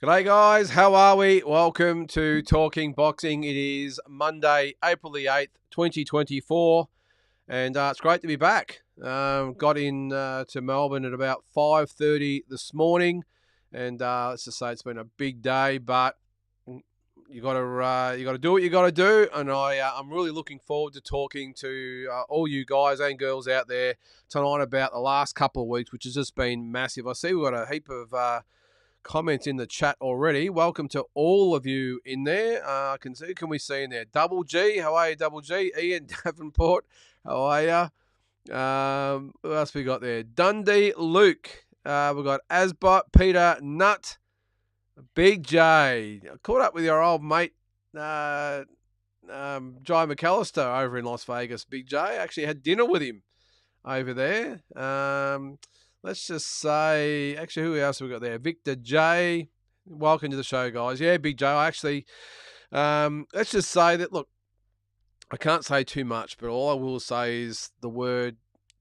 G'day guys, how are we? Welcome to Talking Boxing. It is Monday, April the 8th, 2024, and it's great to be back. Got in to Melbourne at about 5:30 this morning, and let's just say it's been a big day, but you got to do what you got to do, and I'm really looking forward to talking to all you guys and girls out there tonight about the last couple of weeks, which has just been massive. I see we've got a heap of comments in the chat already. Welcome to all of you in there. Can we see in there? Double G, how are you, Double G? Ian Davenport, how are you? Who else we got there? Dundee Luke. We've got Asbot, Peter, Nut, Big J. I caught up with your old mate, Jai McAllister over in Las Vegas. Big J. Actually had dinner with him over there. Let's just say, actually, who else have we got there? Victor J. Welcome to the show, guys. Yeah, Big Joe. Actually, let's just say that, look, I can't say too much, but all I will say is the word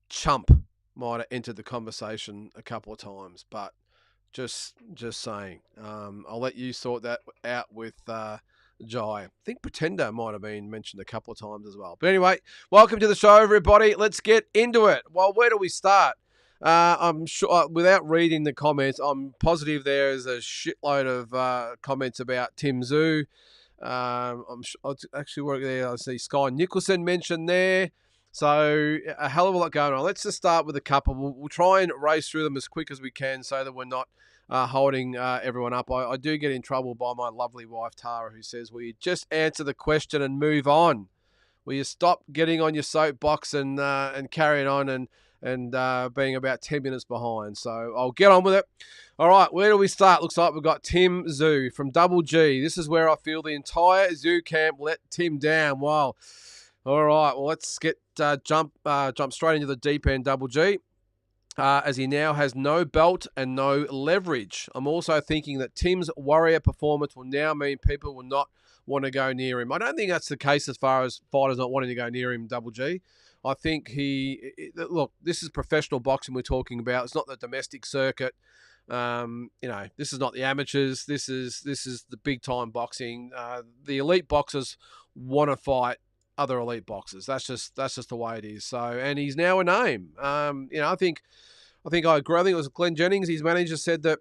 chump might have entered the conversation a couple of times, but just saying. I'll let you sort that out with Jai. I think Pretender might have been mentioned a couple of times as well. But anyway, welcome to the show, everybody. Let's get into it. Well, where do we start? I'm sure, without reading the comments, I'm positive there is a shitload of comments about Tim Zoo. I'm sure, actually work there. I see Sky Nicholson mentioned there. So a hell of a lot going on. Let's just start with a couple. We'll try and race through them as quick as we can so that we're not holding everyone up. I do get in trouble by my lovely wife, Tara, who says, will you just answer the question and move on? Will you stop getting on your soapbox and carrying on and being about 10 minutes behind? So I'll get on with it. All right, where do we start? Looks like we've got Tim Zoo from Double G. This is where I feel the entire Zoo camp let Tim down. Wow. All right, well, let's get jump straight into the deep end, Double G. As he now has no belt and no leverage. I'm also thinking that Tim's warrior performance will now mean people will not want to go near him. I don't think that's the case as far as fighters not wanting to go near him, Double G. I think look, this is professional boxing we're talking about. It's not the domestic circuit. This is not the amateurs. This is the big time boxing. The elite boxers want to fight other elite boxers. That's just the way it is. So, and he's now a name. I think I agree. I think it was Glenn Jennings. His manager said that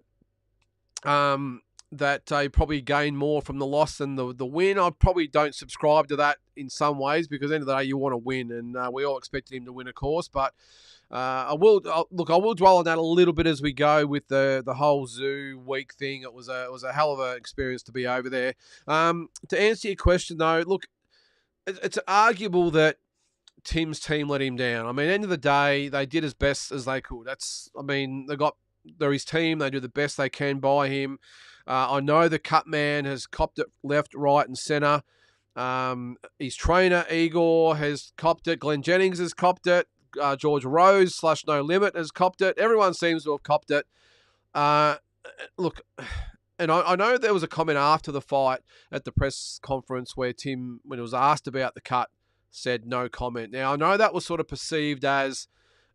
he probably gained more from the loss than the win. I probably don't subscribe to that in some ways because at the end of the day, you want to win, and we all expected him to win, of course. But I will dwell on that a little bit as we go with the whole Zoo week thing. It was a hell of an experience to be over there. To answer your question though, look, it's arguable that Tim's team let him down. I mean, at the end of the day, they did as best as they could. They're his team. They do the best they can by him. I know the cut man has copped it left, right, and centre. His trainer, Igor, has copped it. Glenn Jennings has copped it. George Rose / No Limit has copped it. Everyone seems to have copped it. Look, and I know there was a comment after the fight at the press conference where Tim, when he was asked about the cut, said no comment. Now, I know that was sort of perceived as,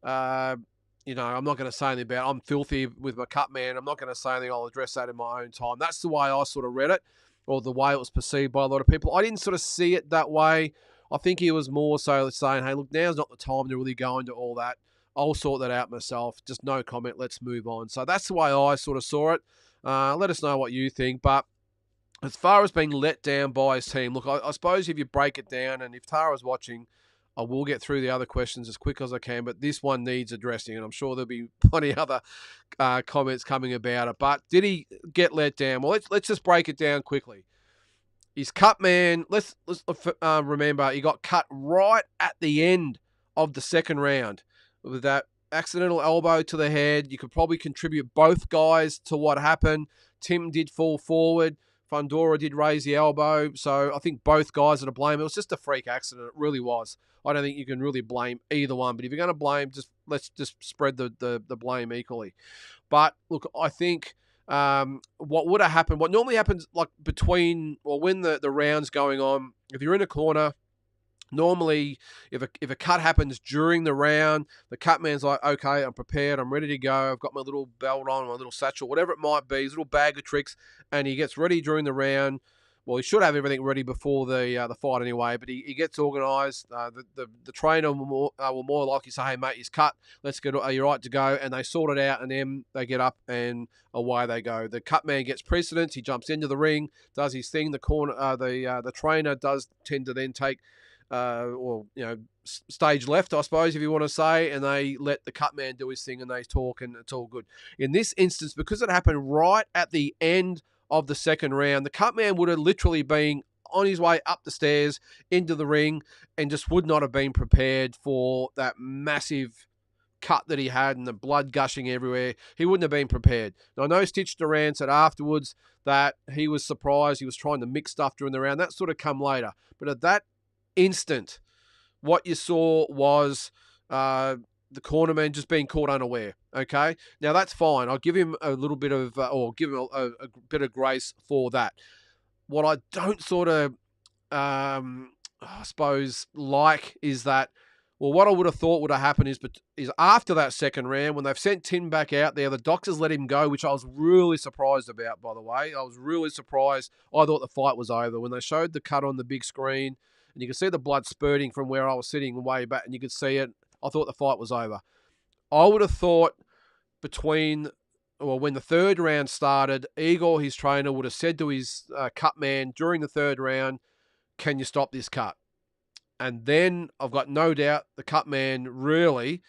I'm not going to say anything about I'm filthy with my cut man. I'm not going to say anything. I'll address that in my own time. That's the way I sort of read it, or the way it was perceived by a lot of people. I didn't sort of see it that way. I think he was more so saying, hey, look, now's not the time to really go into all that. I'll sort that out myself. Just no comment. Let's move on. So that's the way I sort of saw it. Let us know what you think. But as far as being let down by his team, look, I suppose if you break it down, and if Tara's watching, I will get through the other questions as quick as I can, but this one needs addressing, and I'm sure there'll be plenty of other comments coming about it. But did he get let down? Well, let's just break it down quickly. His cut man, let's remember, he got cut right at the end of the second round with that accidental elbow to the head. You could probably contribute both guys to what happened. Tim did fall forward. Fundora did raise the elbow. So I think both guys are to blame. It was just a freak accident. It really was. I don't think you can really blame either one. But if you're going to blame, let's just spread the blame equally. But look, I think what would have happened, what normally happens like when the round's going on, if you're in a corner, Normally, if a cut happens during the round, the cut man's like, okay, I'm prepared, I'm ready to go, I've got my little belt on, my little satchel, whatever it might be, his little bag of tricks, and he gets ready during the round. Well, he should have everything ready before the fight anyway, but he gets organised. The trainer will more likely say, hey, mate, he's cut. Let's get. Are you right to go? And they sort it out, and then they get up and away they go. The cut man gets precedence. He jumps into the ring, does his thing. The trainer does tend to then take stage left, I suppose, if you want to say, and they let the cut man do his thing and they talk and it's all good. In this instance, because it happened right at the end of the second round, the cut man would have literally been on his way up the stairs into the ring and just would not have been prepared for that massive cut that he had and the blood gushing everywhere. He wouldn't have been prepared. Now, I know Stitch Duran said afterwards that he was surprised. He was trying to mix stuff during the round. That sort of come later. But at that instant, what you saw was the cornerman just being caught unaware. Okay, now that's fine. I'll give him a little bit of, or give him a bit of grace for that. What I don't sort of, I suppose, like is that, well, what I would have thought would have happened is after that second round, when they've sent Tim back out there, the doctors let him go, which I was really surprised about, by the way. I was really surprised. I thought the fight was over. When they showed the cut on the big screen, and you could see the blood spurting from where I was sitting way back, and you could see it, I thought the fight was over. I would have thought when the third round started, Igor, his trainer, would have said to his cut man during the third round, can you stop this cut? And then I've got no doubt the cut man really,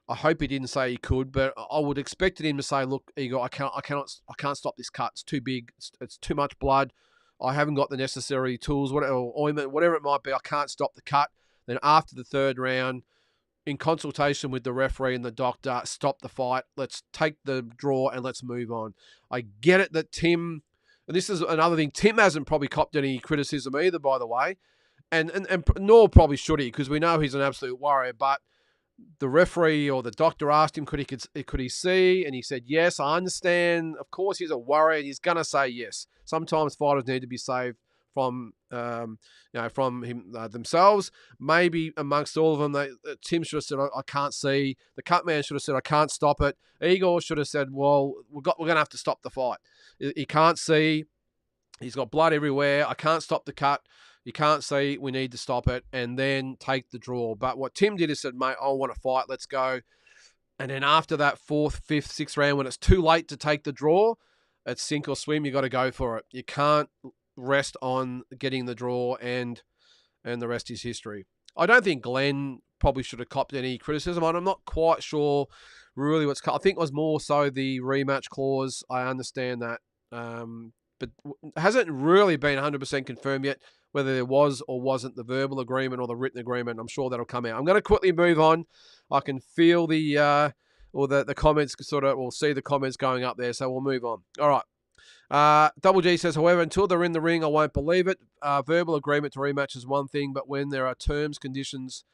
I hope he didn't say he could, but I would expected him to say, look, Igor, I can't stop this cut. It's too big. It's too much blood. I haven't got the necessary tools, or ointment, whatever it might be. I can't stop the cut. Then after the third round, in consultation with the referee and the doctor, stop the fight. Let's take the draw and let's move on. I get it that Tim, and this is another thing, Tim hasn't probably copped any criticism either, by the way, and nor probably should he, because we know he's an absolute warrior, but the referee or the doctor asked him, could he see? And he said, yes, I understand. Of course, he's a warrior and he's going to say yes. Sometimes fighters need to be saved from themselves. Maybe amongst all of them, Tim should have said, I can't see. The cut man should have said, I can't stop it. Igor should have said, well, we're going to have to stop the fight. He can't see. He's got blood everywhere. I can't stop the cut. You can't see. We need to stop it and then take the draw. But what Tim did is said, mate, I want to fight. Let's go. And then after that fourth, fifth, sixth round, when it's too late to take the draw, it's sink or swim. You got to go for it. You can't rest on getting the draw, and the rest is history. I don't think Glenn probably should have copped any criticism. I'm not quite sure really what's. I think it was more so the rematch clause. I understand that, but it hasn't really been 100% confirmed yet whether there was or wasn't the verbal agreement or the written agreement. I'm sure that'll come out. I'm going to quickly move on. I can feel the comments we'll see the comments going up there, so we'll move on. All right. Double G says, however, until they're in the ring, I won't believe it. Verbal agreement to rematch is one thing, but when there are terms, conditions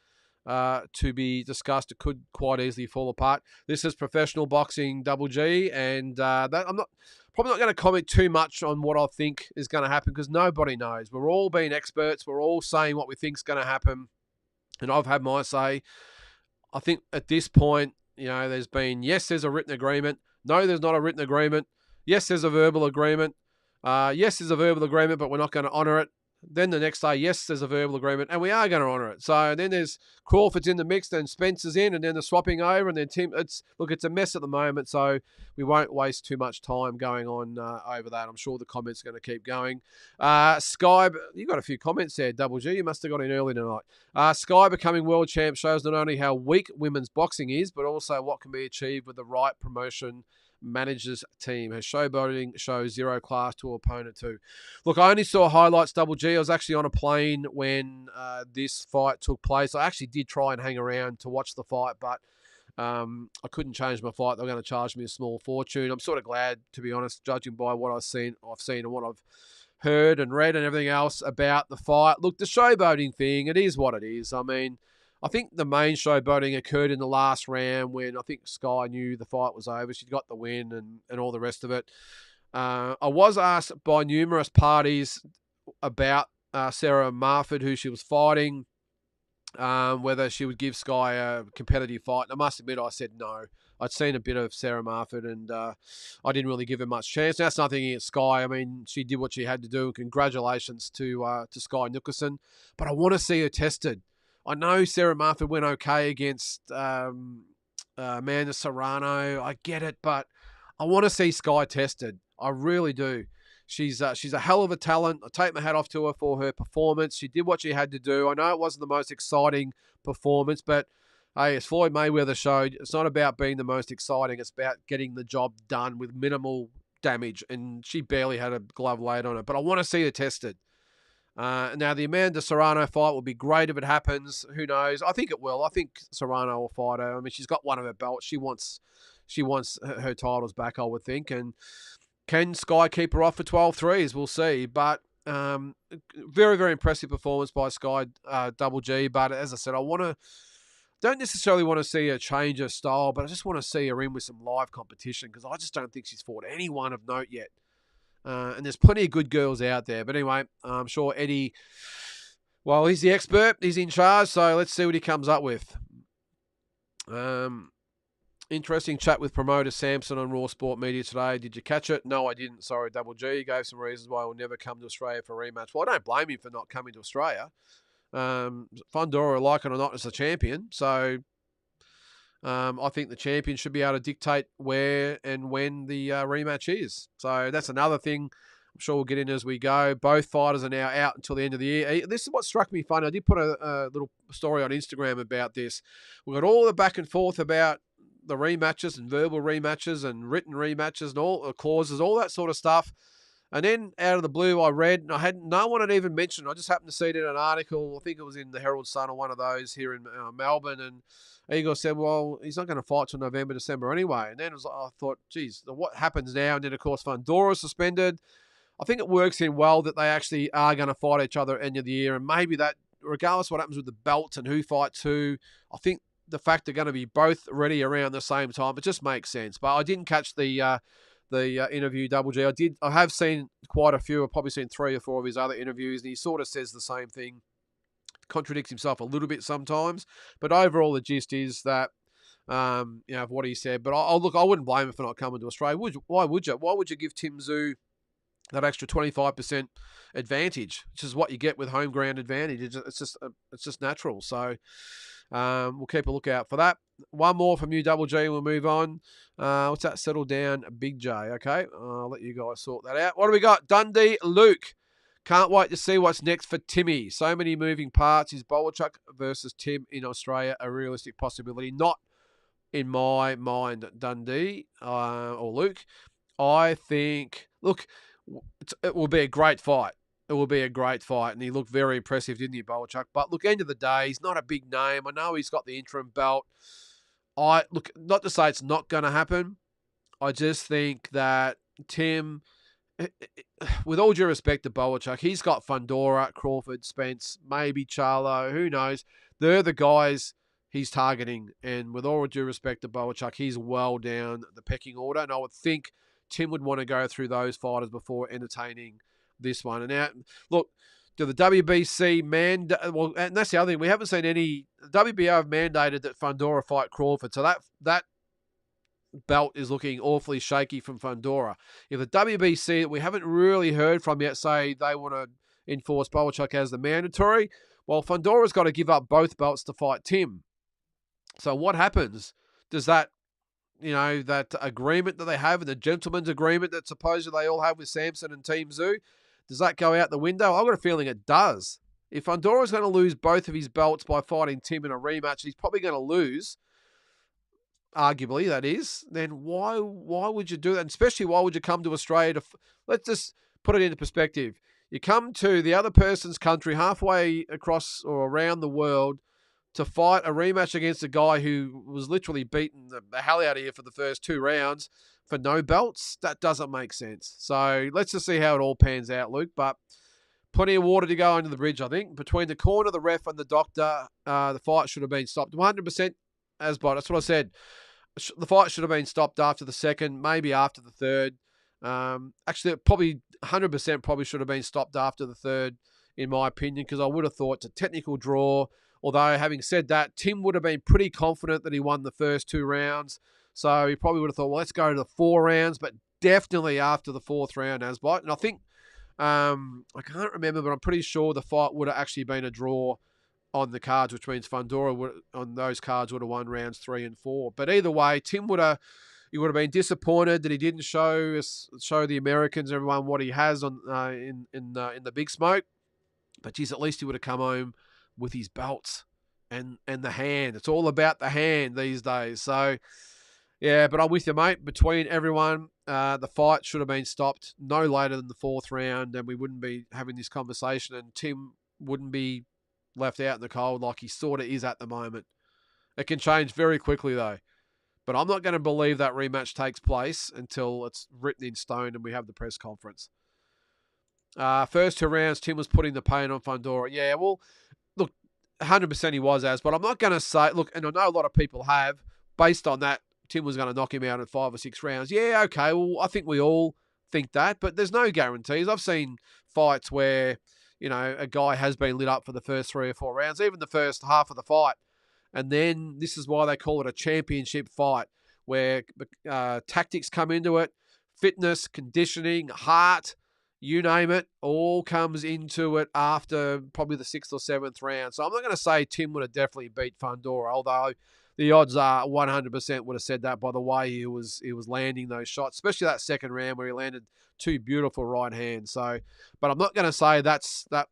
to be discussed, it could quite easily fall apart. This is professional boxing, Double G, and I'm probably not going to comment too much on what I think is going to happen because nobody knows. We're all being experts. We're all saying what we think is going to happen, and I've had my say. I think at this point, there's been, yes, there's a written agreement. No, there's not a written agreement. Yes, there's a verbal agreement. Yes, there's a verbal agreement, but we're not going to honour it. Then the next day, yes, there's a verbal agreement, and we are going to honour it. So then there's Crawford's in the mix, then Spencer's in, and then the swapping over, and then Tim. It's a mess at the moment, so we won't waste too much time going on over that. I'm sure the comments are going to keep going. Sky, you got a few comments there, Double G. You must have got in early tonight. Sky becoming world champ shows not only how weak women's boxing is, but also what can be achieved with the right promotion manager's team. Her showboating shows zero class to opponent too. Look, I only saw highlights, Double G. I was actually on a plane when this fight took place. I actually did try and hang around to watch the fight, but I couldn't change my fight. They were going to charge me a small fortune. I'm sort of glad, to be honest, judging by what I've seen and what I've heard and read and everything else about the fight. Look, the showboating thing, it is what it is. I mean, I think the main showboating occurred in the last round when I think Sky knew the fight was over. She'd got the win and all the rest of it. I was asked by numerous parties about Sarah Marford, who she was fighting. whether she would give Sky a competitive fight. And I must admit, I said no. I'd seen a bit of Sarah Marford, and I didn't really give her much chance. That's nothing against Sky. I mean, she did what she had to do. Congratulations to Sky Nicholson. But I want to see her tested. I know Sarah Marford went okay against Amanda Serrano. I get it, but I want to see Sky tested. I really do. She's a hell of a talent. I take my hat off to her for her performance. She did what she had to do. I know it wasn't the most exciting performance, but hey, as Floyd Mayweather showed, it's not about being the most exciting. It's about getting the job done with minimal damage, and she barely had a glove laid on her. But I want to see her tested. Now, the Amanda Serrano fight will be great if it happens. Who knows? I think it will. I think Serrano will fight her. I mean, she's got one of her belts. She wants her titles back, I would think, and can Sky keep her off for 12-3s? We'll see. But very, very impressive performance by Sky Double G. But as I said, don't necessarily want to see her change her style, but I just want to see her in with some live competition because I just don't think she's fought anyone of note yet. And there's plenty of good girls out there. But anyway, I'm sure Eddie, well, he's the expert. He's in charge. So let's see what he comes up with. Interesting chat with promoter Samson on Raw Sport Media today. Did you catch it? No, I didn't. Sorry, Double G. He gave some reasons why he'll never come to Australia for a rematch. Well, I don't blame him for not coming to Australia. Fundora, like it or not, is a champion. So I think the champion should be able to dictate where and when the rematch is. So that's another thing I'm sure we'll get in as we go. Both fighters are now out until the end of the year. This is what struck me funny. I did put a little story on Instagram about this. We've got all the back and forth about the rematches and verbal rematches and written rematches and all clauses, all that sort of stuff. And then out of the blue, I read, and no one had even mentioned. I just happened to see it in an article. I think it was in the Herald Sun or one of those here in Melbourne. And Igor said, "Well, he's not going to fight till November, December anyway." And then I thought, "Geez, what happens now?" And then of course, Fundora suspended. I think it works in well that they actually are going to fight each other at the end of the year, and maybe that, regardless of what happens with the belts and who fights who, I think the fact they're going to be both ready around the same time, it just makes sense. But I didn't catch the interview, Double G. I have seen quite a few. I've probably seen 3 or 4 of his other interviews, and he sort of says the same thing, contradicts himself a little bit sometimes. But overall, the gist is that, of what he said. But I wouldn't blame him for not coming to Australia. Why would you? Why would you give Tim Tszyu that extra 25% advantage, which is what you get with home ground advantage? It's just natural. So we'll keep a lookout for that. One more from you, Double G, and we'll move on. What's that? Settle down, Big J. Okay, I'll let you guys sort that out. What do we got? Dundee Luke. Can't wait to see what's next for Timmy. So many moving parts. Is Bowerchuk versus Tim in Australia a realistic possibility? Not in my mind, Dundee or Luke. I think, look, it will be a great fight. It will be a great fight. And he looked very impressive, didn't he, Bowerchuk? But look, end of the day, he's not a big name. I know he's got the interim belt. Look, not to say it's not going to happen. I just think that Tim, with all due respect to Bowerchuk, he's got Fundora, Crawford, Spence, maybe Charlo, who knows. They're the guys he's targeting. And with all due respect to Bowerchuk, he's well down the pecking order. And I would think Tim would want to go through those fighters before entertaining this one. And now, look, do the WBC well, and that's the other thing, we haven't seen any. WBO have mandated that Fundora fight Crawford, so that belt is looking awfully shaky from Fundora. If the WBC that we haven't really heard from yet say they want to enforce Bowerchuk as the mandatory, well, Fundora's got to give up both belts to fight Tim. So what happens? Does that, that agreement that they have, the gentleman's agreement that supposedly they all have with Samson and Team Tszyu, does that go out the window? I've got a feeling it does. If Fundora's going to lose both of his belts by fighting Tim in a rematch, he's probably going to lose, arguably that is, then why would you do that? And especially, why would you come to Australia to, let's just put it into perspective. You come to the other person's country halfway across or around the world to fight a rematch against a guy who was literally beating the hell out of you for the first 2 rounds for no belts. That doesn't make sense. So let's just see how it all pans out, Luke. But plenty of water to go under the bridge, I think. Between the corner, the ref, and the doctor, the fight should have been stopped. 100% Asbot. That's what I said. The fight should have been stopped after the second, maybe after the third. Actually, probably 100% probably should have been stopped after the third, in my opinion, because I would have thought it's a technical draw. Although, having said that, Tim would have been pretty confident that he won the first 2 rounds. So he probably would have thought, well, let's go to the 4 rounds, but definitely after the 4th round, Asbot. And I think, I can't remember, but I'm pretty sure the fight would have actually been a draw on the cards, which means Fundora on those cards would have won rounds 3 and 4. But either way, Tim would have been disappointed that he didn't show the Americans, everyone, what he has on in the big smoke. But geez, at least he would have come home with his belts and the hand. It's all about the hand these days. So yeah, but I'm with you, mate. Between everyone, the fight should have been stopped no later than the 4th round, and we wouldn't be having this conversation, and Tim wouldn't be left out in the cold like he sort of is at the moment. It can change very quickly, though. But I'm not going to believe that rematch takes place until it's written in stone and we have the press conference. First 2 rounds, Tim was putting the pain on Fundora. Yeah, well, look, 100% he was, but I'm not going to say, look, and I know a lot of people have, based on that, Tim was going to knock him out in 5 or 6 rounds. Yeah, okay, well, I think we all think that, but there's no guarantees. I've seen fights where, a guy has been lit up for the first 3 or 4 rounds, even the first half of the fight. And then this is why they call it a championship fight, where tactics come into it, fitness, conditioning, heart, you name it, all comes into it after probably the 6th or 7th round. So I'm not going to say Tim would have definitely beat Fundora, although the odds are 100% would have said that by the way he was landing those shots, especially that second round where he landed 2 beautiful right hands. So, but I'm not going to say that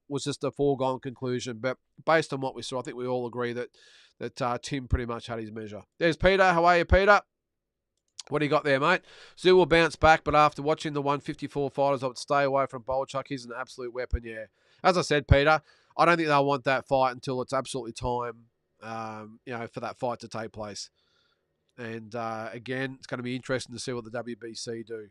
was just a foregone conclusion. But based on what we saw, I think we all agree that Tim pretty much had his measure. There's Peter. How are you, Peter? What do you got there, mate? Zoo will bounce back, but after watching the 154 fighters, I would stay away from Bolchuk. He's an absolute weapon, yeah. As I said, Peter, I don't think they'll want that fight until it's absolutely time, for that fight to take place. And again, it's going to be interesting to see what the WBC do.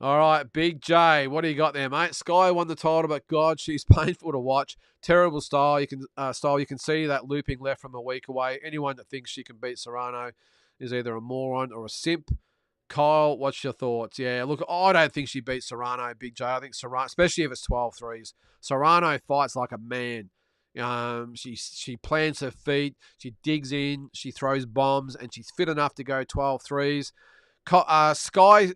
All right, Big J, what do you got there, mate? Sky won the title, but God, she's painful to watch. Terrible style. You can see that looping left from a week away. Anyone that thinks she can beat Serrano is either a moron or a simp. Kyle, what's your thoughts? Yeah, look, I don't think she beats Serrano, Big J. I think Serrano, especially if it's 12 threes, Serrano fights like a man. She plants her feet, she digs in, she throws bombs, and she's fit enough to go 12 threes. Sky,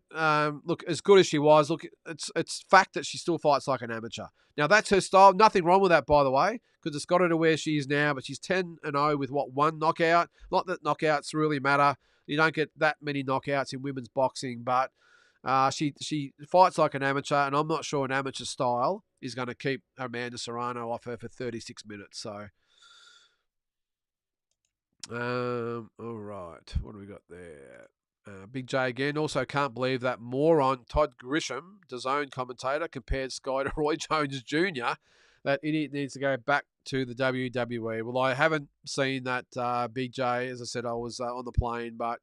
look, as good as she was, look, it's fact that she still fights like an amateur. Now, that's her style. Nothing wrong with that, by the way, because it's got her to where she is now, but she's 10-0 with, 1 knockout? Not that knockouts really matter. You don't get that many knockouts in women's boxing, but she fights like an amateur, and I'm not sure an amateur style is going to keep Amanda Serrano off her for 36 minutes. So, all right, what do we got there? Big J again. Also, can't believe that moron Todd Grisham, DAZN commentator, compared Sky to Roy Jones Jr. That idiot needs to go back to the WWE. Well, I haven't seen that, Big J. As I said, I was on the plane, but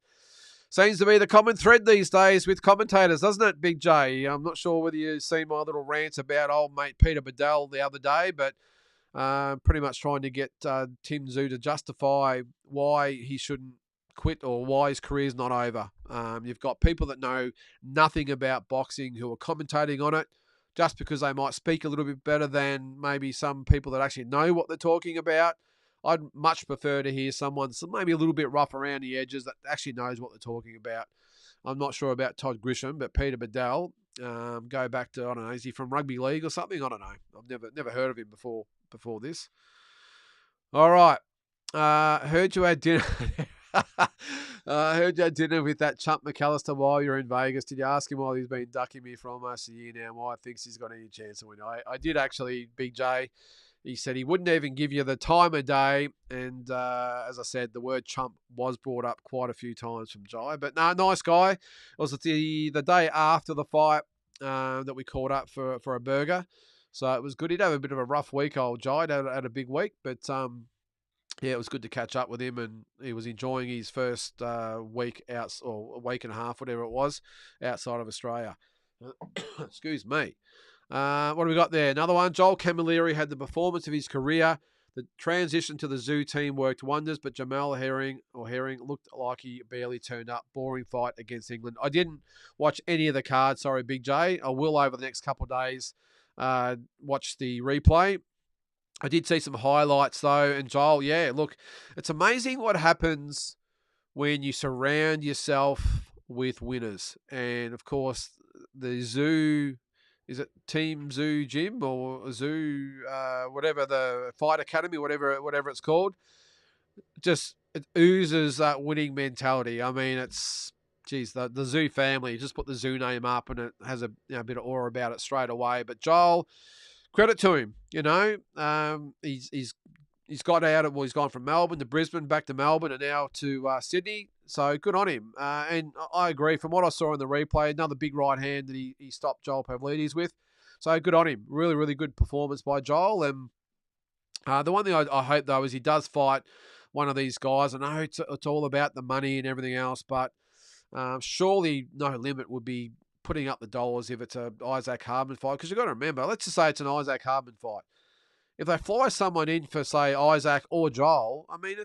seems to be the common thread these days with commentators, doesn't it, Big J? I'm not sure whether you've seen my little rant about old mate Peter Bedell the other day, but pretty much trying to get Tim Tszyu to justify why he shouldn't quit or why his career's not over. You've got people that know nothing about boxing who are commentating on it just because they might speak a little bit better than maybe some people that actually know what they're talking about. I'd much prefer to hear someone maybe a little bit rough around the edges that actually knows what they're talking about. I'm not sure about Todd Grisham, but Peter Bedell, go back to, I don't know, is he from rugby league or something? I don't know. I've never heard of him before this. All right. Heard you had dinner. I heard you had dinner with that chump McAllister while you're in Vegas. Did you ask him why he's been ducking me for almost a year now? Why he thinks he's got any chance of winning? I did actually, Big J. He said he wouldn't even give you the time of day. And as I said, the word chump was brought up quite a few times from Jai. But no, nice guy. It was the day after the fight that we called up for a burger. So it was good. He'd have a bit of a rough week, old Jai. Had a big week. But yeah, it was good to catch up with him. And he was enjoying his first week out, or a week and a half, whatever it was, outside of Australia. Excuse me. What do we got there? Another one. Joel Camilleri had the performance of his career. The transition to the Zoo team worked wonders, but Jamal Herring looked like he barely turned up. Boring fight against England. I didn't watch any of the cards. Sorry, Big J. I will over the next couple of days watch the replay. I did see some highlights though, and Joel, yeah, look, it's amazing what happens when you surround yourself with winners. And of course, the Zoo, is it Team Zoo Gym or Zoo, whatever, the Fight Academy, whatever it's called, just it oozes that winning mentality. I mean, it's geez, the Zoo family. You just put the Zoo name up, and it has a bit of aura about it straight away. But Joel, credit to him. He's got out of, well, he's gone from Melbourne to Brisbane, back to Melbourne, and now to Sydney. So good on him. And I agree, from what I saw in the replay, another big right hand that he stopped Joel Pavlidis with. So good on him. Really, really good performance by Joel. And the one thing I hope, though, is he does fight one of these guys. I know it's all about the money and everything else, but surely No Limit would be putting up the dollars if it's a Isaac Hardman fight. Because you've got to remember, let's just say it's an Isaac Hardman fight. If they fly someone in for, say, Isaac or Joel, I mean,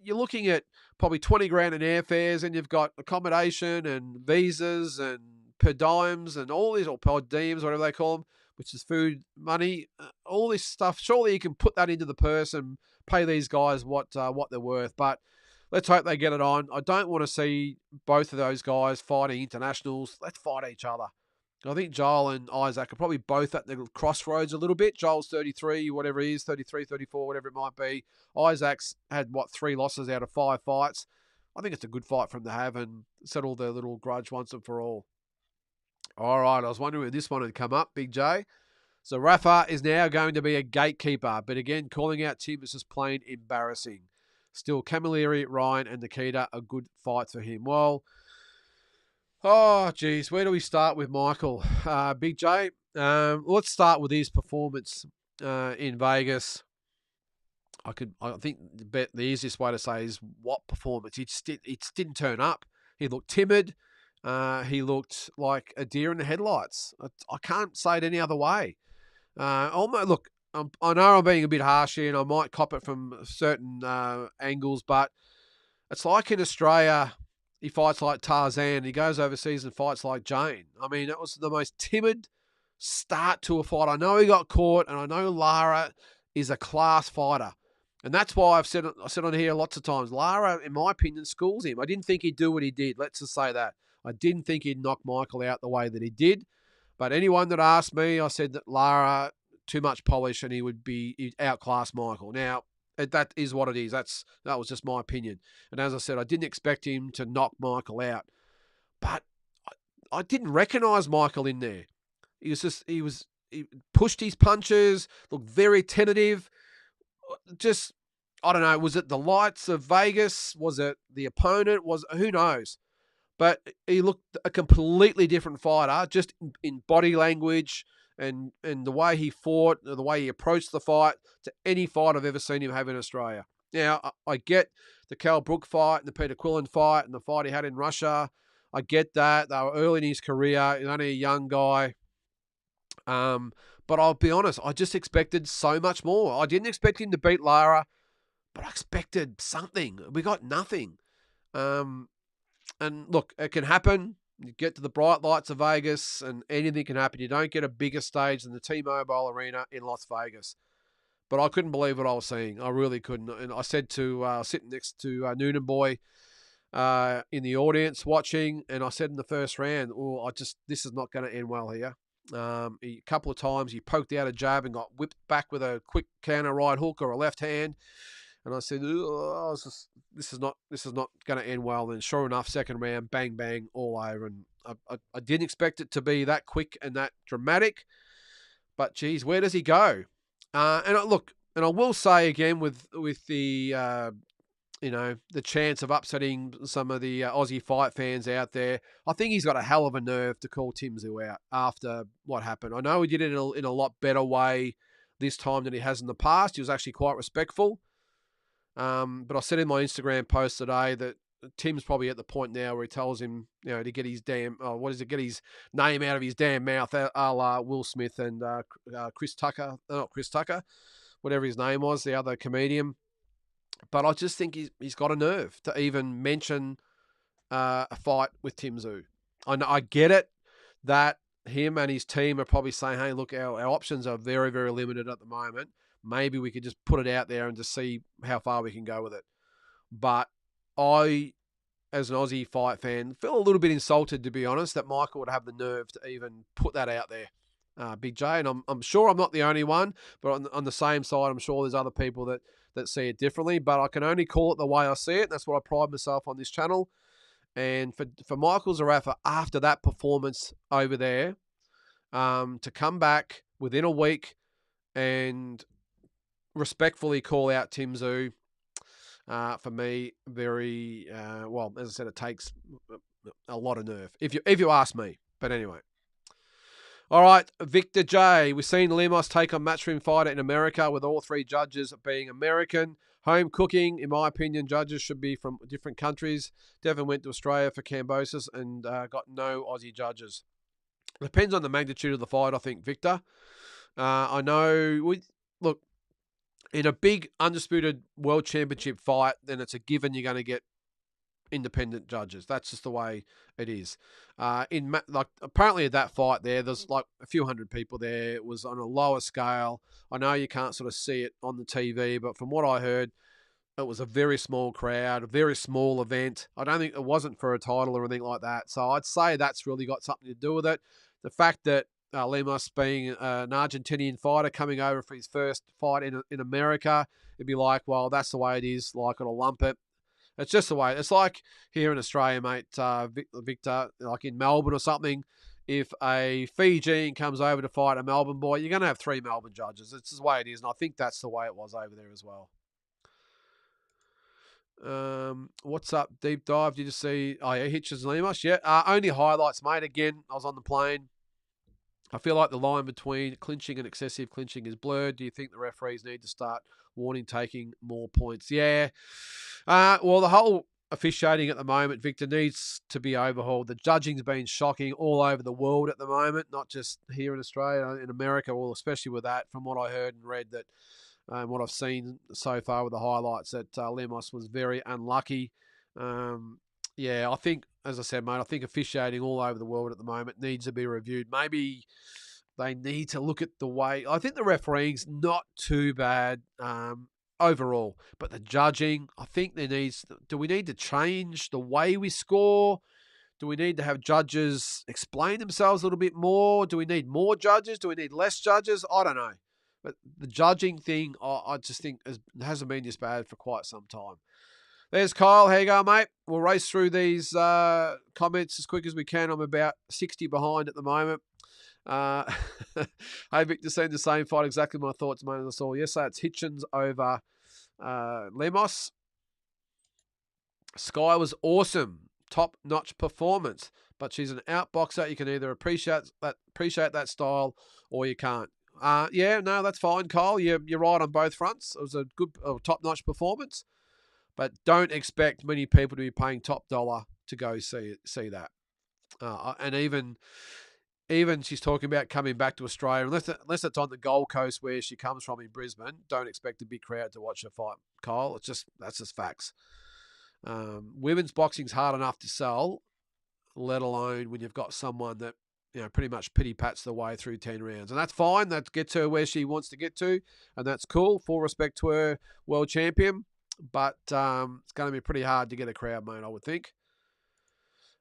you're looking at probably 20 grand in airfares, and you've got accommodation and visas and per diems and all these, or per diems, whatever they call them, which is food, money, all this stuff. Surely you can put that into the purse and pay these guys what they're worth. But let's hope they get it on. I don't want to see both of those guys fighting internationals. Let's fight each other. I think Joel and Isaac are probably both at the crossroads a little bit. Joel's 33, whatever he is, 33, 34, whatever it might be. Isaac's had, 3 losses out of 5 fights. I think it's a good fight for him to have and settle the little grudge once and for all. All right, I was wondering when this one had come up, Big J. So Rafa is now going to be a gatekeeper, but again, calling out Tim is just plain embarrassing. Still, Camilleri, Ryan, and Nikita are good fights for him. Well, oh, geez, where do we start with Michael? Big J, let's start with his performance in Vegas. I think the easiest way to say is what performance. It just didn't turn up. He looked timid. He looked like a deer in the headlights. I can't say it any other way. Look, I know I'm being a bit harsh here, and I might cop it from certain angles, but it's like in Australia, he fights like Tarzan. He goes overseas and fights like Jane. I mean, it was the most timid start to a fight. I know he got caught, and I know Lara is a class fighter. And that's why I said on here lots of times, Lara, in my opinion, schools him. I didn't think he'd do what he did. Let's just say that. I didn't think he'd knock Michael out the way that he did. But anyone that asked me, I said that Lara, too much polish, and he'd outclass Michael. Now, that is what it is. That was just my opinion. And as I said, I didn't expect him to knock Michael out. But I didn't recognise Michael in there. He pushed his punches, looked very tentative. Just, I don't know, was it the lights of Vegas? Was it the opponent? Who knows? But he looked a completely different fighter, just in body language and the way he fought, the way he approached the fight, to any fight I've ever seen him have in Australia. Now, I get the Cal Brook fight and the Peter Quillen fight and the fight he had in Russia. I get that. They were early in his career. He's only a young guy. But I'll be honest, I just expected so much more. I didn't expect him to beat Lara, but I expected something. We got nothing. And look, it can happen. You get to the bright lights of Vegas and anything can happen. You don't get a bigger stage than the T-Mobile Arena in Las Vegas. But I couldn't believe what I was seeing. I really couldn't. And I said to, sitting next to Noonan Boy in the audience watching, and I said in the first round, this is not going to end well here. A couple of times he poked out a jab and got whipped back with a quick counter right hook or a left hand. And I said, this is not going to end well. And sure enough, second round, bang, bang, all over. And I didn't expect it to be that quick and that dramatic. But, geez, where does he go? And I will say again with the, the chance of upsetting some of the Aussie fight fans out there, I think he's got a hell of a nerve to call Tim Tszyu out after what happened. I know he did it in a lot better way this time than he has in the past. He was actually quite respectful. But I said in my Instagram post today that Tim's probably at the point now where he tells him, to get his get his name out of his damn mouth, a la Will Smith and Chris Tucker, not Chris Tucker, whatever his name was, the other comedian. But I just think he's got a nerve to even mention a fight with Tim Tszyu. I get it that him and his team are probably saying, hey, look, our options are very, very limited at the moment. maybe we could just put it out there and just see how far we can go with it. But I, as an Aussie fight fan, feel a little bit insulted, to be honest, that Michael would have the nerve to even put that out there. Big J, and I'm sure I'm not the only one, but on the same side, I'm sure there's other people that see it differently. But I can only call it the way I see it. That's what I pride myself on this channel. And for Michael Zarafa, after that performance over there, to come back within a week and respectfully call out Tim Tszyu, for me, very well. As I said, it takes a lot of nerve, if you ask me. But anyway. All right, Victor J. We've seen Lemos take on Matchroom Fighter in America with all 3 judges being American. Home cooking, in my opinion, judges should be from different countries. Devin went to Australia for Cambosis and got no Aussie judges. Depends on the magnitude of the fight, I think, Victor. I know, look, in a big undisputed world championship fight, then it's a given you're going to get independent judges. That's just the way it is. Apparently at that fight there's like a few hundred people there. It was on a lower scale. I know you can't sort of see it on the TV, but from what I heard, it was a very small crowd, a very small event. I don't think it wasn't for a title or anything like that. So I'd say that's really got something to do with it. The fact that Lemos being an Argentinian fighter coming over for his first fight in America, it'd be like, well, that's the way it is. Like, it'll lump it. It's just the way. It's like here in Australia, mate, Victor, like in Melbourne or something. If a Fijian comes over to fight a Melbourne boy, you're going to have 3 Melbourne judges. It's just the way it is, and I think that's the way it was over there as well. What's up, Deep Dive? Did you see? Oh, yeah, Hitchens and Lemos. Yeah, only highlights, mate. Again, I was on the plane. I feel like the line between clinching and excessive clinching is blurred. Do you think the referees need to start warning taking more points? Yeah. Well, the whole officiating at the moment, Victor, needs to be overhauled. The judging's been shocking all over the world at the moment, not just here in Australia, in America, well, especially with that, from what I heard and read, that what I've seen so far with the highlights, that Lemos was very unlucky. Yeah, I think, as I said, mate, I think officiating all over the world at the moment needs to be reviewed. Maybe they need to look at the way. I think the refereeing's not too bad overall, but the judging, I think there needs. Do we need to change the way we score? Do we need to have judges explain themselves a little bit more? Do we need more judges? Do we need less judges? I don't know. But the judging thing, I just think hasn't been this bad for quite some time. There's Kyle. How you going, mate? We'll race through these comments as quick as we can. I'm about 60 behind at the moment. Hey, Victor, seen the same fight. Exactly my thoughts, mate. I saw yesterday. It's Hitchens over Lemos. Sky was awesome. Top-notch performance. But she's an outboxer. You can either appreciate that style or you can't. Yeah, no, that's fine, Kyle. You're right on both fronts. It was a good, top-notch performance. But don't expect many people to be paying top dollar to go see that. And even she's talking about coming back to Australia, unless it's on the Gold Coast where she comes from in Brisbane, don't expect a big crowd to watch her fight, Kyle. That's just facts. Women's boxing's hard enough to sell, let alone when you've got someone that, pretty much pity pats the way through 10 rounds. And that's fine. That gets her where she wants to get to, and that's cool. Full respect to her, world champion. But it's going to be pretty hard to get a crowd, mate, I would think.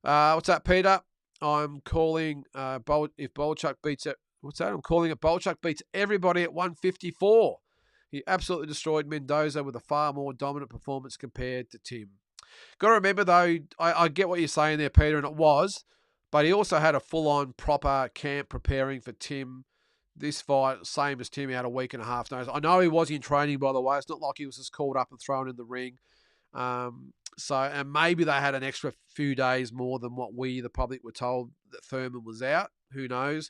What's that, Peter? I'm calling if Bolchuk beats it. What's that? I'm calling it Bolchuk beats everybody at 154. He absolutely destroyed Mendoza with a far more dominant performance compared to Tim. Got to remember, though, I get what you're saying there, Peter, and it was, but he also had a full-on proper camp preparing for Tim. This fight, same as Tim, he had a week and a half notice. I know he was in training, by the way. It's not like he was just called up and thrown in the ring. And maybe they had an extra few days more than what we, the public, were told that Thurman was out. Who knows?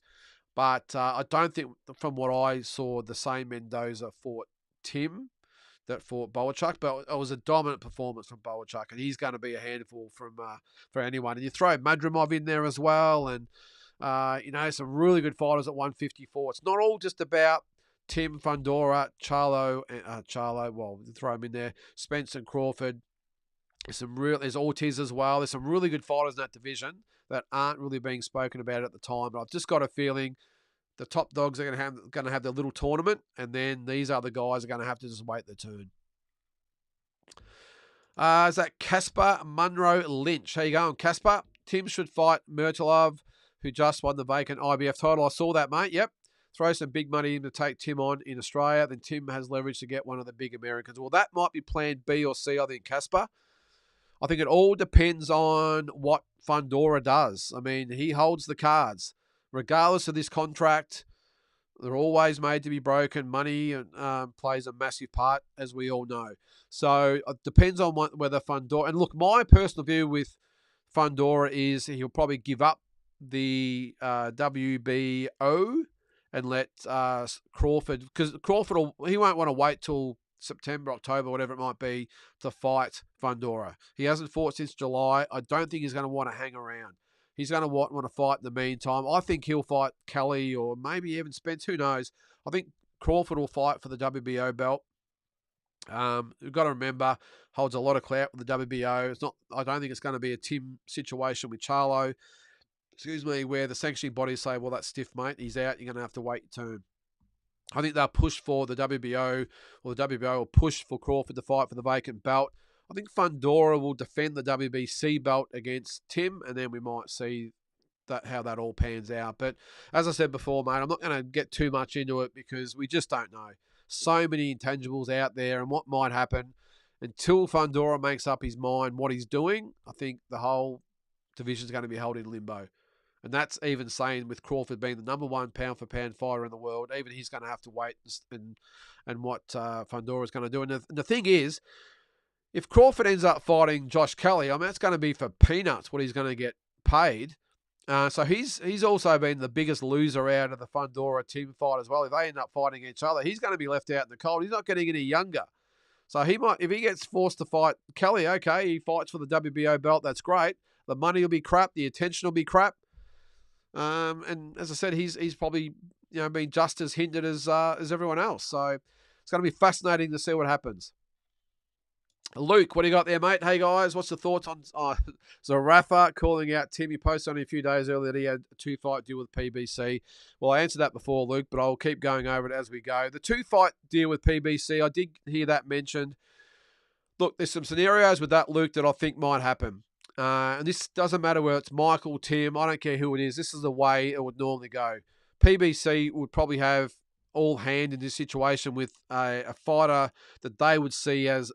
But I don't think, from what I saw, the same Mendoza fought Tim that fought Bolchuk. But it was a dominant performance from Bolchuk, and he's going to be a handful for anyone. And you throw Madrimov in there as well, and some really good fighters at 154. It's not all just about Tim, Fundora, Charlo, well, throw him in there, Spence and Crawford. There's Ortiz as well. There's some really good fighters in that division that aren't really being spoken about at the time. But I've just got a feeling The top dogs are going to have their little tournament, and then these other guys are going to have to just wait their turn. Is that Casper Munro Lynch? How you going, Casper? Tim should fight Murtalov, who just won the vacant IBF title. I saw that, mate. Yep. Throw some big money in to take Tim on in Australia. Then Tim has leverage to get one of the big Americans. Well, that might be plan B or C, I think, Casper. I think it all depends on what Fundora does. I mean, he holds the cards. Regardless of this contract, they're always made to be broken. Money plays a massive part, as we all know. So it depends on whether Fundora... And look, my personal view with Fundora is he'll probably give up the WBO and let Crawford... Because Crawford, he won't want to wait till September, October, whatever it might be, to fight Fundora. He hasn't fought since July. I don't think he's going to want to hang around. He's going to want to fight in the meantime. I think he'll fight Kelly or maybe even Spence. Who knows? I think Crawford will fight for the WBO belt. You've got to remember, holds a lot of clout with the WBO. It's not. I don't think it's going to be a Tim situation with Charlo. Where the sanctioning bodies say, well, that's stiff, mate. He's out. You're going to have to wait your turn. I think they'll push for the WBO, or the WBO will push for Crawford to fight for the vacant belt. I think Fundora will defend the WBC belt against Tim, and then we might see how that all pans out. But as I said before, mate, I'm not going to get too much into it because we just don't know. So many intangibles out there and what might happen. Until Fundora makes up his mind what he's doing, I think the whole division is going to be held in limbo. And that's even saying with Crawford being the number one pound-for-pound fighter in the world, even he's going to have to wait and what Fundora is going to do. And the thing is, if Crawford ends up fighting Josh Kelly, I mean, that's going to be for peanuts what he's going to get paid. So he's also been the biggest loser out of the Fundora team fight as well. If they end up fighting each other, he's going to be left out in the cold. He's not getting any younger. So he might, if he gets forced to fight Kelly, okay, he fights for the WBO belt. That's great. The money will be crap. The attention will be crap. And as I said, he's probably been just as hindered as everyone else. So it's going to be fascinating to see what happens. Luke, what do you got there, mate? Hey, guys, what's the thoughts on Zarafa calling out Tim? You posted only a few days earlier that he had a 2-fight deal with PBC. Well, I answered that before, Luke, but I'll keep going over it as we go. The 2-fight deal with PBC, I did hear that mentioned. Look, there's some scenarios with that, Luke, that I think might happen. And this doesn't matter whether it's Michael, Tim, I don't care who it is. This is the way it would normally go. PBC would probably have all hand in this situation with a fighter that they would see as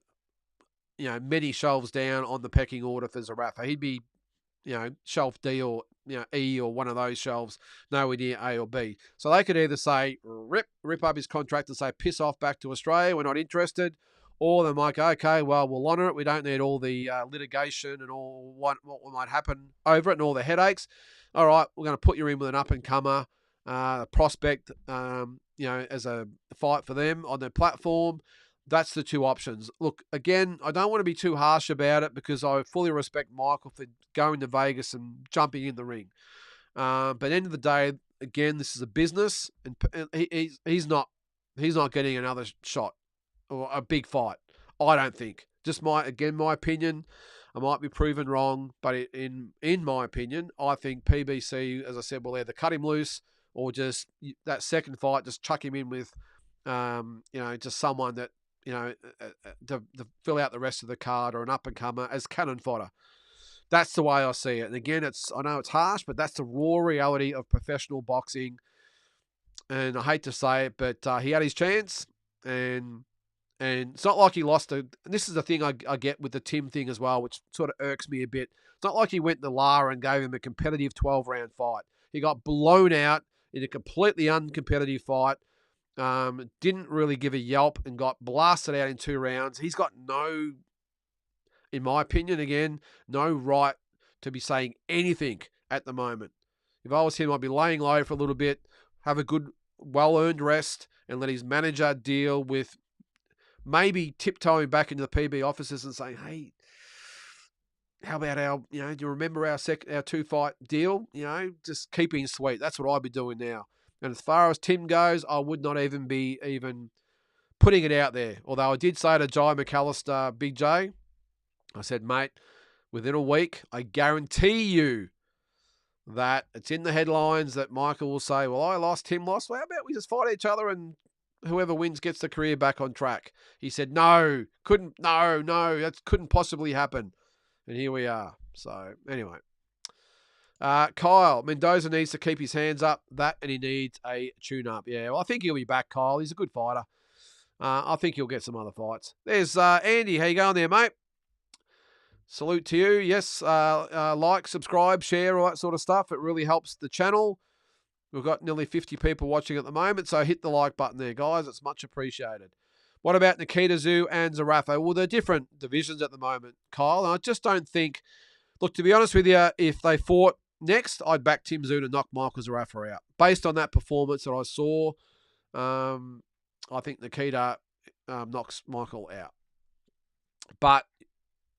many shelves down on the pecking order for Zarafa. He'd be, shelf D or, E or one of those shelves, nowhere near A or B. So they could either say, rip up his contract and say, piss off back to Australia, we're not interested. Or they might go, okay, well, we'll honour it. We don't need all the litigation and all what might happen over it and all the headaches. All right, we're going to put you in with an up-and-comer prospect, as a fight for them on their platform. That's the two options. Look, again, I don't want to be too harsh about it because I fully respect Michael for going to Vegas and jumping in the ring. But at the end of the day, again, this is a business, and he's not getting another shot or a big fight. I don't think. Just my opinion. I might be proven wrong, but in my opinion, I think PBC, as I said, will either cut him loose or just that second fight, just chuck him in with, just someone that. To fill out the rest of the card or an up-and-comer as cannon fodder. That's the way I see it. And again, I know it's harsh, but that's the raw reality of professional boxing. And I hate to say it, but he had his chance, and it's not like he lost it. And this is the thing I get with the Tim thing as well, which sort of irks me a bit. It's not like he went to Lara and gave him a competitive 12-round fight. He got blown out in a completely uncompetitive fight. Didn't really give a yelp and got blasted out in 2 rounds. He's got no, in my opinion, again, no right to be saying anything at the moment. If I was him, I'd be laying low for a little bit, have a good, well-earned rest, and let his manager deal with maybe tiptoeing back into the PB offices and saying, hey, how about our, do you remember our 2-fight deal? Just keeping sweet. That's what I'd be doing now. And as far as Tim goes, I would not even be putting it out there. Although I did say to Jai McAllister, Big J, I said, mate, within a week, I guarantee you that it's in the headlines that Michael will say, well, I lost, Tim lost. Well, how about we just fight each other and whoever wins gets the career back on track? He said, no, that couldn't possibly happen. And here we are. So anyway. Kyle, Mendoza needs to keep his hands up, and he needs a tune-up. Yeah, well, I think he'll be back, Kyle. He's a good fighter. I think he'll get some other fights. There's Andy. How you going there, mate? Salute to you. Yes, like, subscribe, share, all that sort of stuff. It really helps the channel. We've got nearly 50 people watching at the moment, so hit the like button there, guys. It's much appreciated. What about Nikita Tszyu and Zerafa? Well, they're different divisions at the moment, Kyle. And I just don't think... Look, to be honest with you, if they fought next, I'd back Tim Tszyu to knock Michael Zerafa out. Based on that performance that I saw, I think Nikita knocks Michael out. But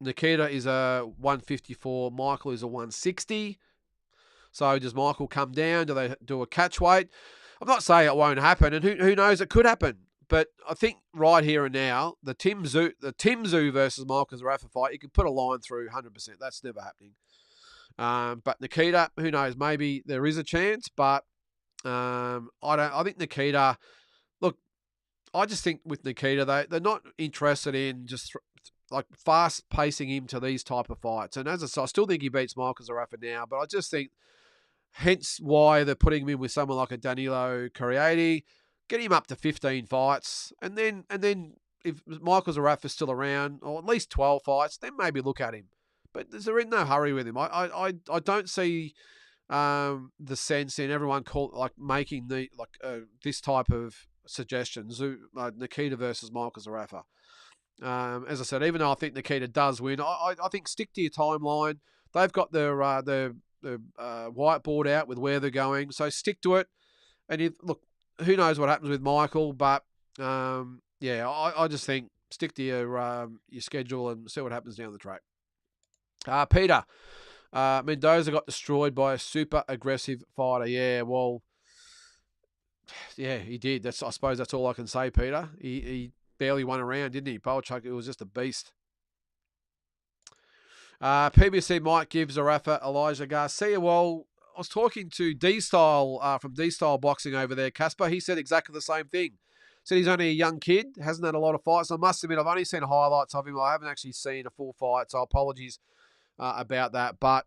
Nikita is a 154. Michael is a 160. So does Michael come down? Do they do a catch weight? I'm not saying it won't happen, and who knows, it could happen. But I think right here and now, the Tim Tszyu versus Michael Zerafa fight, you could put a line through 100%. That's never happening. But Nikita, who knows? Maybe there is a chance, but I think Nikita. Look, I just think with Nikita, they're not interested in just like fast pacing him to these type of fights. And as I said, I still think he beats Michael Zerafa now, but I just think, hence why they're putting him in with someone like a Danilo Corriere. Get him up to 15 fights, and then if Michael Zerafa's still around, or at least 12 fights, then maybe look at him. But they're in no hurry with him. I don't see the sense in everyone making this type of suggestions. Nikita versus Michael Zerafa. As I said, even though I think Nikita does win, I think stick to your timeline. They've got their whiteboard out with where they're going, so stick to it. And who knows what happens with Michael, but I just think stick to your schedule and see what happens down the track. Peter, Mendoza got destroyed by a super aggressive fighter. Yeah, well, yeah, he did. I suppose that's all I can say, Peter. He barely won a round, didn't he? Bolchuk, it was just a beast. PBC might give Zerafa Elijah Garcia. Well, I was talking to D-Style from D-Style Boxing over there, Casper. He said exactly the same thing. Said he's only a young kid, hasn't had a lot of fights. I must admit, I've only seen highlights of him. I haven't actually seen a full fight, so apologies about that. But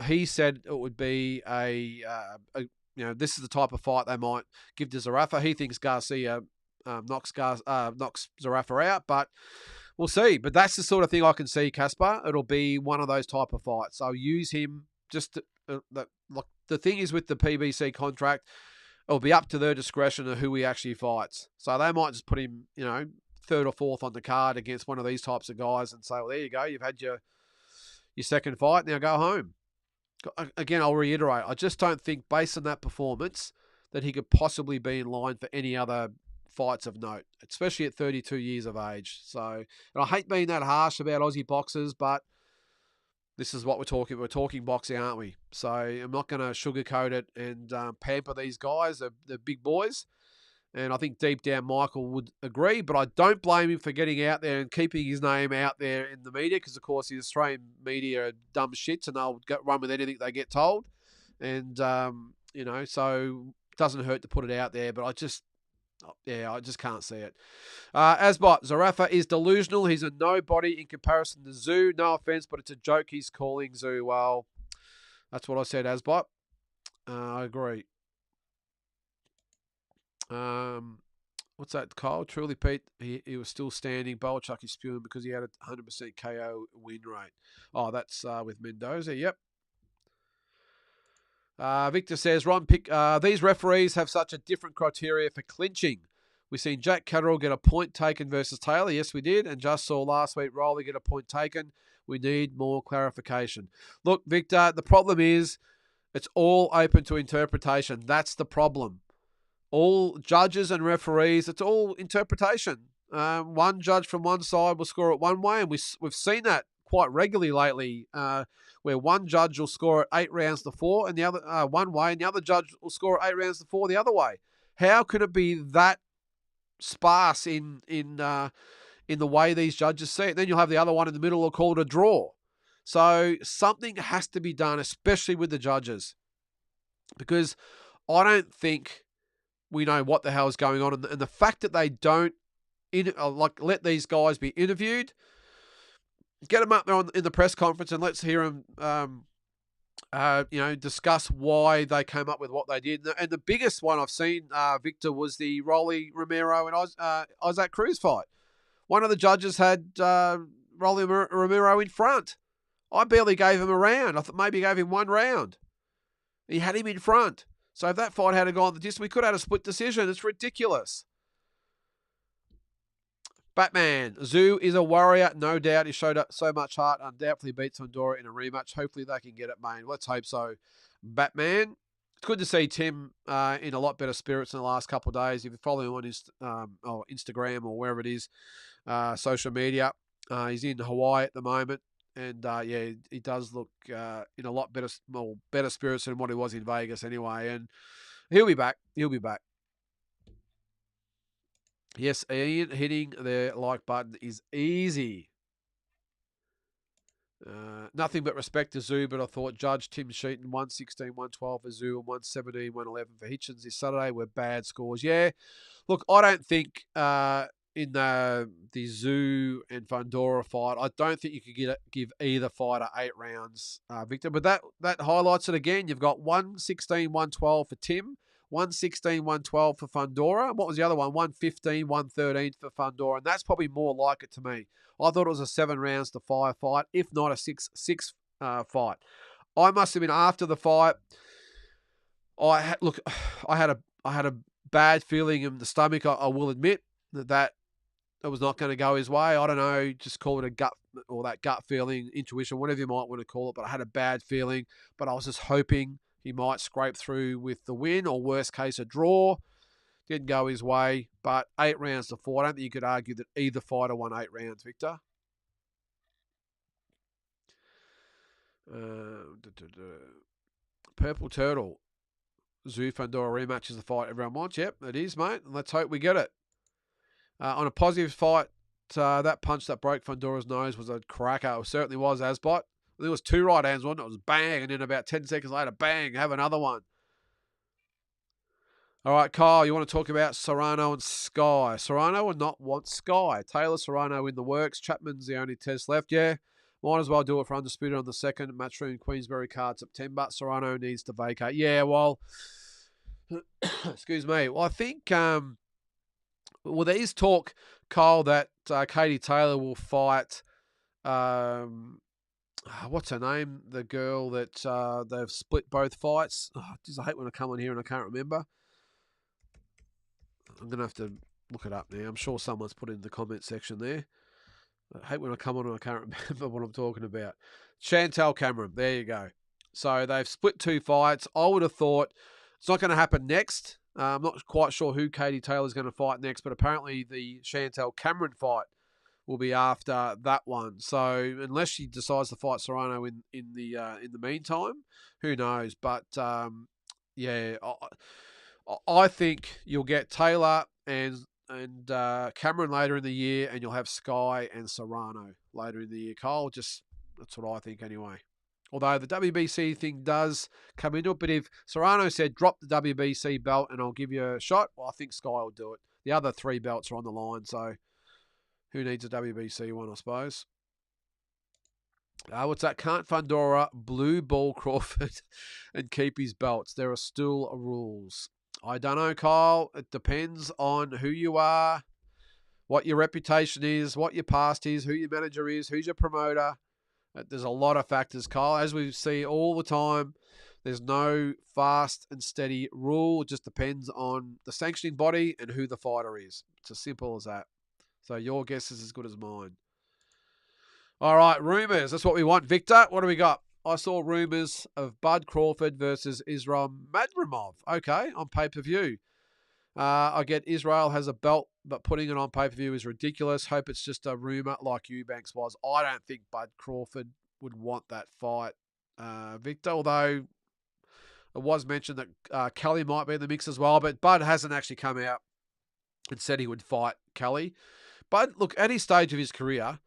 he said it would be this is the type of fight they might give to Zerafa. He thinks Garcia knocks Zerafa out, but we'll see. But that's the sort of thing I can see, Casper. It'll be one of those type of fights. I'll use him just the thing is with the PBC contract, it'll be up to their discretion of who he actually fights. So they might just put him, third or fourth on the card against one of these types of guys and say, well, there you go. You've had your second fight. Now go home. Again, I'll reiterate. I just don't think, based on that performance, that he could possibly be in line for any other fights of note, especially at 32 years of age. So, and I hate being that harsh about Aussie boxers, but this is what we're talking. We're talking boxing, aren't we? So I'm not going to sugarcoat it and pamper these guys. They're big boys. And I think deep down Michael would agree, but I don't blame him for getting out there and keeping his name out there in the media because, of course, the Australian media are dumb shits and they'll run with anything they get told. And, so it doesn't hurt to put it out there, but I just can't see it. Asbot, Zerafa is delusional. He's a nobody in comparison to Tszyu. No offense, but it's a joke he's calling Tszyu. Well, that's what I said, Asbot. I agree. What's that, Kyle? Truly, Pete, he was still standing. Bolchuk is spewing because he had a 100% KO win rate. Oh, that's with Mendoza. Yep. Victor says, Ron, these referees have such a different criteria for clinching. We've seen Jack Catterall get a point taken versus Taylor. Yes, we did. And just saw last week Rowley get a point taken. We need more clarification. Look, Victor, the problem is it's all open to interpretation. That's the problem. All judges and referees, it's all interpretation. One judge from one side will score it one way, and we've seen that quite regularly lately, where one judge will score it 8 rounds to 4 and the other one way, and the other judge will score it 8 rounds to 4 the other way. How could it be that sparse in the way these judges see it? Then you'll have the other one in the middle will call it a draw. So something has to be done, especially with the judges, because I don't think we know what the hell is going on. And the fact that they don't let these guys be interviewed, get them up there in the press conference and let's hear them, discuss why they came up with what they did. And the biggest one I've seen, Victor, was the Rolly Romero and Isaac Cruz fight. One of the judges had Rolly Romero in front. I barely gave him a round. I thought maybe he gave him one round. He had him in front. So if that fight had gone the distance, we could have had a split decision. It's ridiculous. Batman. Zoo is a warrior, no doubt. He showed up so much heart. Undoubtedly beats Fundora in a rematch. Hopefully they can get it, man. Let's hope so. Batman. It's good to see Tim in a lot better spirits in the last couple of days. If you follow him on his Instagram or wherever it is, social media, he's in Hawaii at the moment. And, he does look in a lot better spirits than what he was in Vegas anyway. And he'll be back. He'll be back. Yes, Ian, hitting the like button is easy. Nothing but respect to Zoo, but I thought Judge Tim Sheaton 116, 112 for Zoo and 117, 111 for Hitchens this Saturday were bad scores. Yeah, look, I don't think in the Zoo and Fundora fight, I don't think you could give either fighter 8 rounds, Victor. But that highlights it again. You've got 116, 112 for Tim, 116, 112 for Fundora. And what was the other one? 115, 113 for Fundora. And that's probably more like it to me. I thought it was a 7 rounds to 5 fight, if not a 6 fight. I must have been after the fight. I had a bad feeling in the stomach. I will admit that it was not going to go his way. I don't know, just call it a gut or that gut feeling, intuition, whatever you might want to call it. But I had a bad feeling. But I was just hoping he might scrape through with the win, or worst case, a draw. Didn't go his way, but 8 rounds to 4. I don't think you could argue that either fighter won 8 rounds, Victor. Purple Turtle. Zoo Fundora rematch is the fight everyone wants. Yep, it is, mate. And let's hope we get it. On a positive fight, that punch that broke Fundora's nose was a cracker. It certainly was, Asbot. I think it was 2 right hands, wasn't it? It was bang, and then about 10 seconds later, bang, have another one. All right, Kyle, you want to talk about Serrano and Sky. Serrano would not want Sky. Taylor Serrano in the works. Chapman's the only test left. Yeah, might as well do it for Undisputed on the 2nd. Matchroom Queensberry card September. Serrano needs to vacate. Yeah, well, excuse me. Well, I think, there is talk, Kyle, that Katie Taylor will fight, what's her name? The girl that they've split both fights. Oh, I hate when I come on here and I can't remember. I'm going to have to look it up now. I'm sure someone's put it in the comment section there. I hate when I come on and I can't remember what I'm talking about. Chantel Cameron. There you go. So they've split 2 fights. I would have thought it's not going to happen next. I'm not quite sure who Katie Taylor's going to fight next, but apparently the Chantel Cameron fight will be after that one. So unless she decides to fight Serrano in the meantime, who knows? But I think you'll get Taylor and Cameron later in the year, and you'll have Sky and Serrano later in the year. Cole, that's what I think anyway. Although the WBC thing does come into it, but if Serrano said drop the WBC belt and I'll give you a shot, well, I think Sky will do it. The other 3 belts are on the line, so who needs a WBC one, I suppose? What's that? Can't Fundora blue ball Crawford and keep his belts? There are still rules. I don't know, Kyle. It depends on who you are, what your reputation is, what your past is, who your manager is, who's your promoter. There's a lot of factors, Kyle. As we see all the time, there's no fast and steady rule. It just depends on the sanctioning body and who the fighter is. It's as simple as that. So your guess is as good as mine. All right, rumours. That's what we want. Victor, what do we got? I saw rumours of Bud Crawford versus Israel Madrimov. Okay, on pay-per-view. I get Israel has a belt, but putting it on pay-per-view is ridiculous. Hope it's just a rumour like Eubanks was. I don't think Bud Crawford would want that fight, Victor, although it was mentioned that Kelly might be in the mix as well, but Bud hasn't actually come out and said he would fight Kelly. But look, at his stage of his career,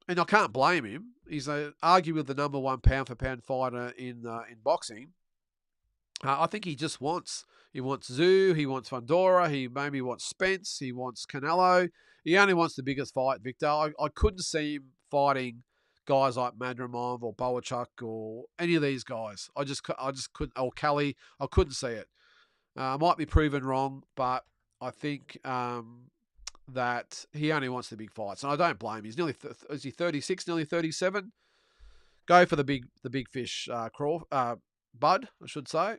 and I can't blame him. He's arguably the number one pound for pound fighter in boxing. I think he wants Zoo, he wants Fundora, he maybe wants Spence, he wants Canelo. He only wants the biggest fight, Victor. I couldn't see him fighting guys like Madrimov or Boachuk or any of these guys. I just couldn't. Or Kelly, I couldn't see it. I might be proven wrong, but I think that he only wants the big fights, and I don't blame him. He's is he 36, nearly 37? Go for the big fish, Bud, I should say.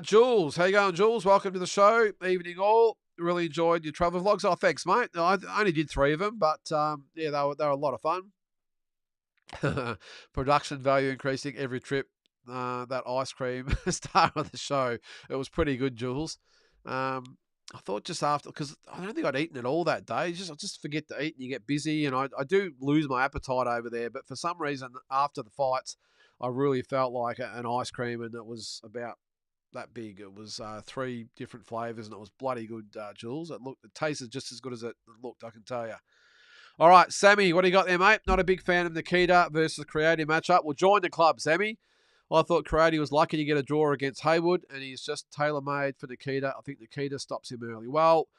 Jules, how you going, Jules? Welcome to the show. Evening all. Really enjoyed your travel vlogs. Oh, thanks, mate. I only did 3 of them, but yeah, they were a lot of fun. Production value increasing every trip. That ice cream star of the show. It was pretty good, Jules. I thought just after, because I don't think I'd eaten it all that day. I just forget to eat and you get busy, and I do lose my appetite over there. But for some reason, after the fights, I really felt like an ice cream, and it was about that big. It was 3 different flavours, and it was bloody good, Jules. It tasted just as good as it looked, I can tell you. All right, Sammy, what do you got there, mate? Not a big fan of Nikita versus Creative matchup. Well, join the club, Sammy. I thought Creative was lucky to get a draw against Haywood, and he's just tailor-made for Nikita. I think Nikita stops him early. Well,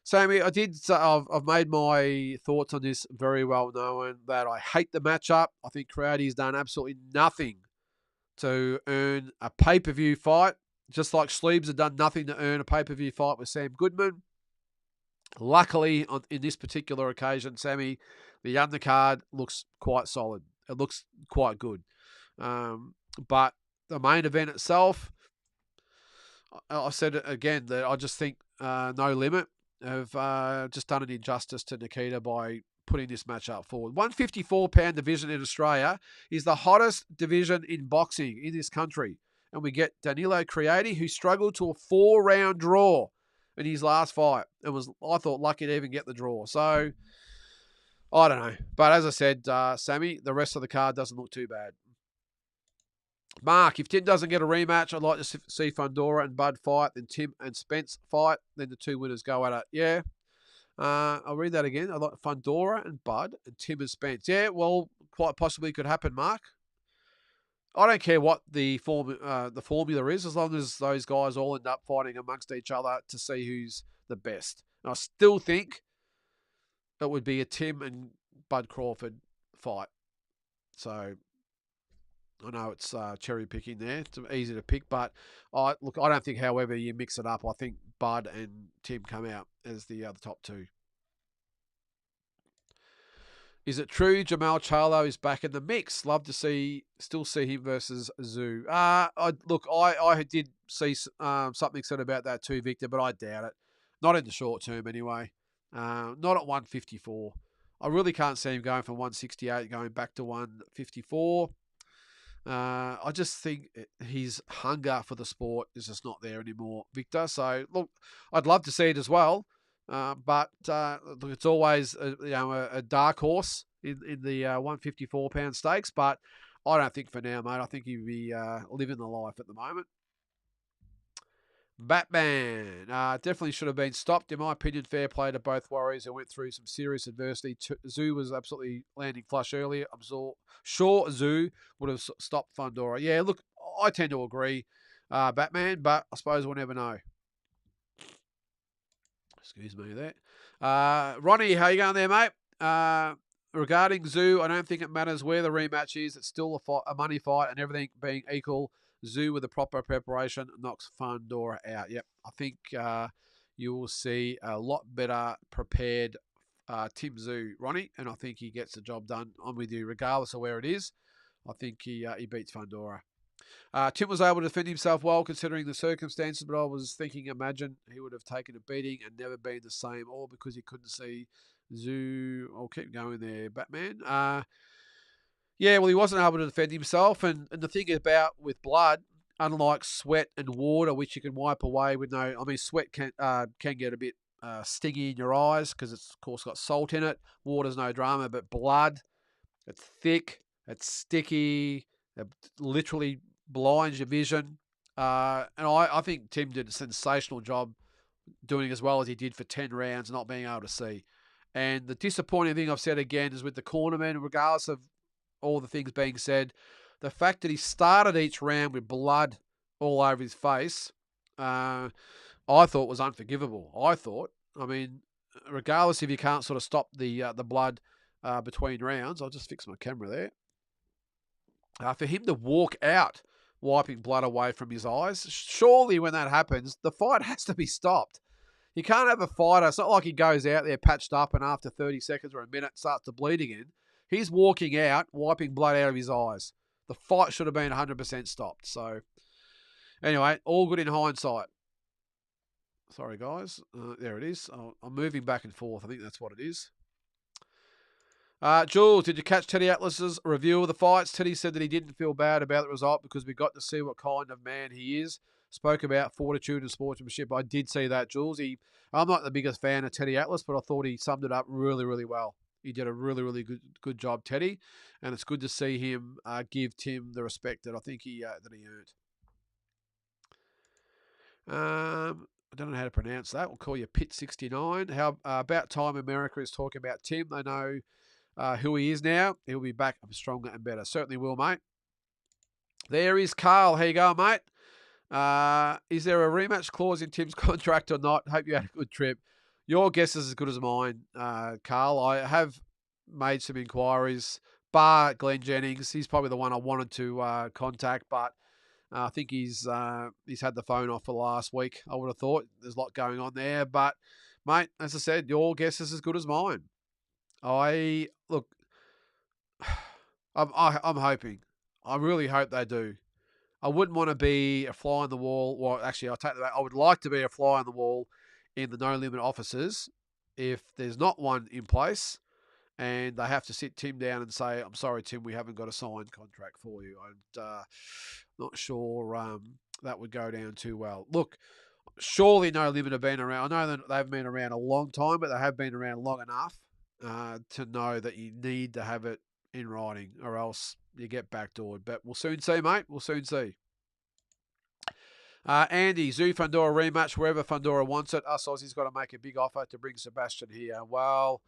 Sammy, I've made my thoughts on this very well known that I hate the matchup. I think Creative's done absolutely nothing to earn a pay-per-view fight, just like Sleeves had done nothing to earn a pay-per-view fight with Sam Goodman. Luckily, in this particular occasion, Sammy, the undercard looks quite solid. It looks quite good. But the main event itself, I said it again, that I just think No Limit have just done an injustice to Nikita by putting this matchup forward. 154-pound division in Australia is the hottest division in boxing in this country. And we get Danilo Creati, who struggled to a 4-round draw in his last fight and was, I thought, lucky to even get the draw. So, I don't know. But as I said, Sammy, the rest of the card doesn't look too bad. Mark, if Tim doesn't get a rematch, I'd like to see Fundora and Bud fight, then Tim and Spence fight, then the 2 winners go at it. Yeah. I'll read that again. I'd like Fundora and Bud and Tim and Spence. Yeah, well, quite possibly could happen, Mark. I don't care what the formula is, as long as those guys all end up fighting amongst each other to see who's the best. And I still think it would be a Tim and Bud Crawford fight. So I know it's cherry picking there. It's easy to pick, but I don't think, however you mix it up, I think Bud and Tim come out as the top 2. Is it true Jamal Charlo is back in the mix? Love to still see him versus Zoo. I did see something said about that too, Victor, but I doubt it. Not in the short term, anyway. Not at 154. I really can't see him going from 168 going back to 154. I just think his hunger for the sport is just not there anymore, Victor. So look, I'd love to see it as well. But it's always a dark horse in the 154-pound stakes. But I don't think for now, mate. I think he'd be living the life at the moment. Batman definitely should have been stopped. In my opinion, fair play to both warriors who went through some serious adversity. Zoo was absolutely landing flush earlier. I'm sure Zoo would have stopped Fundora. Yeah, look, I tend to agree, Batman, but I suppose we'll never know. Excuse me there. Ronnie, how you going there, mate? Regarding Zoo, I don't think it matters where the rematch is. It's still a money fight, and everything being equal, Zoo with the proper preparation knocks Fundora out. Yep, I think you will see a lot better prepared Tim Zoo, Ronnie, and I think he gets the job done. I'm with you, regardless of where it is. I think he beats Fundora. Tim was able to defend himself well considering the circumstances, but I was thinking, imagine he would have taken a beating and never been the same, all because he couldn't see Zoo. I'll keep going there, Batman. Yeah, well, he wasn't able to defend himself, and the thing about with blood, unlike sweat and water, which you can wipe away with no, I mean, sweat can get a bit stingy in your eyes because it's of course got salt in it. Water's no drama, but blood, it's thick, it's sticky, it literally blinds your vision. And I think Tim did a sensational job doing as well as he did for 10 rounds, not being able to see. And the disappointing thing I've said again is with the cornerman, regardless of all the things being said, the fact that he started each round with blood all over his face, I thought was unforgivable. I mean, regardless if you can't sort of stop the blood between rounds, I'll just fix my camera there. For him to walk out wiping blood away from his eyes, surely when that happens, the fight has to be stopped. You can't have a fighter. It's not like he goes out there patched up and after 30 seconds or a minute starts to bleed again. He's walking out, wiping blood out of his eyes. The fight should have been 100% stopped. So, anyway, all good in hindsight. Sorry, guys. There it is. I'm moving back and forth. I think that's what it is. Jules, did you catch Teddy Atlas's review of the fights? Teddy said that he didn't feel bad about the result because we got to see what kind of man he is. Spoke about fortitude and sportsmanship. I did see that, Jules. I'm not the biggest fan of Teddy Atlas, but I thought he summed it up really, really well. He did a really, really good job, Teddy, and it's good to see him give Tim the respect that I think he earned. I don't know how to pronounce that. We'll call you Pit69. How about time America is talking about Tim. They know who he is now. He'll be back stronger and better. Certainly will, mate. There is Carl. How you going, mate? Is there a rematch clause in Tim's contract or not? Hope you had a good trip. Your guess is as good as mine, Carl. I have made some inquiries, bar Glenn Jennings. He's probably the one I wanted to contact, but I think he's had the phone off for last week. I would have thought there's a lot going on there. But, mate, as I said, your guess is as good as mine. I'm hoping. I really hope they do. I wouldn't want to be a fly on the wall. Well, actually, I'll take that back. I would like to be a fly on the wall in the No Limit offices if there's not one in place and they have to sit Tim down and say, I'm sorry, Tim, we haven't got a signed contract for you. I'm not sure that would go down too well. Look, surely No Limit have been around. I know that they've been around a long time, but they have been around long enough to know that you need to have it in writing or else you get backdoored. But we'll soon see, mate. We'll soon see. Andy, Zoo Fundora rematch wherever Fundora wants it. Us Aussies got to make a big offer to bring Sebastian here. Well,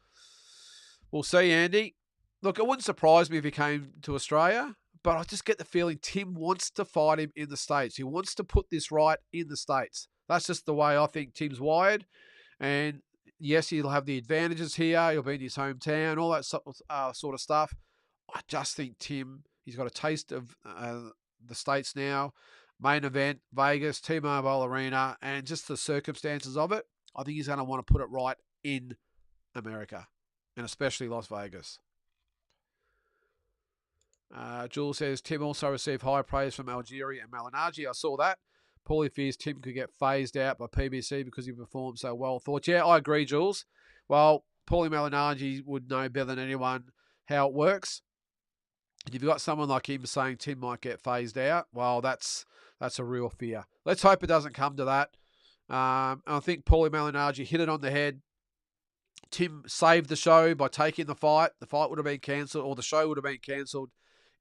we'll see, Andy. Look, it wouldn't surprise me if he came to Australia, but I just get the feeling Tim wants to fight him in the States. He wants to put this right in the States. That's just the way I think Tim's wired. And yes, he'll have the advantages here. He'll be in his hometown, all that sort of stuff. I just think Tim, he's got a taste of the States now. Main event, Vegas, T-Mobile Arena, and just the circumstances of it. I think he's going to want to put it right in America, and especially Las Vegas. Jules says, Tim also received high praise from Algeria and Malignaggi. I saw that. Paulie fears Tim could get phased out by PBC because he performed so well. Thought, yeah, I agree, Jules. Well, Paulie Malignaggi would know better than anyone how it works. If you've got someone like him saying Tim might get phased out, well, that's a real fear. Let's hope it doesn't come to that. I think Paulie Malignaggi hit it on the head. Tim saved the show by taking the fight. The fight would have been cancelled, or the show would have been cancelled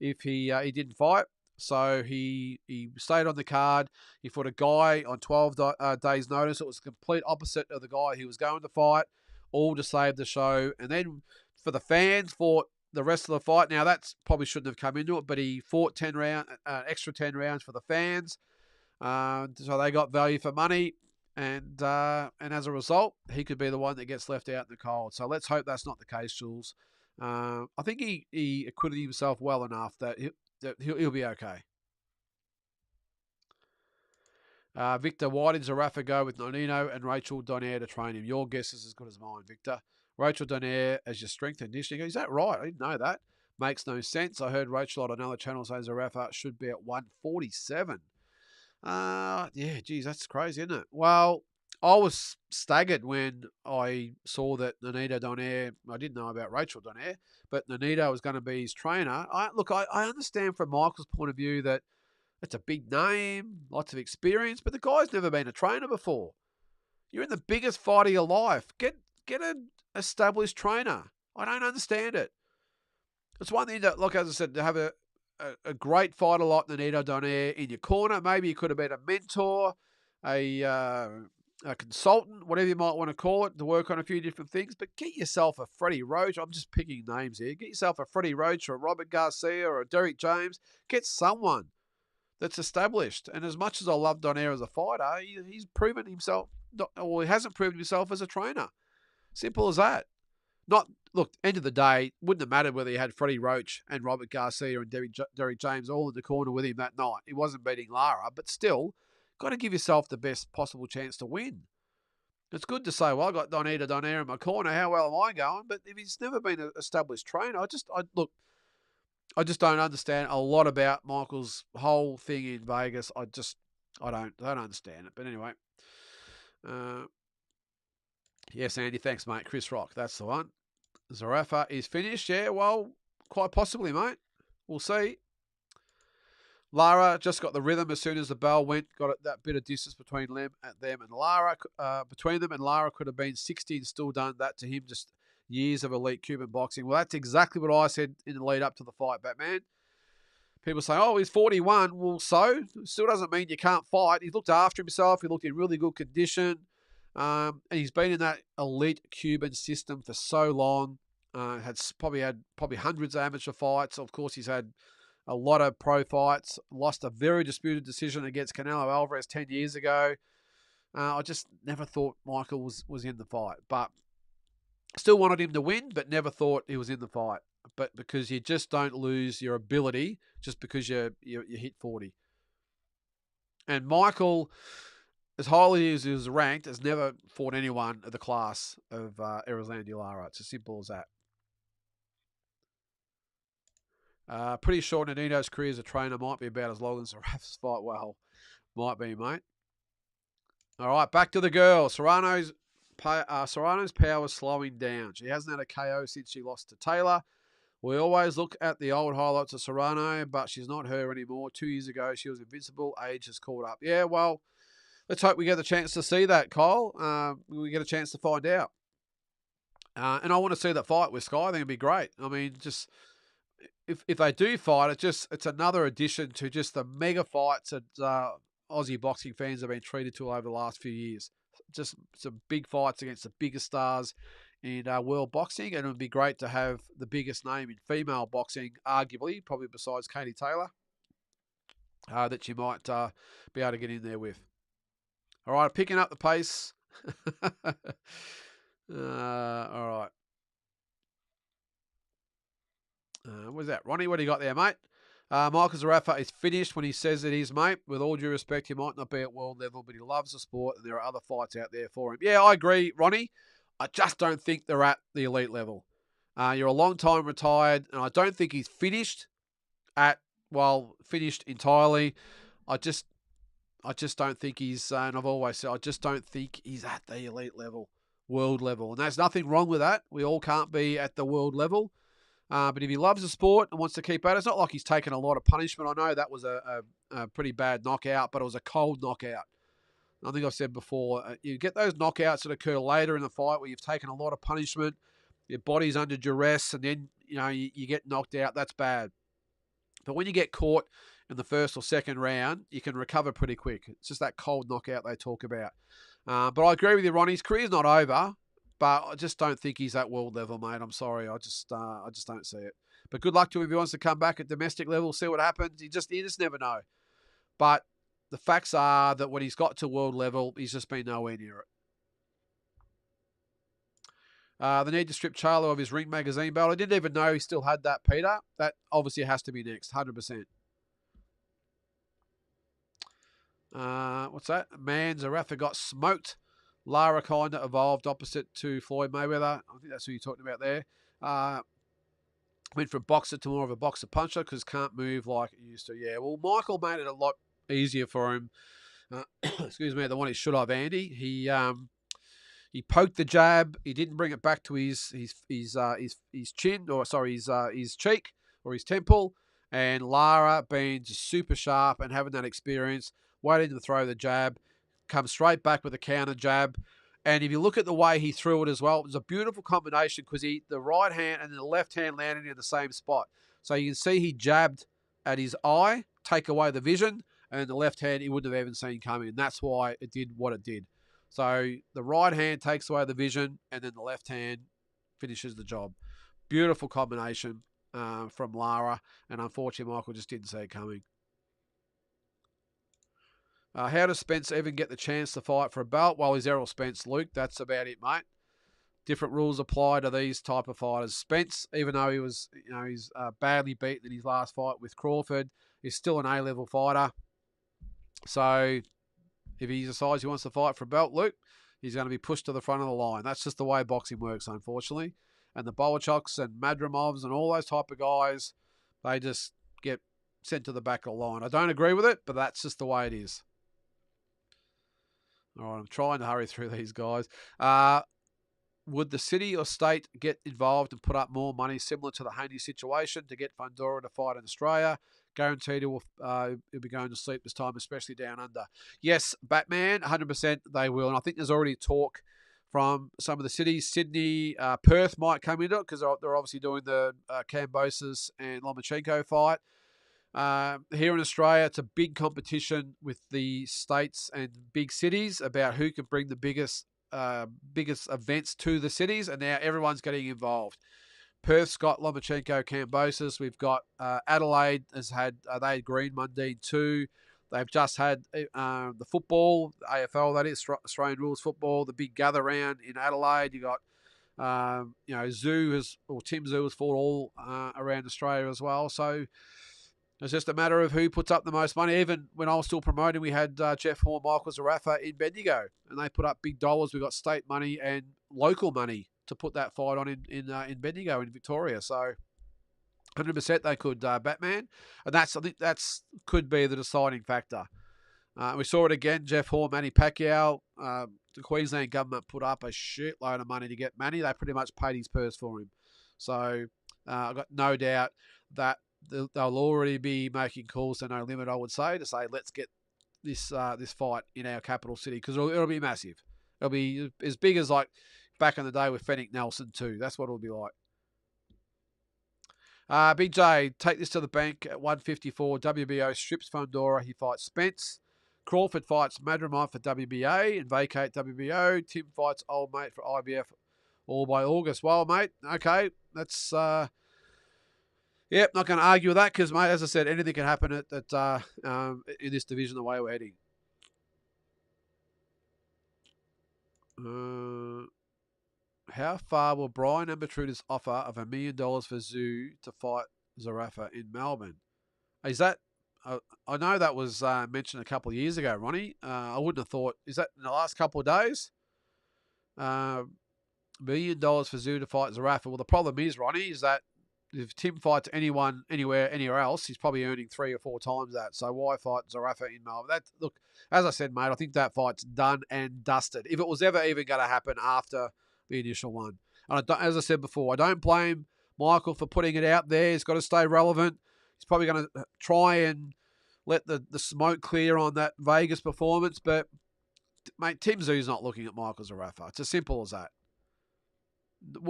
if he didn't fight. So he stayed on the card. He fought a guy on 12 days' notice. It was the complete opposite of the guy he was going to fight, all to save the show. And then for the fans, fought the rest of the fight. Now, that probably shouldn't have come into it, but he fought extra 10 rounds for the fans. So they got value for money. And as a result, he could be the one that gets left out in the cold. So let's hope that's not the case, Jules. I think he acquitted himself well enough that he'll be okay. Victor, why did Zarafa go with Nonino and Rachel Donaire to train him? Your guess is as good as mine, Victor. Rachel Donaire as your strength and conditioning. Is that right? I didn't know that. Makes no sense. I heard Rachel on another channel say Zarafa should be at 147. Yeah, geez, that's crazy, isn't it? Well, I was staggered when I saw that Nonito Donaire, I didn't know about Rachel Donaire, but Nonito was going to be his trainer. I understand from Michael's point of view that it's a big name, lots of experience, but the guy's never been a trainer before. You're in the biggest fight of your life. Get an established trainer. I don't understand it. It's one thing that, look, as I said, to have a great fighter like Nonito Donaire in your corner. Maybe you could have been a mentor, a a consultant, whatever you might want to call it, to work on a few different things. But get yourself a Freddie Roach. I'm just picking names here. Get yourself a Freddie Roach or a Robert Garcia or a Derek James. Get someone that's established. And as much as I love Donaire as a fighter, he's proven himself, or he hasn't proven himself as a trainer. Simple as that. Not Look, end of the day, wouldn't have mattered whether he had Freddie Roach and Robert Garcia and Derek James all in the corner with him that night. He wasn't beating Lara, but still, got to give yourself the best possible chance to win. It's good to say, well, I got Donaire in my corner. How well am I going? But if he's never been an established trainer, I just don't understand a lot about Michael's whole thing in Vegas. I don't understand it. But anyway, yes, Andy, thanks, mate. Chris Rock, that's the one. Zarafa is finished. Yeah, well, quite possibly, mate. We'll see. Lara just got the rhythm as soon as the bell went. Got that bit of distance between them and Lara. Between them and Lara could have been 60 and still done that to him. Just years of elite Cuban boxing. Well, that's exactly what I said in the lead up to the fight, Batman. People say, oh, he's 41. Well, so? Still doesn't mean you can't fight. He looked after himself. He looked in really good condition. And he's been in that elite Cuban system for so long. Probably had hundreds of amateur fights. Of course, he's had a lot of pro fights. Lost a very disputed decision against Canelo Alvarez 10 years ago. I just never thought Michael was in the fight. But still wanted him to win, but never thought he was in the fight. But because you just don't lose your ability just because you hit 40. And Michael, as highly as he was ranked, has never fought anyone of the class of Erislandy Lara. It's as simple as that. Pretty sure Nannino's career as a trainer might be about as long as Zaraf's fight. Well, might be, mate. All right, back to the girl. Serrano's power is slowing down. She hasn't had a KO since she lost to Taylor. We always look at the old highlights of Serrano, but she's not her anymore. 2 years ago, she was invincible. Age has caught up. Yeah, well, let's hope we get the chance to see that, Kyle. We get a chance to find out. And I want to see that fight with Sky. I think it'd be great. I mean, just if they do fight, it's another addition to just the mega fights that Aussie boxing fans have been treated to over the last few years. Just some big fights against the biggest stars in world boxing, and it would be great to have the biggest name in female boxing, arguably, probably besides Katie Taylor, that you might be able to get in there with. All right, picking up the pace. All right. What's that? Ronnie, what do you got there, mate? Michael Zarafa is finished when he says it is, mate. With all due respect, he might not be at world level, but he loves the sport, and there are other fights out there for him. Yeah, I agree, Ronnie. I just don't think they're at the elite level. You're a long time retired, and I don't think he's finished entirely. I just don't think he's, and I've always said, I just don't think he's at the elite level, world level. And there's nothing wrong with that. We all can't be at the world level. But if he loves the sport and wants to keep at it, it's not like he's taken a lot of punishment. I know that was a pretty bad knockout, but it was a cold knockout. I think I've said before, you get those knockouts that occur later in the fight where you've taken a lot of punishment, your body's under duress, and then you get knocked out. That's bad. But when you get caught in the first or second round, you can recover pretty quick. It's just that cold knockout they talk about. But I agree with you, Ronnie. His career's not over, but I just don't think he's at world level, mate. I'm sorry. I just don't see it. But good luck to him if he wants to come back at domestic level, see what happens. You just never know. But the facts are that when he's got to world level, he's just been nowhere near it. The need to strip Charlo of his Ring magazine belt. I didn't even know he still had that, Peter. That obviously has to be next, 100%. What's that? Man, Zarafa got smoked. Lara kind of evolved opposite to Floyd Mayweather. I think that's who you're talking about there. Went from boxer to more of a boxer puncher because can't move like he used to. Yeah, well, Michael made it a lot easier for him. Excuse me, the one he should have, Andy. He poked the jab. He didn't bring it back to his chin, or sorry, his cheek or his temple. And Lara, being just super sharp and having that experience, waiting to throw the jab, comes straight back with a counter jab. And if you look at the way he threw it as well, it was a beautiful combination because the right hand and the left hand landed in the same spot. So you can see he jabbed at his eye, take away the vision, and the left hand he wouldn't have even seen coming. And that's why it did what it did. So the right hand takes away the vision, and then the left hand finishes the job. Beautiful combination from Lara, and unfortunately Michael just didn't see it coming. How does Spence even get the chance to fight for a belt? Well, he's Errol Spence, Luke. That's about it, mate. Different rules apply to these type of fighters. Spence, even though he was, he's badly beaten in his last fight with Crawford, is still an A-level fighter. So if he decides he wants to fight for a belt, Luke, he's going to be pushed to the front of the line. That's just the way boxing works, unfortunately. And the Bowachoks and Madramovs and all those type of guys, they just get sent to the back of the line. I don't agree with it, but that's just the way it is. All right, I'm trying to hurry through these guys. Would the city or state get involved and put up more money similar to the Haney situation to get Fundora to fight in Australia? Guaranteed he'll be going to sleep this time, especially down under. Yes, Batman, 100% they will. And I think there's already talk from some of the cities. Sydney, Perth might come into it because they're obviously doing the Kambosos and Lomachenko fight. Here in Australia, it's a big competition with the states and big cities about who can bring the biggest events to the cities, and now everyone's getting involved. Perth's got Lomachenko, Kambosos. We've got Adelaide has had they had Green Mundine too. They've just had the football, the AFL, that is Australian rules football, the big gather round in Adelaide. You got Tim Zoo has fought all around Australia as well. So it's just a matter of who puts up the most money. Even when I was still promoting, we had Jeff Horn, Michael Zarafa in Bendigo, and they put up big dollars. We got state money and local money to put that fight on in Bendigo in Victoria. So 100% they could Batman, and I think that's could be the deciding factor. We saw it again. Jeff Horn, Manny Pacquiao. The Queensland government put up a shitload of money to get Manny. They pretty much paid his purse for him. So I've got no doubt that they'll already be making calls to No Limit, I would say, to say, let's get this fight in our capital city, because it'll be massive. It'll be as big as like back in the day with Fenwick Nelson too. That's what it'll be like. Big J, take this to the bank at 154. WBO strips Fundora. He fights Spence. Crawford fights Madrimov for WBA and vacate WBO. Tim fights old mate for IBF all by August. Well, mate, okay, that's... Yep, not going to argue with that because, mate, as I said, anything can happen in this division the way we're heading. How far will Brian Ambatruda's offer of $1 million for Zoo to fight Zarafa in Melbourne? Is that... I know that was mentioned a couple of years ago, Ronnie. I wouldn't have thought... Is that in the last couple of days? $1 million for Zoo to fight Zarafa. Well, the problem is, Ronnie, is that if Tim fights anyone, anywhere else, he's probably earning 3 or 4 times that. So why fight Zarafa in Melbourne? Look, as I said, mate, I think that fight's done and dusted. If it was ever even going to happen after the initial one. And as I said before, I don't blame Michael for putting it out there. He's got to stay relevant. He's probably going to try and let the smoke clear on that Vegas performance. But, mate, Tim Zoo's not looking at Michael Zarafa. It's as simple as that.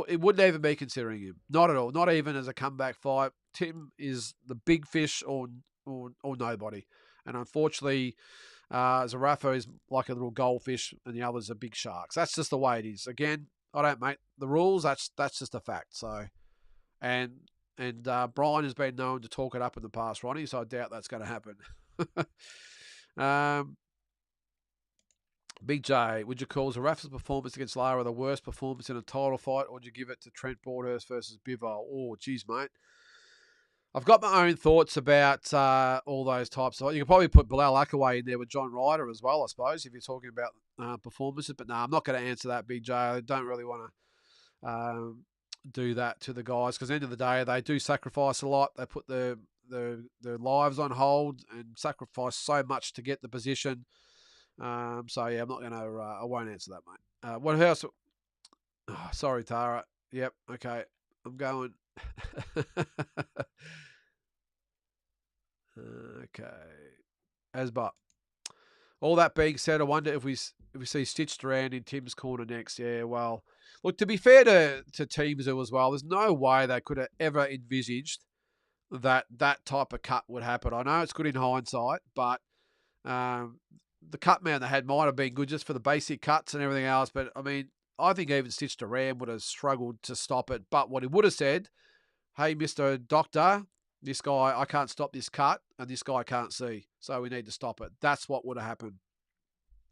It wouldn't even be considering him. Not at all. Not even as a comeback fight. Tim is the big fish or nobody. And unfortunately, Zarafa is like a little goldfish and the others are big sharks. That's just the way it is. Again, I don't make the rules. That's just a fact. So, and Brian has been known to talk it up in the past, Ronnie, so I doubt that's going to happen. Big J, would you call Zarafa's performance against Lara the worst performance in a title fight, or would you give it to Trent Broadhurst versus Bivol? Oh, geez, mate. I've got my own thoughts about all those types. You could probably put Bilal Akaway in there with John Ryder as well, I suppose, if you're talking about performances. But no, I'm not going to answer that, Big J. I don't really want to do that to the guys, because at the end of the day, they do sacrifice a lot. They put their lives on hold and sacrifice so much to get the position. So yeah, I'm not going to. I won't answer that, mate. What else? Oh, sorry, Tara. Yep. Okay, I'm going. Okay. Asbot. All that being said, I wonder if we see Stitched around in Tim's corner next. Yeah. Well, look, to be fair to Team Zoo as well, there's no way they could have ever envisaged that type of cut would happen. I know it's good in hindsight, but the cut man they had might have been good just for the basic cuts and everything else. But, I mean, I think even Stitch Duran would have struggled to stop it. But what he would have said, hey, Mr. Doctor, this guy, I can't stop this cut, and this guy can't see. So we need to stop it. That's what would have happened.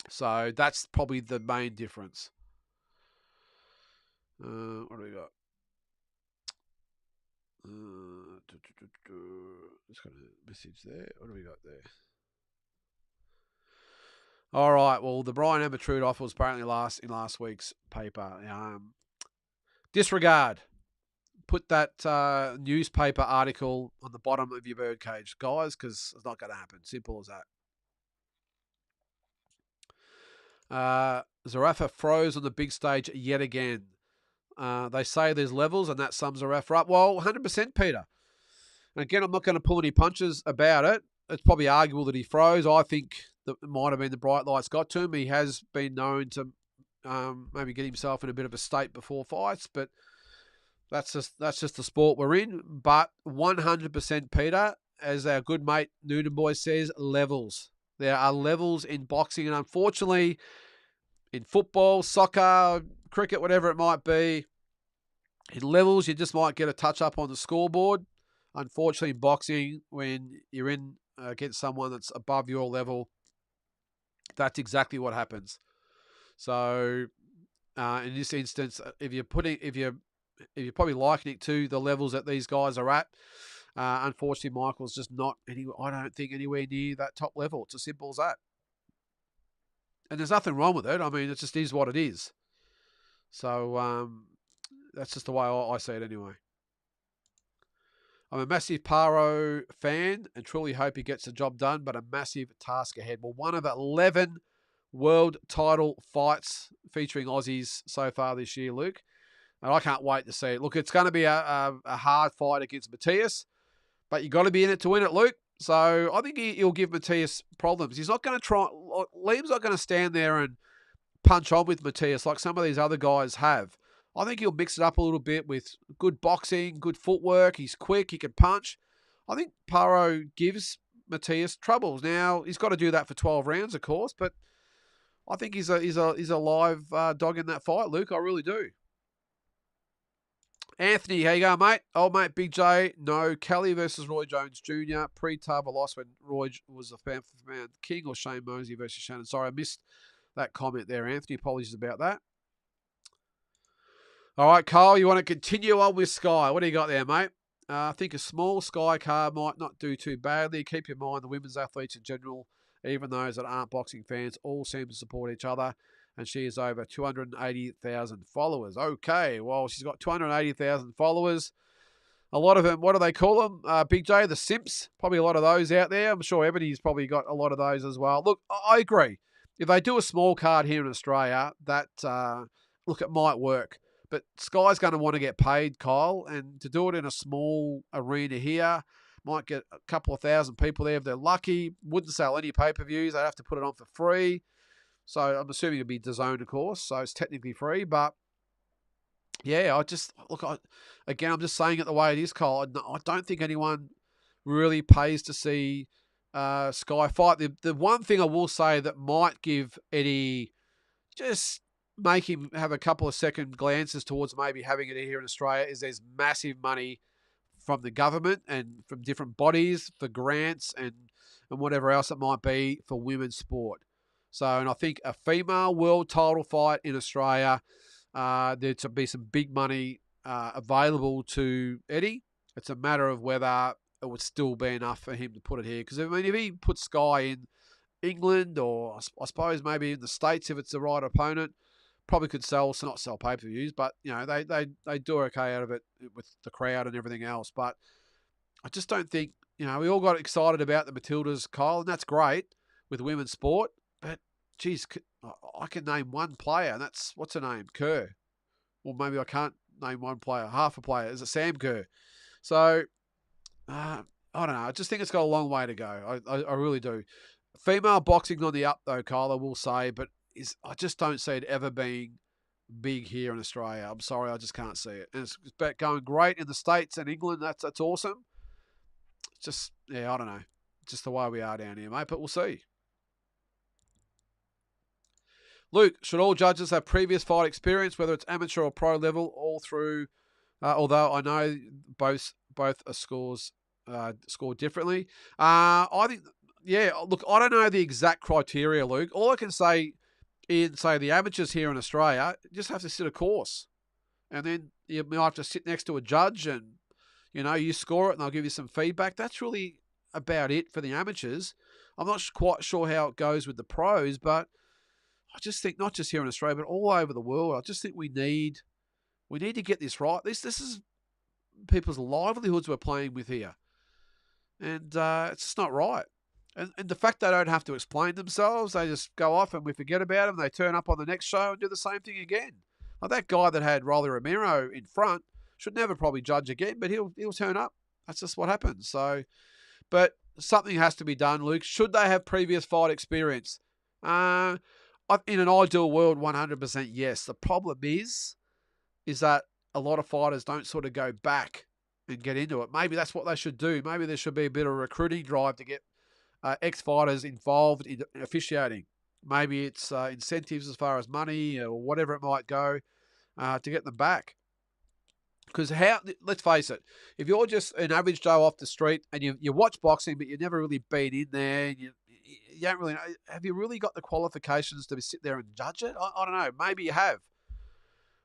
So that's probably the main difference. What do we got? Just got a message there. What do we got there? All right. Well, the Brian Amatrude offer was apparently in last week's paper. Disregard. Put that newspaper article on the bottom of your birdcage, guys, because it's not going to happen. Simple as that. Zarafa froze on the big stage yet again. They say there's levels, and that sums Zarafa up. Well, 100%, Peter. And again, I'm not going to pull any punches about it. It's probably arguable that he froze. I think that it might have been the bright lights got to him. He has been known to maybe get himself in a bit of a state before fights, but that's just the sport we're in. But 100%, Peter, as our good mate Noonan Boy says, levels. There are levels in boxing, and unfortunately, in football, soccer, cricket, whatever it might be, in levels, you just might get a touch up on the scoreboard. Unfortunately, in boxing, when you're in against someone that's above your level, that's exactly what happens. So, in this instance, if you're probably likening it to the levels that these guys are at, unfortunately, Michael's just not I don't think anywhere near that top level. It's as simple as that. And there's nothing wrong with it. I mean, it just is what it is. So that's just the way I see it anyway. I'm a massive Paro fan and truly hope he gets the job done, but a massive task ahead. Well, one of 11 world title fights featuring Aussies so far this year, Luke. And I can't wait to see it. Look, it's going to be a hard fight against Matthias, but you've got to be in it to win it, Luke. So I think he'll give Matthias problems. He's not going to try. Liam's not going to stand there and punch on with Matthias like some of these other guys have. I think he'll mix it up a little bit with good boxing, good footwork. He's quick. He can punch. I think Paro gives Matthias troubles. Now, he's got to do that for 12 rounds, of course, but I think he's a live dog in that fight, Luke. I really do. Anthony, how you going, mate? Old mate, Big J. No, Kelly versus Roy Jones Jr. Pre-Tava loss when Roy was a fan king, or Shane Mosey versus Shannon. Sorry, I missed that comment there, Anthony. Apologies about that. All right, Kyle, you want to continue on with Sky. What do you got there, mate? I think a small Sky car might not do too badly. Keep in mind the women's athletes in general, even those that aren't boxing fans, all seem to support each other. And she has over 280,000 followers. Okay, well, she's got 280,000 followers. A lot of them, what do they call them? Big J, the simps. Probably a lot of those out there. I'm sure Ebony's probably got a lot of those as well. Look, I agree. If they do a small card here in Australia, that, look, it might work. But Sky's going to want to get paid, Kyle. And to do it in a small arena here, might get a couple of thousand people there if they're lucky. Wouldn't sell any pay-per-views. They'd have to put it on for free. So I'm assuming it'll be DAZN, of course. So it's technically free. But, yeah, I'm just saying it the way it is, Kyle. I don't think anyone really pays to see Sky fight. The one thing I will say that might give Eddie, just make him have a couple of second glances towards maybe having it here in Australia, is there's massive money from the government and from different bodies for grants and whatever else it might be for women's sport. So, and I think a female world title fight in Australia, there'd be some big money available to Eddie. It's a matter of whether it would still be enough for him to put it here. Because, I mean, if he puts Sky in England, or I suppose maybe in the States if it's the right opponent, probably could not sell pay-per-views, but, you know, they do okay out of it with the crowd and everything else. But I just don't think, you know, we all got excited about the Matildas, Kyle, and that's great with women's sport. But, geez, I can name one player, and that's, what's her name? Kerr. Well, maybe I can't name one player, half a player. Is it Sam Kerr? So, I don't know. I just think it's got a long way to go. I really do. Female boxing's on the up, though, Kyle, I will say, but I just don't see it ever being big here in Australia. I'm sorry, I just can't see it. And it's going great in the States and England. That's awesome. It's just, yeah, I don't know. Just the way we are down here, mate, but we'll see. Luke, should all judges have previous fight experience, whether it's amateur or pro level, all through? Although I know both are score differently. I think, yeah. Look, I don't know the exact criteria, Luke. All I can say in, say, the amateurs here in Australia, you just have to sit a course, and then you might have to sit next to a judge, and you score it, and they'll give you some feedback. That's really about it for the amateurs. I'm not quite sure how it goes with the pros, but I just think not just here in Australia, but all over the world. I just think we need to get this right. This is people's livelihoods we're playing with here, and it's just not right. And the fact they don't have to explain themselves, they just go off and we forget about them. They turn up on the next show and do the same thing again. Like that guy that had Rolly Ramiro in front should never probably judge again, but he'll turn up. That's just what happens. So, but something has to be done, Luke. Should they have previous fight experience? In an ideal world, 100% yes. The problem is that a lot of fighters don't sort of go back and get into it. Maybe that's what they should do. Maybe there should be a bit of a recruiting drive to get ex-fighters involved in officiating. Maybe it's incentives as far as money or whatever it might go to get them back. Because let's face it, if you're just an average Joe off the street and you watch boxing but you've never really been in there, and you don't really know, have you really got the qualifications to sit there and judge it? I don't know. Maybe you have.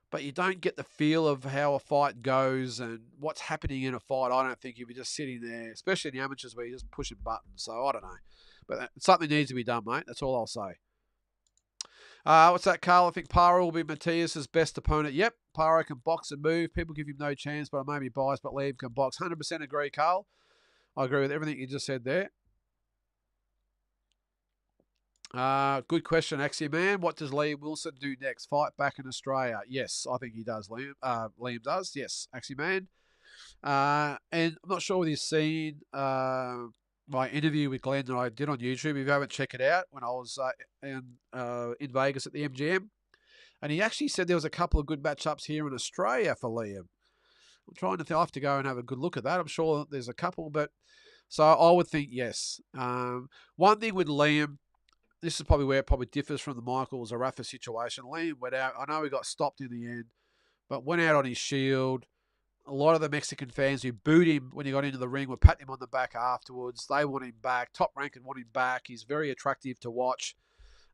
But you don't get the feel of how a fight goes and what's happening in a fight, I don't think, if you're just sitting there, especially in the amateurs where you're just pushing buttons. So I don't know. But something needs to be done, mate. That's all I'll say. What's that, Carl? I think Paro will be Matthias' best opponent. Yep, Paro can box and move. People give him no chance, but I may be biased, but Liam can box. 100% agree, Carl. I agree with everything you just said there. Good question, Axiom Man. What does Liam Wilson do next? Fight back in Australia? Yes, I think he does. Liam does. Yes, Axiom Man. And I'm not sure whether you've seen my interview with Glenn that I did on YouTube. If you haven't checked it out, when I was in Vegas at the MGM, and he actually said there was a couple of good matchups here in Australia for Liam. I'm trying to think. I have to go and have a good look at that. I'm sure there's a couple, but so I would think yes. One thing with Liam. This is probably where it probably differs from the Michael Zarafa situation. Liam went out. I know he got stopped in the end, but went out on his shield. A lot of the Mexican fans who booed him when he got into the ring were patting him on the back afterwards. They want him back. Top Rank want him back. He's very attractive to watch.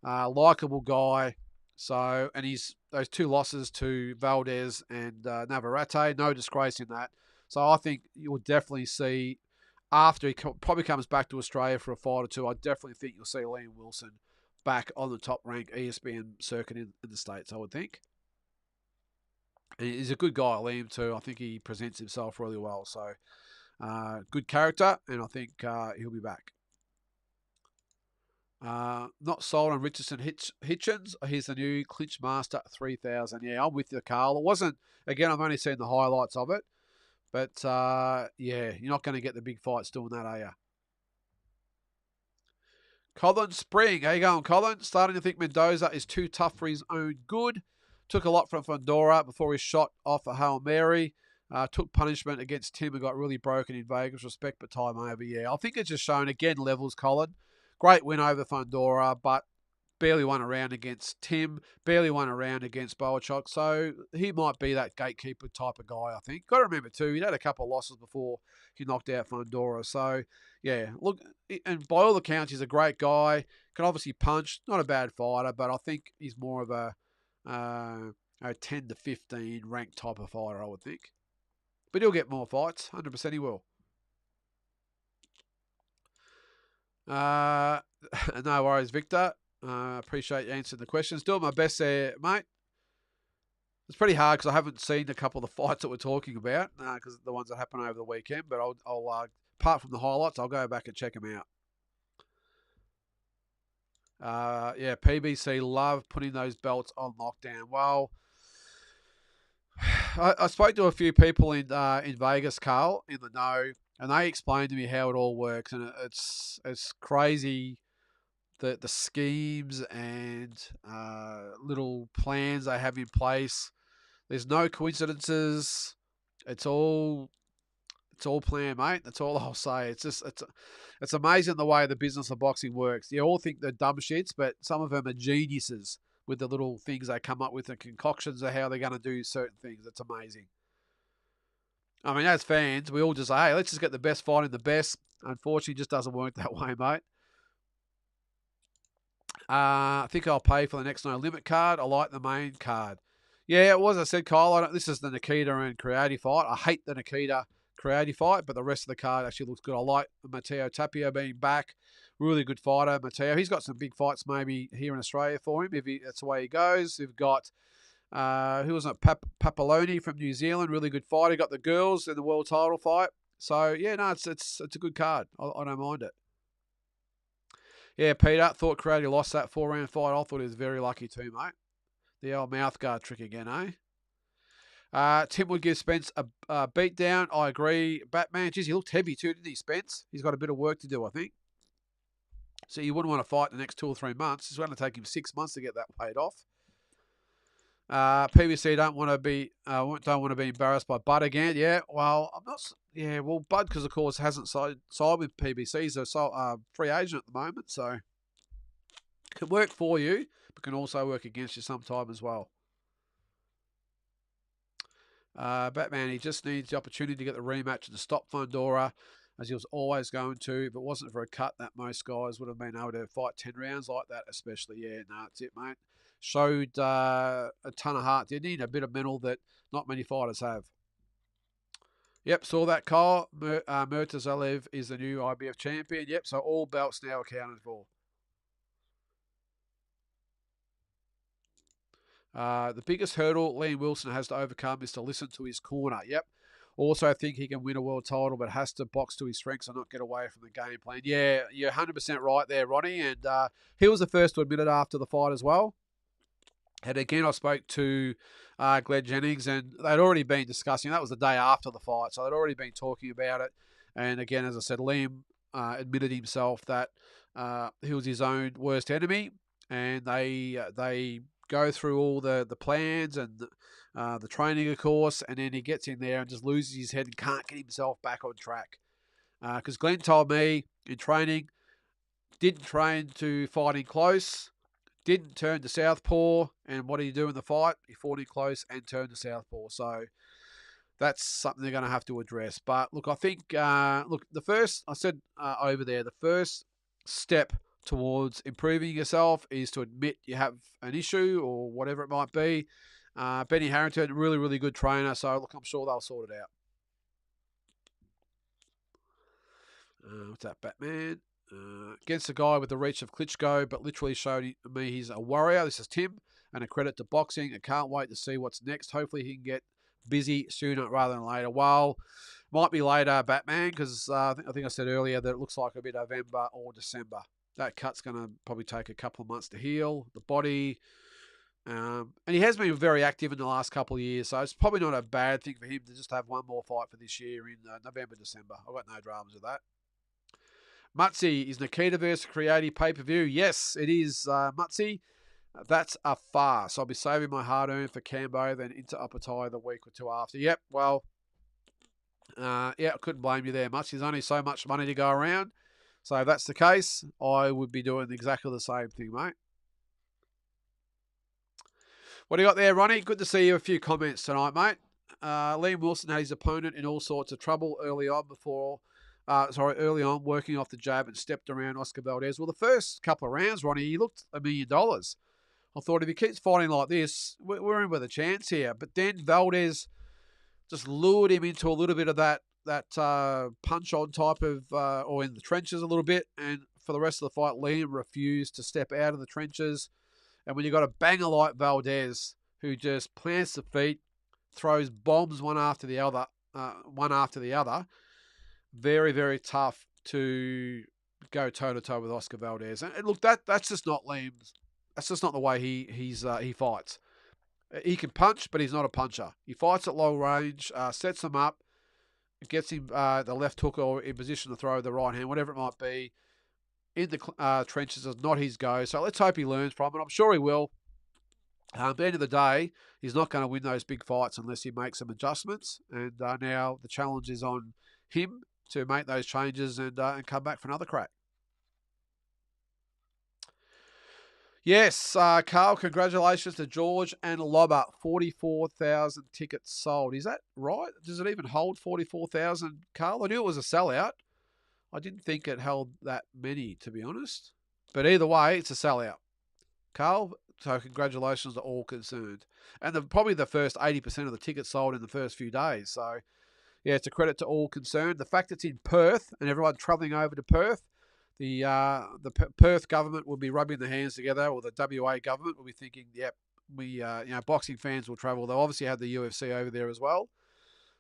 Likeable guy. So, and he's those two losses to Valdez and Navarrete, no disgrace in that. So I think you'll definitely see, after he probably comes back to Australia for a fight or two, I definitely think you'll see Liam Wilson back on the Top Rank ESPN circuit in the States, I would think. And he's a good guy, Liam, too. I think he presents himself really well. So, good character, and I think he'll be back. Not sold on Richardson Hitchens. He's the new clinch master 3000. Yeah, I'm with you, Carl. It wasn't, again, I've only seen the highlights of it. But, yeah, you're not going to get the big fights doing that, are you? Colin Spring. How you going, Colin? Starting to think Mendoza is too tough for his own good. Took a lot from Fundora before he shot off a Hail Mary. Took punishment against Tim and got really broken in Vegas. Respect, but time over. Yeah, I think it's just shown, again, levels, Colin. Great win over Fundora, but barely won a round against Tim, barely won a round against Boachok. So he might be that gatekeeper type of guy, I think. Got to remember, too, he'd had a couple of losses before he knocked out Fundora. So, yeah, look, and by all accounts, he's a great guy. Can obviously punch. Not a bad fighter, but I think he's more of a 10 to 15 ranked type of fighter, I would think. But he'll get more fights. 100% he will. No worries, Victor. Appreciate you answering the questions. Doing my best there, mate. It's pretty hard because I haven't seen a couple of the fights that we're talking about because the ones that happened over the weekend. But I'll apart from the highlights, I'll go back and check them out. Yeah, PBC love putting those belts on lockdown. Well, I spoke to a few people in Vegas, Carl, in the know, and they explained to me how it all works, and it's crazy. The schemes and little plans they have in place. There's no coincidences. It's all planned, mate. That's all I'll say. It's amazing the way the business of boxing works. You all think they're dumb shits, but some of them are geniuses with the little things they come up with and concoctions of how they're going to do certain things. It's amazing. I mean, as fans, we all just say, hey, let's just get the best fight in the best. Unfortunately, it just doesn't work that way, mate. I think I'll pay for the next no limit card. I like the main card. Yeah, it was. I said, Kyle, this is the Nikita and Creative fight. I hate the Nikita Creative fight, but the rest of the card actually looks good. I like Matteo Tapia being back. Really good fighter, Matteo. He's got some big fights maybe here in Australia for him if that's the way he goes. We've got who was it? Papaloni from New Zealand, really good fighter. Got the girls in the world title fight. So yeah, no, it's a good card. I don't mind it. Yeah, Peter, thought Creative lost that 4-round fight. I thought he was very lucky too, mate. The old mouth guard trick again, eh? Tim would give Spence a beat down. I agree. Batman, geez, he looked heavy too, didn't he, Spence? He's got a bit of work to do, I think. So you wouldn't want to fight the next 2 or 3 months. It's going to take him 6 months to get that weight off. PBC don't want to be embarrassed by Bud again. Yeah, well, I'm not. Yeah, well, Bud, because of course hasn't signed with PBC. He's a free agent at the moment, so can work for you, but can also work against you sometime as well. Batman, he just needs the opportunity to get the rematch and to stop Fundora, as he was always going to. If it wasn't for a cut, that most guys would have been able to fight 10 rounds like that, especially. Yeah, no, that's it, mate. Showed a ton of heart, didn't he? And a bit of mental that not many fighters have. Yep, saw that, Kyle. Murtazalev is the new IBF champion. Yep, so all belts now accounted for. The biggest hurdle Liam Wilson has to overcome is to listen to his corner. Yep. Also, I think he can win a world title, but has to box to his strengths and not get away from the game plan. Yeah, you're 100% right there, Ronnie. And he was the first to admit it after the fight as well. And again, I spoke to Glenn Jennings, and they'd already been discussing. That was the day after the fight, so they'd already been talking about it. And again, as I said, Liam admitted himself that he was his own worst enemy, and they go through all the plans and the training, of course, and then he gets in there and just loses his head and can't get himself back on track. Because Glenn told me in training, didn't train to fighting close, didn't turn to southpaw, and what did he do in the fight? He fought in close and turned to southpaw. So that's something they're going to have to address. But look, I think, the first, I said over there, the first step towards improving yourself is to admit you have an issue or whatever it might be. Benny Harrington, really, really good trainer. So look, I'm sure they'll sort it out. What's that, Batman? Against a guy with the reach of Klitschko, but literally showed me he's a warrior. This is Tim, and a credit to boxing. I can't wait to see what's next. Hopefully he can get busy sooner rather than later. Well, might be later, Batman, because I think I said earlier that it looks like it'll be November or December. That cut's going to probably take a couple of months to heal the body. And he has been very active in the last couple of years, so it's probably not a bad thing for him to just have one more fight for this year in November, December. I've got no dramas with that. Mutzi, is Nikita versus Creative pay-per-view? Yes, it is, Mutzi. That's a farce. I'll be saving my hard-earned for Cambo, then into Apatai the week or two after. Yep, well, I couldn't blame you there much. There's only so much money to go around. So if that's the case, I would be doing exactly the same thing, mate. What do you got there, Ronnie? Good to see you. A few comments tonight, mate. Liam Wilson had his opponent in all sorts of trouble early on working off the jab and stepped around Oscar Valdez. Well, the first couple of rounds, Ronnie, he looked $1 million. I thought if he keeps fighting like this, we're in with a chance here. But then Valdez just lured him into a little bit of that punch-on type of, or in the trenches a little bit. And for the rest of the fight, Liam refused to step out of the trenches. And when you've got a banger like Valdez, who just plants the feet, throws bombs one after the other, very, very tough to go toe-to-toe with Oscar Valdez. And look, that's just not Liam's. That's just not the way he fights. He can punch, but he's not a puncher. He fights at low range, sets him up, gets him the left hook or in position to throw the right hand, whatever it might be. In the trenches is not his go. So let's hope he learns from it. I'm sure he will. At the end of the day, he's not going to win those big fights unless he makes some adjustments. And now the challenge is on him to make those changes and come back for another crack. Yes, Carl, congratulations to George and Lobber. 44,000 tickets sold. Is that right? Does it even hold 44,000, Carl? I knew it was a sellout. I didn't think it held that many, to be honest. But either way, it's a sellout. Carl, so congratulations to all concerned. And probably the first 80% of the tickets sold in the first few days. So, yeah, it's a credit to all concerned. The fact it's in Perth and everyone travelling over to Perth, the Perth government will be rubbing their hands together, or the WA government will be thinking, yep, boxing fans will travel. They'll obviously have the UFC over there as well.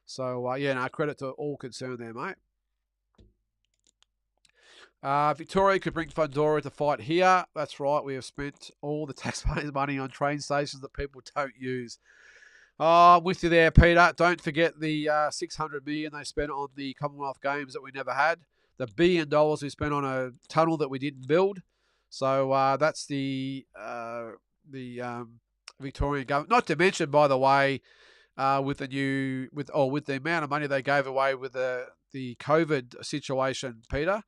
So, credit to all concerned there, mate. Victoria could bring Fundora to fight here. That's right. We have spent all the taxpayers' money on train stations that people don't use. I'm with you there, Peter. Don't forget the $600 million they spent on the Commonwealth Games that we never had. The $1 billion we spent on a tunnel that we didn't build. So that's the Victorian government. Not to mention, by the way, with the amount of money they gave away with the COVID situation, Peter,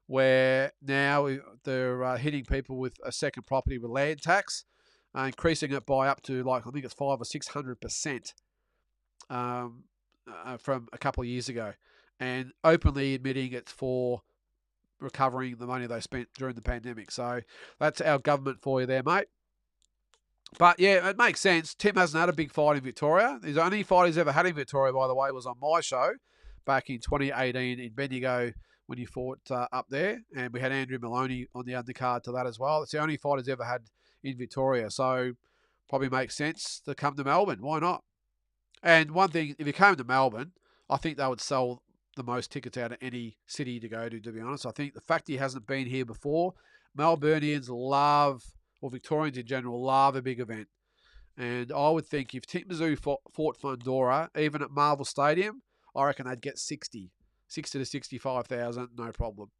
where now they're hitting people with a second property with land tax, increasing it by up to I think it's 500 or 600% from a couple of years ago, and openly admitting it's for recovering the money they spent during the pandemic. So that's our government for you there, mate. But yeah, it makes sense. Tim hasn't had a big fight in Victoria. The only fight he's ever had in Victoria, by the way, was on my show back in 2018 in Bendigo when he fought up there. And we had Andrew Maloney on the undercard to that as well. It's the only fight he's ever had in Victoria. So probably makes sense to come to Melbourne. Why not? And one thing, if you came to Melbourne, I think they would sell the most tickets out of any city to go to be honest. I think the fact he hasn't been here before, Melburnians love, or Victorians in general, love a big event. And I would think if Tim Mizzou fought Fundora, even at Marvel Stadium, I reckon they'd get 60 to 65,000, no problem.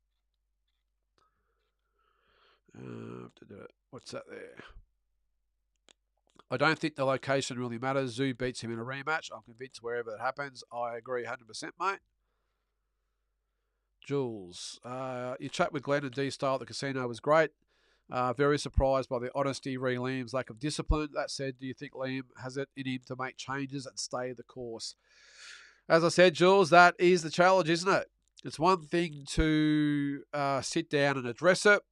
What's that there? I don't think the location really matters. Zoo beats him in a rematch. I'm convinced wherever it happens. I agree 100%, mate. Jules, your chat with Glenn and D-Style at the casino was great. Very surprised by the honesty, Liam's lack of discipline. That said, do you think Liam has it in him to make changes and stay the course? As I said, Jules, that is the challenge, isn't it? It's one thing to sit down and address it,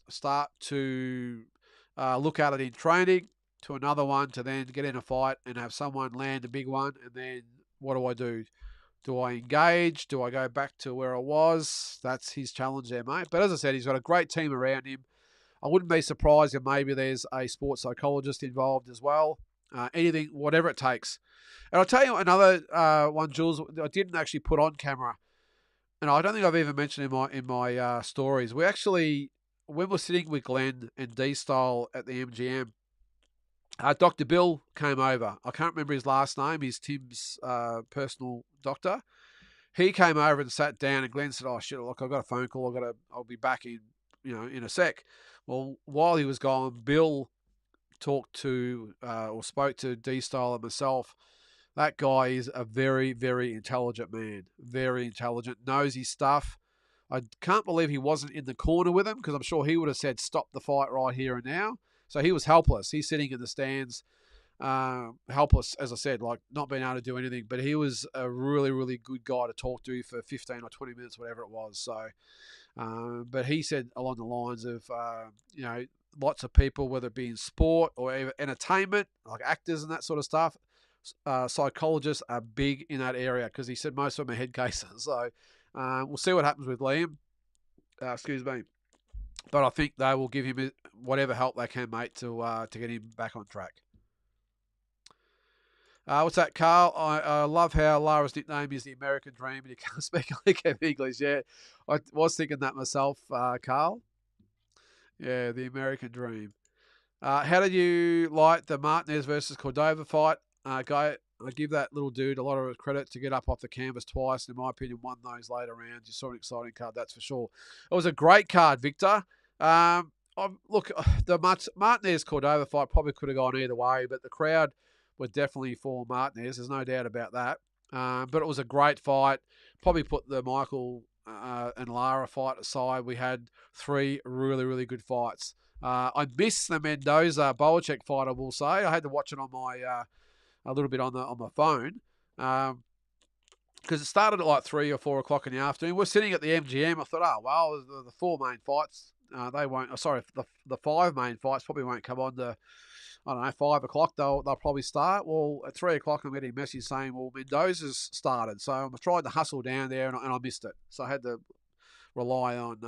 start to look at it in training, to another one to then get in a fight and have someone land a big one, and then what do? Do I engage? Do I go back to where I was? That's his challenge there, mate. But as I said, he's got a great team around him. I wouldn't be surprised if maybe there's a sports psychologist involved as well. Anything, whatever it takes. And I'll tell you another one, Jules, I didn't actually put on camera, and I don't think I've even mentioned in my stories. We actually, when we're sitting with Glenn and D-Style at the MGM, Dr. Bill came over. I can't remember his last name. He's Tim's personal doctor. He came over and sat down, and Glenn said, "Oh shit! Look, I've got a phone call. I'll be back in a sec." Well, while he was gone, Bill talked to or spoke to D-Style and myself. That guy is a very, very intelligent man. Very intelligent. Knows his stuff. I can't believe he wasn't in the corner with him, because I'm sure he would have said, "Stop the fight right here and now." So he was helpless. He's sitting in the stands, helpless, as I said, like not being able to do anything. But he was a really, really good guy to talk to for 15 or 20 minutes, whatever it was. So, but he said along the lines of, lots of people, whether it be in sport or entertainment, like actors and that sort of stuff, psychologists are big in that area, because he said most of them are head cases. So we'll see what happens with Liam. Excuse me. But I think they will give him whatever help they can, mate, to get him back on track. What's that, Carl? I love how Lara's nickname is the American Dream, and you can't speak English. Yeah, I was thinking that myself, Carl. Yeah, the American Dream. How did you like the Martinez versus Cordova fight? I give that little dude a lot of credit to get up off the canvas twice. In my opinion, won those later rounds. You saw an exciting card, that's for sure. It was a great card, Victor. Look, the Martinez Cordova fight probably could have gone either way, but the crowd were definitely for Martinez. There's no doubt about that. But it was a great fight. Probably put the Michael and Lara fight aside. We had three really, really good fights. I missed the Mendoza Boacek fight, I will say. I had to watch it on my a little bit on my phone. Because it started at like 3 or 4 o'clock in the afternoon. We're sitting at the MGM. I thought, oh, well, the four main fights, they won't, the five main fights probably won't come on to, I don't know, 5 o'clock. They'll probably start. Well, at 3 o'clock, I'm getting a message saying, well, Mendoza's started. So I tried to hustle down there and I missed it. So I had to rely on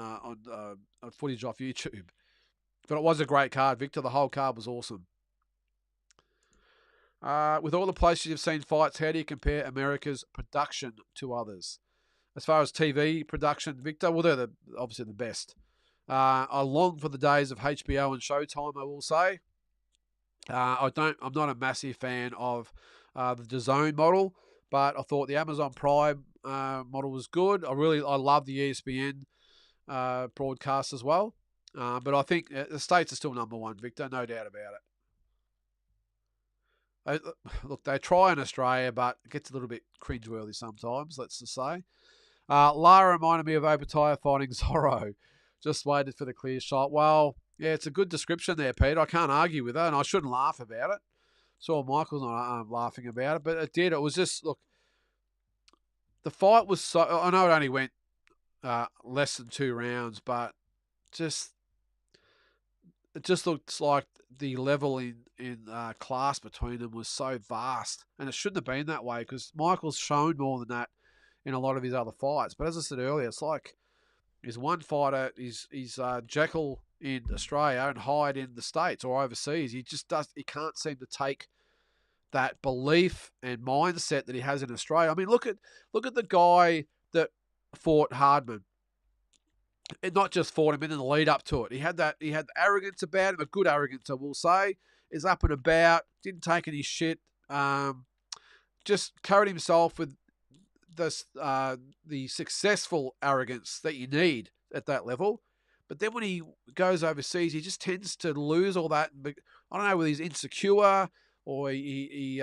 footage off YouTube. But it was a great card, Victor. The whole card was awesome. With all the places you've seen fights, how do you compare America's production to others? As far as TV production, Victor, well, they're obviously the best. I long for the days of HBO and Showtime, I will say. I'm not a massive fan of the DAZN model, but I thought the Amazon Prime model was good. I love the ESPN broadcast as well. But I think the States are still number one, Victor, no doubt about it. Look, they try in Australia, but it gets a little bit cringeworthy sometimes, let's just say. Lara reminded me of Obatiah fighting Zorro. Just waited for the clear shot. Well, yeah, it's a good description there, Peter. I can't argue with her, and I shouldn't laugh about it. Saw Michael's not laughing about it, but it did. It was just, look, the fight was so... I know it only went less than 2 rounds, but just... It just looks like the level in class between them was so vast, and it shouldn't have been that way because Michael's shown more than that in a lot of his other fights. But as I said earlier, it's like he's one fighter, he's Jekyll in Australia and Hyde in the States or overseas. He can't seem to take that belief and mindset that he has in Australia. I mean, look at the guy that fought Hardman. It not just fought him in the lead up to it. He had arrogance about him, a good arrogance, I will say. Is up and about, didn't take any shit. Just carried himself with the successful arrogance that you need at that level. But then when he goes overseas, he just tends to lose all that. I don't know whether he's insecure or he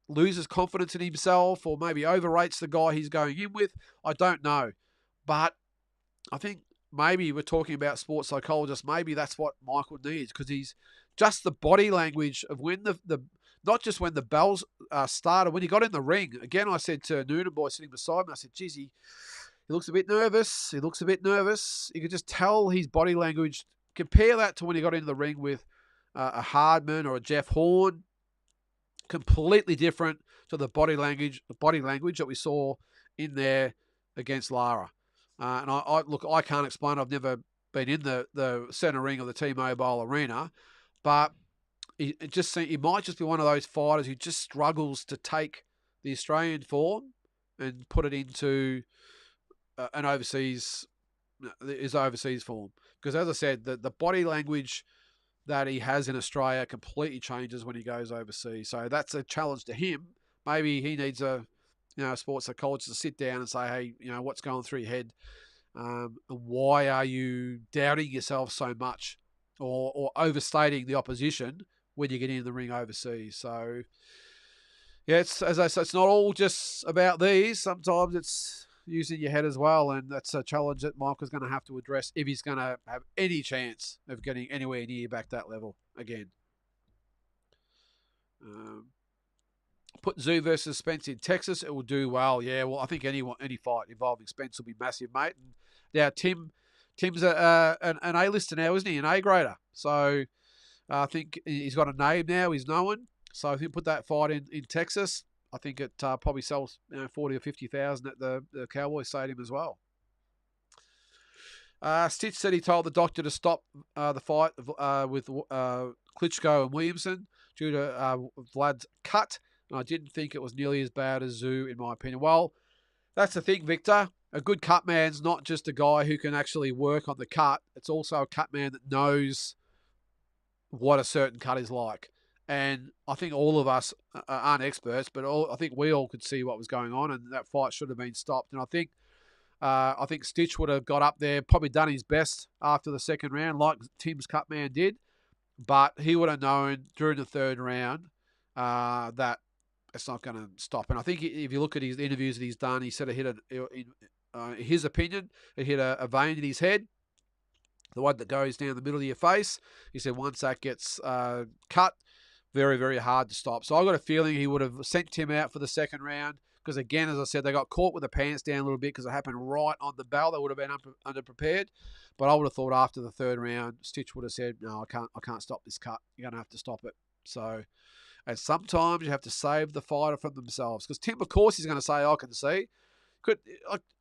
loses confidence in himself or maybe overrates the guy he's going in with. I don't know. But I think maybe we're talking about sports psychologists. Maybe that's what Michael needs because he's just the body language of when the not just when the bells started, when he got in the ring. Again, I said to Noonan boy sitting beside me, I said, geez, he looks a bit nervous. He looks a bit nervous. You could just tell his body language. Compare that to when he got into the ring with a Hardman or a Jeff Horn. Completely different to the body language that we saw in there against Lara. And I can't explain. I've never been in the centre ring of the T-Mobile Arena, but he might just be one of those fighters who just struggles to take the Australian form and put it into his overseas form. Because as I said, the body language that he has in Australia completely changes when he goes overseas. So that's a challenge to him. Maybe he needs a sports psychologist to sit down and say, hey, what's going through your head? Why are you doubting yourself so much or overstating the opposition when you get in the ring overseas? So, yeah, as I said, it's not all just about these. Sometimes it's using your head as well, and that's a challenge that Michael's going to have to address if he's going to have any chance of getting anywhere near back that level again. Put Zoo versus Spence in Texas. It will do well. Yeah, well, I think any fight involving Spence will be massive, mate. And now Tim's an A-lister now, isn't he? An A-grader. So I think he's got a name now. He's known. So if you put that fight in Texas, I think it probably sells 40 or 50,000 at the Cowboys Stadium as well. Stitch said he told the doctor to stop the fight with Klitschko and Williamson due to Vlad's cut. And I didn't think it was nearly as bad as Zoo, in my opinion. Well, that's the thing, Victor. A good cut man's not just a guy who can actually work on the cut. It's also a cut man that knows what a certain cut is like. And I think all of us aren't experts, but I think we all could see what was going on, and that fight should have been stopped. And I think Stitch would have got up there, probably done his best after the second round, like Tim's cut man did. But he would have known during the third round that it's not going to stop. And I think if you look at his interviews that he's done, he said it hit in his opinion, it hit a vein in his head. the one that goes down the middle of your face. He said once that gets cut, very, very hard to stop. So I got a feeling he would have sent Tim out for the second round because, again, as I said, they got caught with the pants down a little bit because it happened right on the bell. They would have been underprepared. But I would have thought after the third round, Stitch would have said, no, I can't stop this cut. You're going to have to stop it. So, and sometimes you have to save the fighter from themselves. Because Tim, of course, is going to say, I can see.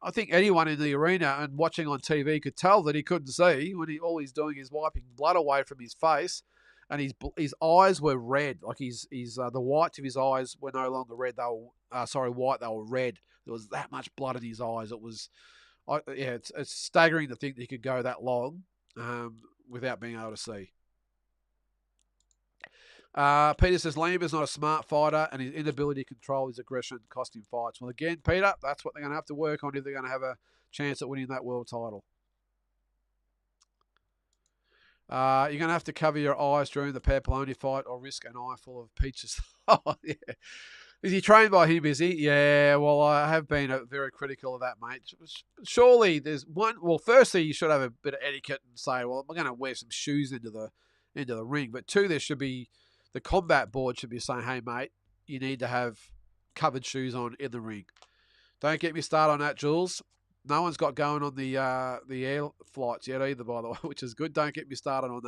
I think anyone in the arena and watching on TV could tell that he couldn't see when all he's doing is wiping blood away from his face, and his eyes were red. Like the whites of his eyes were no longer red. They were white. They were red. There was that much blood in his eyes. It was, it's staggering to think that he could go that long without being able to see. Peter says Liam is not a smart fighter, and his inability to control his aggression cost him fights. Well, again, Peter, that's what they're going to have to work on if they're going to have a chance at winning that world title. You're going to have to cover your eyes during the Papaloni fight or risk an eye full of peaches. Oh, yeah. Is he trained by him, is he? Yeah, well, I have been very critical of that, mate. Surely there's one... Well, firstly, you should have a bit of etiquette and say, well, I'm going to wear some shoes into the ring. But two, there should be... The combat board should be saying, hey, mate, you need to have covered shoes on in the ring. Don't get me started on that, Jules. No one's got going on the air flights yet either, by the way, which is good. Don't get me started on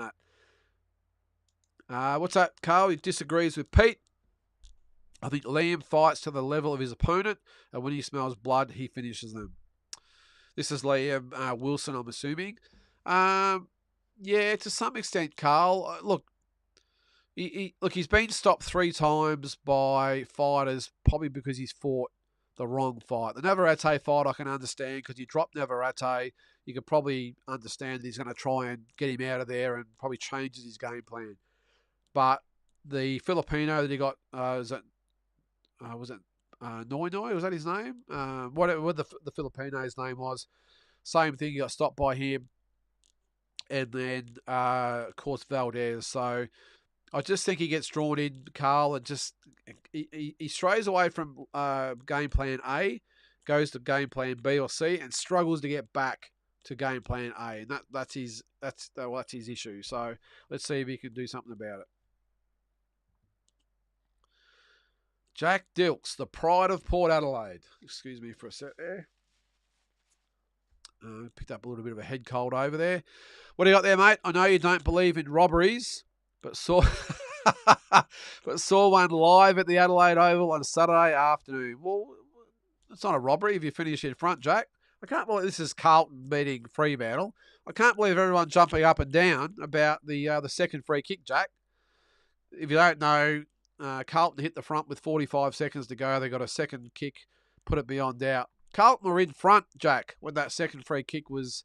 that. What's that, Carl? He disagrees with Pete. I think Liam fights to the level of his opponent, and when he smells blood, he finishes them. This is Liam Wilson, I'm assuming. Yeah, to some extent, Carl. Look, he's been stopped 3 times by fighters, probably because he's fought the wrong fight. The Navarrete fight I can understand because he dropped Navarrete. You could probably understand that he's going to try and get him out of there and probably changes his game plan. But the Filipino that he got, was it Noi Noi? Was that his name? What the Filipino's name was. Same thing, he got stopped by him. And then, of course, Valdez. So I just think he gets drawn in, Carl, and just he strays away from game plan A, goes to game plan B or C, and struggles to get back to game plan A, and that's his issue. So let's see if he can do something about it. Jack Dilks, the pride of Port Adelaide. Excuse me for a sec there. Picked up a little bit of a head cold over there. What do you got there, mate? I know you don't believe in robberies, but saw one live at the Adelaide Oval on Saturday afternoon. Well, it's not a robbery if you finish in front, Jack. I can't believe this is Carlton beating Fremantle. I can't believe everyone jumping up and down about the second free kick, Jack. If you don't know, Carlton hit the front with 45 seconds to go. They got a second kick, put it beyond doubt. Carlton were in front, Jack, when that second free kick was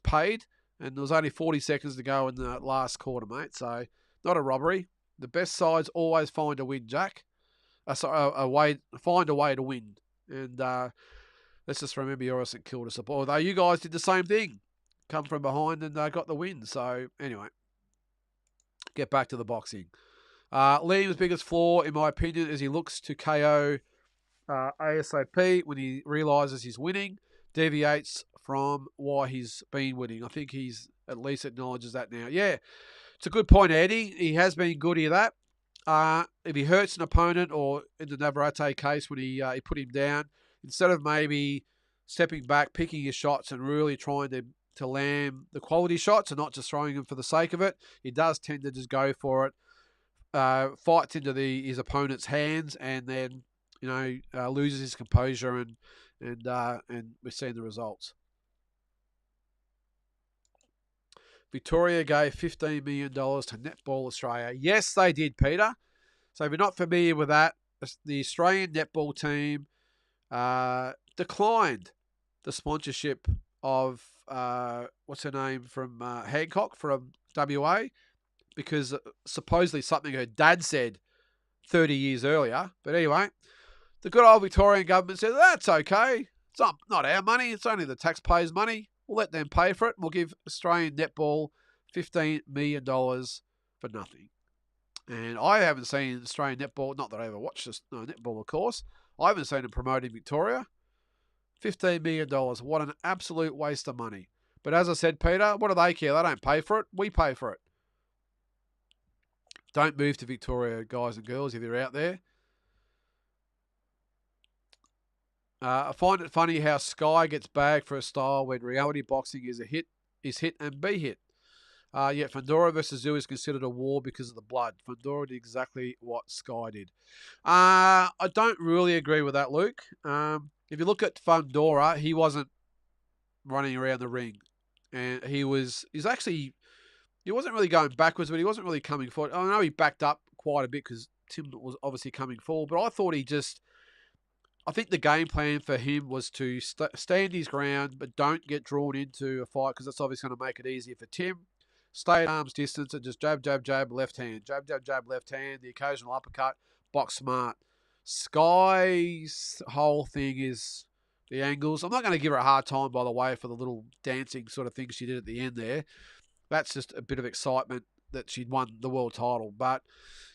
paid, and there was only 40 seconds to go in the last quarter, mate. So not a robbery. The best sides always find a win, Jack. Find a way to win. And let's just remember you're a St Kilda supporter. Although you guys did the same thing, come from behind and got the win. So anyway, get back to the boxing. Liam's biggest flaw, in my opinion, is he looks to KO ASAP when he realises he's winning, deviates from why he's been winning. I think he's at least acknowledges that now. Yeah, it's a good point, Eddie. He has been good at that. If he hurts an opponent, or in the Navarrete case when he put him down, instead of maybe stepping back, picking his shots and really trying to land the quality shots and not just throwing them for the sake of it, he does tend to just go for it, fights into his opponent's hands, and then loses his composure, and we're seeing the results. Victoria gave $15 million to Netball Australia. Yes, they did, Peter. So if you're not familiar with that, the Australian netball team declined the sponsorship of, what's her name, from Hancock from WA, because supposedly something her dad said 30 years earlier. But anyway, the good old Victorian government said, that's okay. It's not our money. It's only the taxpayers' money. We'll let them pay for it. We'll give Australian netball $15 million for nothing. And I haven't seen Australian netball, not that I ever watched netball, of course. I haven't seen them promoting Victoria. $15 million. What an absolute waste of money. But as I said, Peter, what do they care? They don't pay for it. We pay for it. Don't move to Victoria, guys and girls, if you're out there. I find it funny how Sky gets bagged for a style when reality boxing is hit and be hit. Yet Fundora versus Zoo is considered a war because of the blood. Fundora did exactly what Sky did. I don't really agree with that, Luke. If you look at Fundora, he wasn't running around the ring, and he wasn't really going backwards, but he wasn't really coming forward. I know he backed up quite a bit because Tim was obviously coming forward, but I thought I think the game plan for him was to stand his ground, but don't get drawn into a fight because that's obviously going to make it easier for Tim. Stay at arm's distance and just jab, jab, jab, left hand. Jab, jab, jab, left hand. The occasional uppercut. Box smart. Sky's whole thing is the angles. I'm not going to give her a hard time, by the way, for the little dancing sort of thing she did at the end there. That's just a bit of excitement that she'd won the world title. But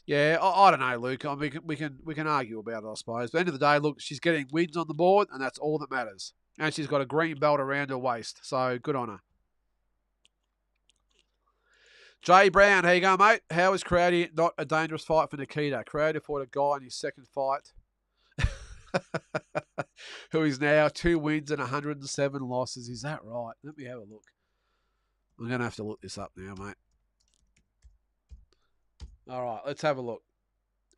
yeah, I don't know, Luke. I mean, we can argue about it, I suppose. But at the end of the day, look, she's getting wins on the board, and that's all that matters. And she's got a green belt around her waist, so good on her. Jay Brown, how you going, mate? How is Crowdy not a dangerous fight for Nikita? Crowdy fought a guy in his second fight who is now 2 wins and 107 losses. Is that right? Let me have a look. I'm going to have to look this up now, mate. All right, let's have a look.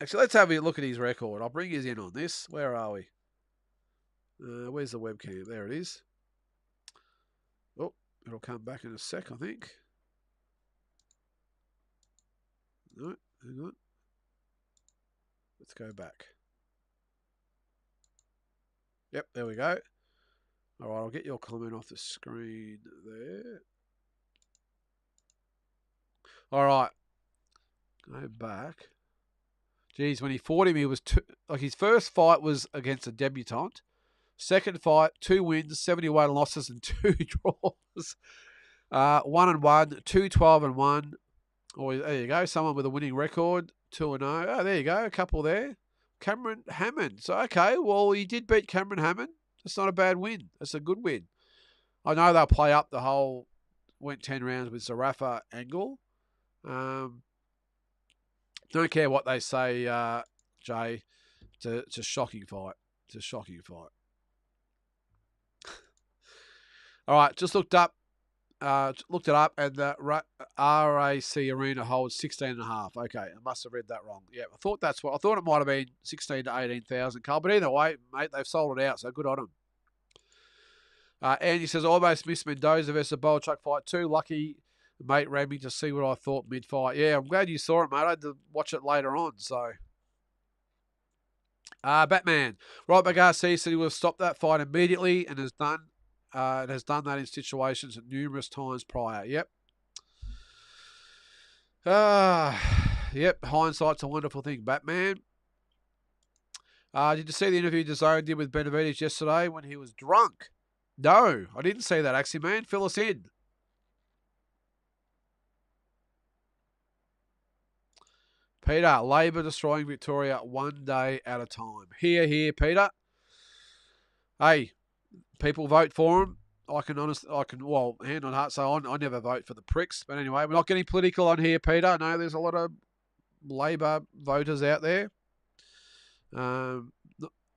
Actually, let's have a look at his record. I'll bring his in on this. Where are we? Where's the webcam? There it is. Oh, it'll come back in a sec, I think. No, hang on. Let's go back. Yep, there we go. All right, I'll get your comment off the screen there. All right. Go back. Geez, when he fought him, he was his first fight was against a debutant. Second fight, 2 wins, 71 losses, and 2 draws. 1-1, 2-12-1. Oh, there you go. Someone with a winning record, 2-0. Oh, there you go. A couple there. Cameron Hammond. So, okay, well, he did beat Cameron Hammond. That's not a bad win. That's a good win. I know they'll play up the whole went 10 rounds with Zarafa angle. Don't care what they say, Jay. It's a shocking fight. It's a shocking fight. All right, just looked it up, and the RAC Arena holds 16.5. Okay, I must have read that wrong. Yeah, I thought it might have been 16 to 18,000, Carl. But either way, mate, they've sold it out, so good on them. Andy says, almost missed Mendoza versus Bolchuk fight too. Lucky mate ran me to see what I thought mid-fight. Yeah, I'm glad you saw it, mate. I had to watch it later on, so. Batman. Robert Garcia said he will stop that fight immediately and has done that in situations numerous times prior. Yep. Yep, hindsight's a wonderful thing, Batman. Did you see the interview DAZN did with Benavidez yesterday when he was drunk? No, I didn't see that, actually, man. Fill us in. Peter, Labor destroying Victoria one day at a time. Here, Peter. Hey, people vote for him. hand on heart say I never vote for the pricks. But anyway, we're not getting political on here, Peter. I know there's a lot of Labor voters out there. I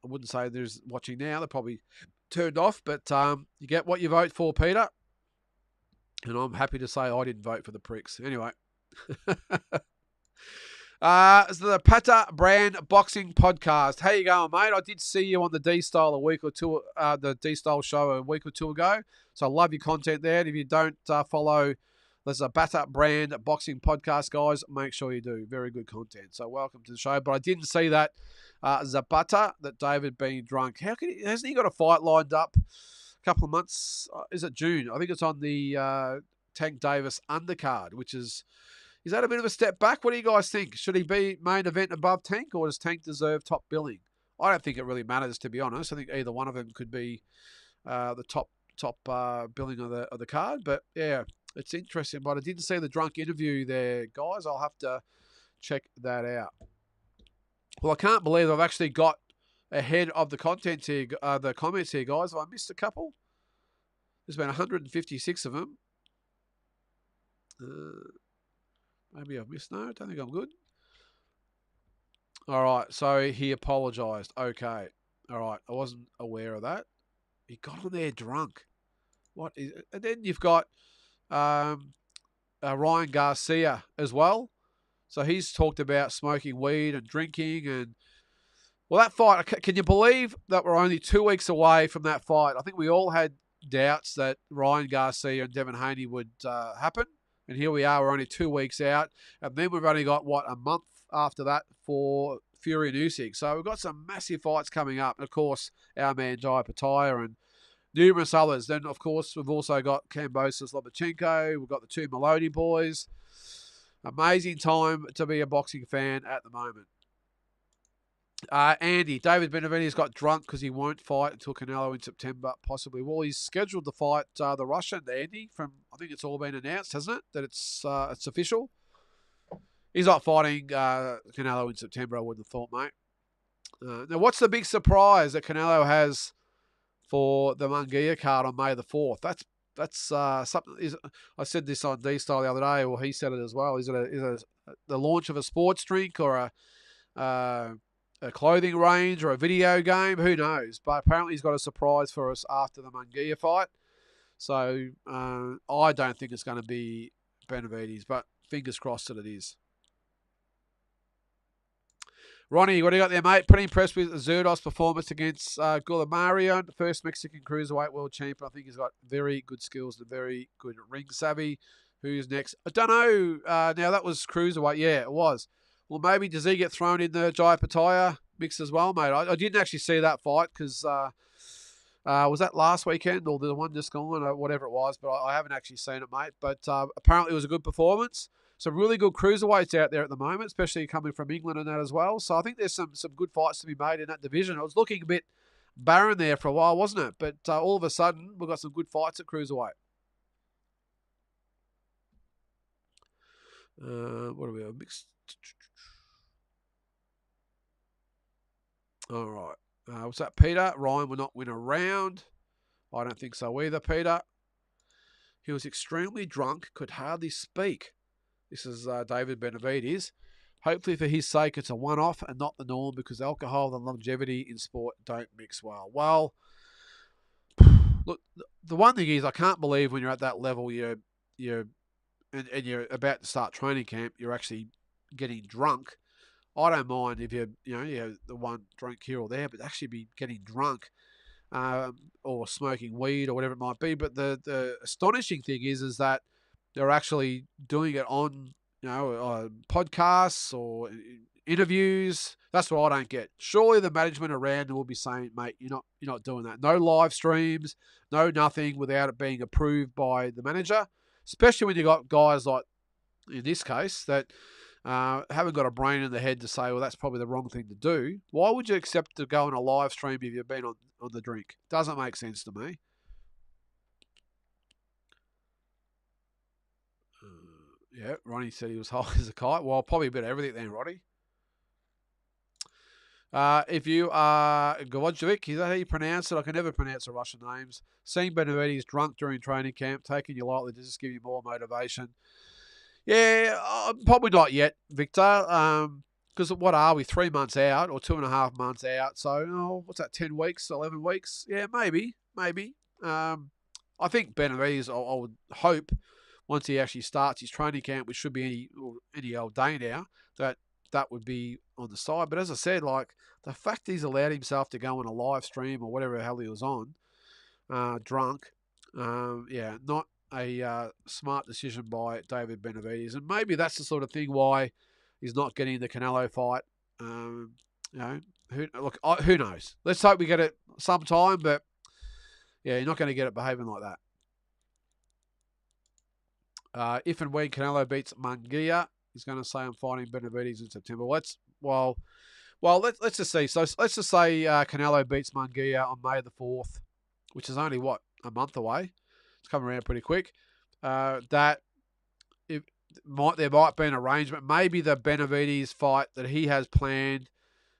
wouldn't say there's watching now. They're probably turned off, but you get what you vote for, Peter. And I'm happy to say I didn't vote for the pricks. Anyway. It's the Pata Brand Boxing Podcast. How you going, mate? I did see you on the D-Style the D-Style show a week or two ago. So I love your content there. And if you don't follow, there's a Pata Brand Boxing Podcast, guys. Make sure you do. Very good content. So welcome to the show. But I didn't see that Zapata, that David being drunk. Hasn't he got a fight lined up a couple of months? Is it June? I think it's on the Tank Davis undercard, which is that a bit of a step back? What do you guys think? Should he be main event above Tank, or does Tank deserve top billing? I don't think it really matters, to be honest. I think either one of them could be the top billing of the card. But yeah, it's interesting. But I didn't see the drunk interview there, guys. I'll have to check that out. Well, I can't believe I've actually got ahead of the content here, the comments here, guys. Have I missed a couple? There's been 156 of them. Maybe I've missed. No, I don't think I'm good. All right, so he apologised. Okay. All right, I wasn't aware of that. He got on there drunk. What is? And then you've got Ryan Garcia as well. So he's talked about smoking weed and drinking and well, that fight. Can you believe that we're only 2 weeks away from that fight? I think we all had doubts that Ryan Garcia and Devin Haney would happen, and here we are. We're only 2 weeks out, and then we've only got a month after that for Fury and Usyk. So we've got some massive fights coming up, and of course our man Jai Pataya and numerous others. Then of course we've also got Kambosos Lomachenko. We've got the two Maloney boys. Amazing time to be a boxing fan at the moment. Andy, David Benavidez got drunk because he won't fight until Canelo in September, possibly. Well, he's scheduled to fight the Russian, Andy. I think it's all been announced, hasn't it? That it's official. He's not fighting Canelo in September, I wouldn't have thought, mate. Now, what's the big surprise that Canelo has for the Munguia card on May the 4th? That's something. I said this on D-Style the other day, or he said it as well. Is it the launch of a sports drink or a clothing range or a video game? Who knows? But apparently he's got a surprise for us after the Munguia fight. So I don't think it's going to be Benavidez, but fingers crossed that it is. Ronnie, what do you got there, mate? Pretty impressed with Zerdos' performance against Gulamarian, the first Mexican cruiserweight world champion. I think he's got very good skills and very good ring savvy. Who's next? I don't know. Now, that was cruiserweight. Yeah, it was. Well, maybe does he get thrown in the Jai Pataya mix as well, mate? I didn't actually see that fight because was that last weekend or the one just gone or whatever it was, but I haven't actually seen it, mate. But apparently it was a good performance. Some really good cruiserweights out there at the moment, especially coming from England and that as well. So I think there's some good fights to be made in that division. It was looking a bit barren there for a while, wasn't it? But all of a sudden, we've got some good fights at cruiserweight. What are we on? Mixed. All right. What's that, Peter? Ryan will not win a round. I don't think so either, Peter. He was extremely drunk, could hardly speak. This is David Benavidez. Hopefully for his sake it's a one-off and not the norm because alcohol and longevity in sport don't mix well. Well, look, the one thing is I can't believe when you're at that level and you're about to start training camp, you're actually getting drunk. I don't mind if you're the one drink here or there, but actually be getting drunk or smoking weed or whatever it might be. But the astonishing thing is that they're actually doing it on podcasts or interviews. That's what I don't get. Surely the management around will be saying, mate, you're not doing that. No live streams, no nothing without it being approved by the manager. Especially when you got guys like in this case that haven't got a brain in the head to say, well, that's probably the wrong thing to do. Why would you accept to go on a live stream if you've been on the drink? Doesn't make sense to me. Yeah, Ronnie said he was high as a kite. Well, probably a bit of everything then, Roddy. If you are Gavojovic, is that how you pronounce it? I can never pronounce the Russian names. Seeing Benavidez drunk during training camp, taking you lightly to just give you more motivation. Yeah, probably not yet, Victor. Because what are we, 3 months out or 2.5 months out? So, what's that, 10 weeks, 11 weeks? Yeah, maybe. I think Benavidez, I would hope, once he actually starts his training camp, which should be any old day now, that would be on the side. But as I said, like the fact he's allowed himself to go on a live stream or whatever the hell he was on, drunk, not a smart decision by David Benavidez. And maybe that's the sort of thing why he's not getting the Canelo fight. Who knows? Let's hope we get it sometime, but yeah, you're not going to get it behaving like that. If and when Canelo beats Munguia, he's going to say I'm fighting Benavidez in September. Let's just see. So let's just say Canelo beats Munguia on May the 4th, which is only a month away. It's coming around pretty quick. There might be an arrangement. Maybe the Benavidez fight that he has planned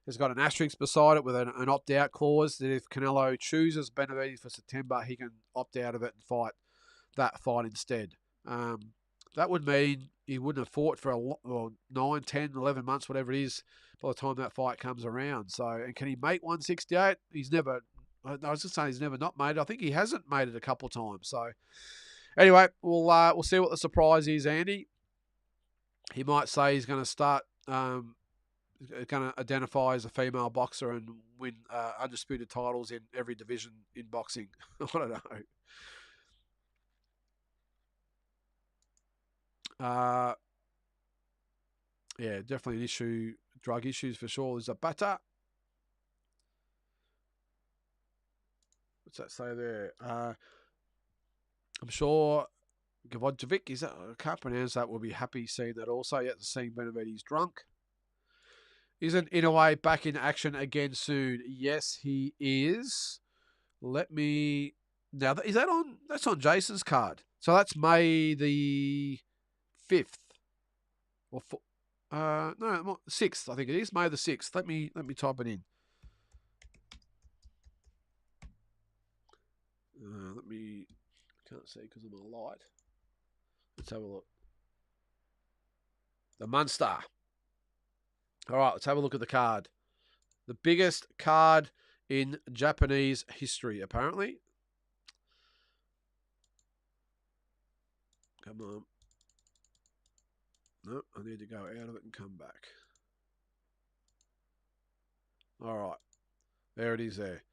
has got an asterisk beside it with an opt-out clause that if Canelo chooses Benavidez for September, he can opt out of it and fight that fight instead. That would mean he wouldn't have fought for 9, 10, 11 months, whatever it is, by the time that fight comes around. So, and can he make 168? He's never, I was just saying he's never not made it. I think he hasn't made it a couple of times. So, anyway, we'll see what the surprise is, Andy. He might say he's going to start, going to identify as a female boxer and win undisputed titles in every division in boxing. I don't know. Yeah, definitely an issue. Drug issues for sure. There's a batter. What's that say there? I'm sure Gavodjevic, is that? I can't pronounce that. Will be happy seeing that also. Yet seeing Benavidez drunk. Isn't Inoue back in action again soon? Yes, he is. Let me. Now, is that on? That's on Jason's card. So that's May the 5th. Or no, 6th, I think it is. May the 6th. Let me type it in. Can't see because I'm on a light. Let's have a look. The Munster. All right, let's have a look at the card. The biggest card in Japanese history, apparently. Come on. No, I need to go out of it and come back. All right. There it is there.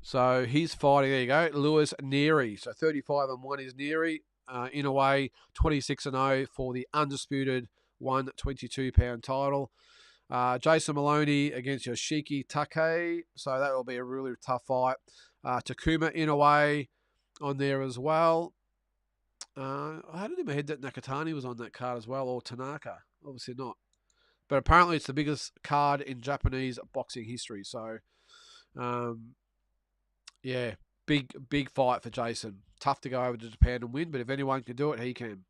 So he's fighting, there you go, Lewis Neary. So 35-1 is Neary. Inoue, 26-0 for the undisputed 122-pound title. Jason Maloney against Yoshiki Take. So that will be a really tough fight. Takuma Inoue on there as well. I had it in my head that Nakatani was on that card as well, or Tanaka. Obviously not. But apparently it's the biggest card in Japanese boxing history. So, yeah, big fight for Jason. Tough to go over to Japan and win, but if anyone can do it, he can.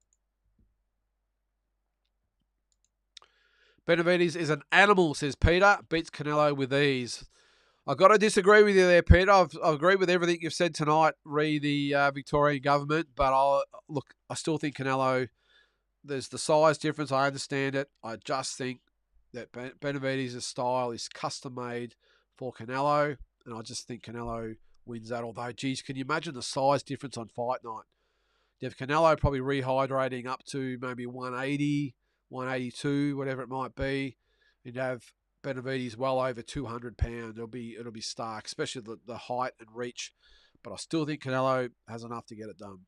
Benavidez is an animal, says Peter. Beats Canelo with ease. I've got to disagree with you there, Peter. I've agreed with everything you've said tonight, re the Victorian government, but I still think Canelo, there's the size difference. I understand it. I just think that Benavidez' style is custom-made for Canelo, and I just think Canelo wins that. Although, geez, can you imagine the size difference on fight night? You have Canelo probably rehydrating up to maybe 180, 182, whatever it might be, and you have Benavidez well over 200 pounds. It'll be stark, especially the height and reach. But I still think Canelo has enough to get it done.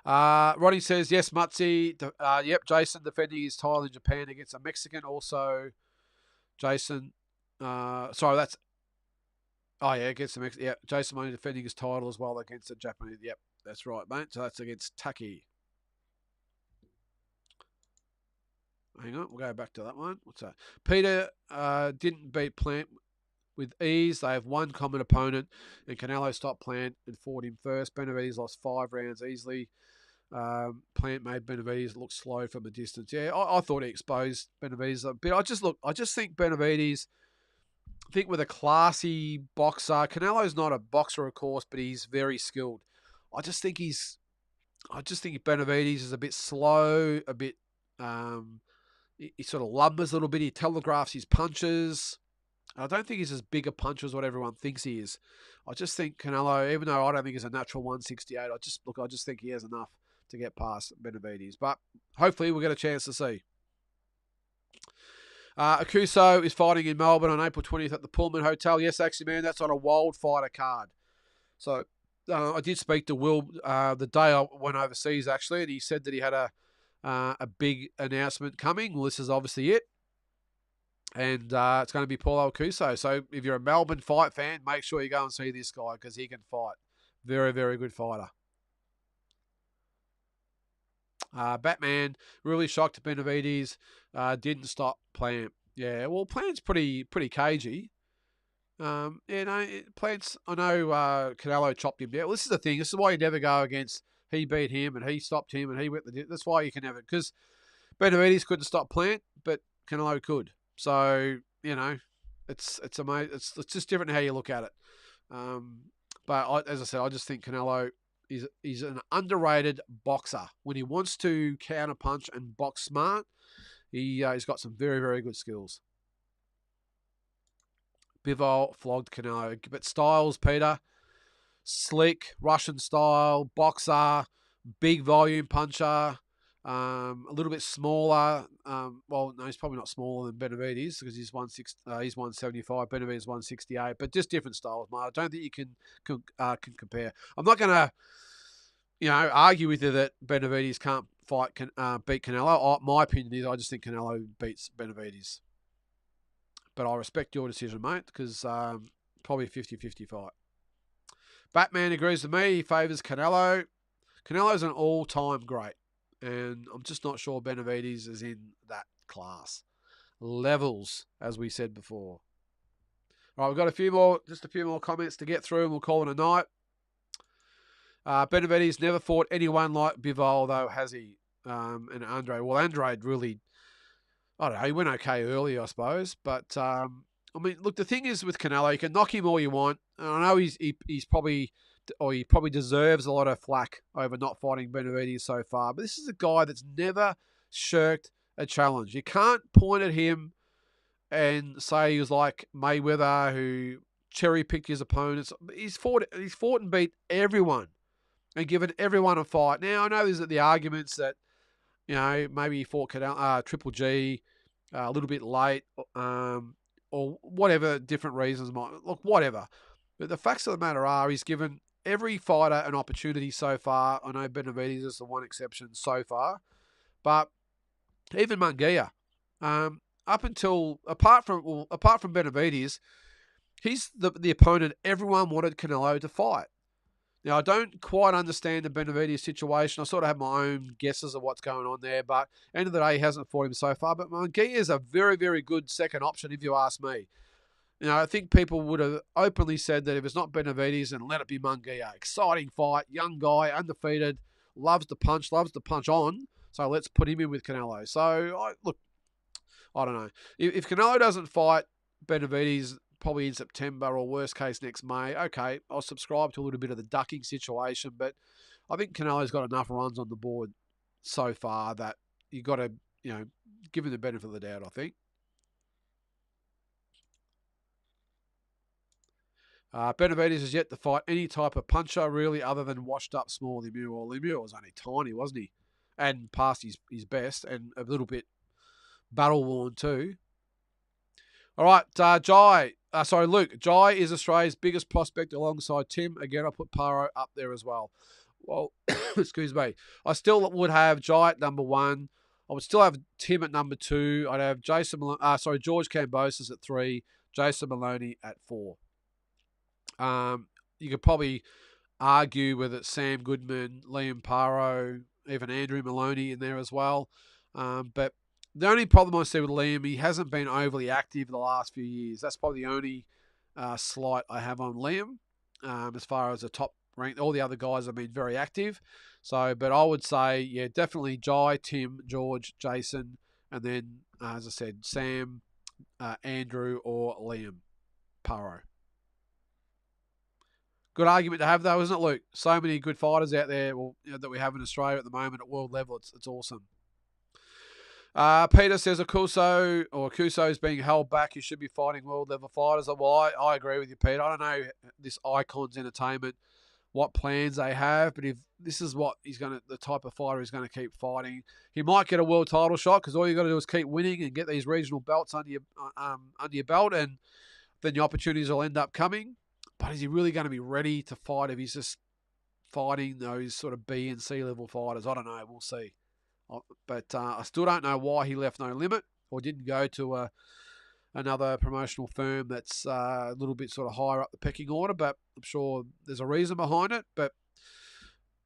Ronnie says, yes, Mutzi. Yep, Jason defending his title in Japan against a Mexican. Also, Jason. Sorry, that's. Oh, yeah, against the Mexican. Yep, Jason Money defending his title as well against the Japanese. Yep, that's right, mate. So that's against Taki. Hang on, we'll go back to that one. What's that? Peter didn't beat Plant with ease. They have one common opponent, and Canelo stopped Plant and fought him first. Benavidez lost 5 rounds easily. Plant made Benavidez look slow from a distance. Yeah, I thought he exposed Benavidez a bit. I just think Benavidez, I think with a classy boxer, Canelo's not a boxer, of course, but he's very skilled. I just think Benavidez is a bit slow, a bit. He sort of lumbers a little bit. He telegraphs his punches. I don't think he's as big a puncher as what everyone thinks he is. I just think Canelo, even though I don't think he's a natural 168, I just think he has enough to get past Benavidez. But hopefully we'll get a chance to see. Akuso is fighting in Melbourne on April 20th at the Pullman Hotel. Yes, actually, man, that's on a Wild Fighter card. So I did speak to Will the day I went overseas, actually, and he said that he had a big announcement coming. Well, this is obviously it. And it's going to be Paulo Akuso. So if you're a Melbourne fight fan, make sure you go and see this guy because he can fight. Very, very good fighter. Batman, really shocked Benavidez. Didn't stop Plant. Yeah, well, Plant's pretty cagey. Plant's, I know Canelo chopped him down. Well, this is the thing. This is why you never go against he beat him and he stopped him and he went that's why you can never, because Benavidez couldn't stop Plant, but Canelo could. So, it's amazing. It's just different how you look at it. As I said, I just think Canelo he's an underrated boxer. When he wants to counter punch and box smart, he's got some very, very good skills. Bivol flogged Canelo, but Styles, Peter, slick Russian style boxer, big volume puncher. A little bit smaller. Well, no, he's probably not smaller than Benavidez because he's 175. Benavidez 168, but just different styles, mate. I don't think you can compare. I'm not going to, argue with you that Benavidez can't beat Canelo. My opinion is I just think Canelo beats Benavidez. But I respect your decision, mate, because probably a 50-50 fight. Batman agrees with me. He favours Canelo. Canelo's an all-time great. And I'm just not sure Benavidez is in that class. Levels, as we said before. All right, we've got a few more comments to get through, and we'll call it a night. Benavidez never fought anyone like Bivol, though, has he? And Andre. Well, Andre really, I don't know, he went okay early, I suppose. But, look, the thing is with Canelo, you can knock him all you want. And I know he's probably... or he probably deserves a lot of flack over not fighting Benavidez so far. But this is a guy that's never shirked a challenge. You can't point at him and say he was like Mayweather who cherry-picked his opponents. He's fought and beat everyone and given everyone a fight. Now, I know there's the arguments that, maybe he fought Triple G a little bit late or whatever different reasons might. Look, whatever. But the facts of the matter are he's given every fighter an opportunity so far. I know Benavidez is the one exception so far. But even Munguia, apart from Benavidez, he's the opponent everyone wanted Canelo to fight. Now, I don't quite understand the Benavidez situation. I sort of have my own guesses of what's going on there. But end of the day, he hasn't fought him so far. But Munguia is a very, very good second option if you ask me. I think people would have openly said that if it's not Benavidez, then let it be Munguia. Exciting fight, young guy, undefeated, loves to punch on. So let's put him in with Canelo. So, I don't know. If Canelo doesn't fight Benavidez probably in September or worst case next May, okay, I'll subscribe to a little bit of the ducking situation. But I think Canelo's got enough runs on the board so far that you got to, give him the benefit of the doubt, I think. Benavidez has yet to fight any type of puncher, really, other than washed-up small Lemieux. Well, Lemieux was only tiny, wasn't he? And past his best, and a little bit battle-worn too. All right, Luke. Jai is Australia's biggest prospect alongside Tim. Again, I put Paro up there as well. Well, excuse me. I still would have Jai at number 1. I would still have Tim at number 2. I'd have George Kambosos at 3. Jason Maloney at 4. You could probably argue whether it's Sam Goodman, Liam Paro, even Andrew Maloney in there as well. But the only problem I see with Liam, he hasn't been overly active the last few years. That's probably the only slight I have on Liam as far as the top rank. All the other guys have been very active. So, but I would say, yeah, definitely Jai, Tim, George, Jason, and then, as I said, Sam, Andrew, or Liam Paro. Good argument to have, though, isn't it, Luke? So many good fighters out there that we have in Australia at the moment at world level. It's awesome. Peter says Akuso is being held back. He should be fighting world level fighters. Well, I agree with you, Peter. I don't know this Icons Entertainment, what plans they have, but if this is what the type of fighter he's going to keep fighting, he might get a world title shot because all you got to do is keep winning and get these regional belts under your belt, and then the opportunities will end up coming. But is he really going to be ready to fight if he's just fighting those sort of B and C level fighters? I don't know. We'll see. But I still don't know why he left No Limit or didn't go to another promotional firm that's a little bit sort of higher up the pecking order. But I'm sure there's a reason behind it. But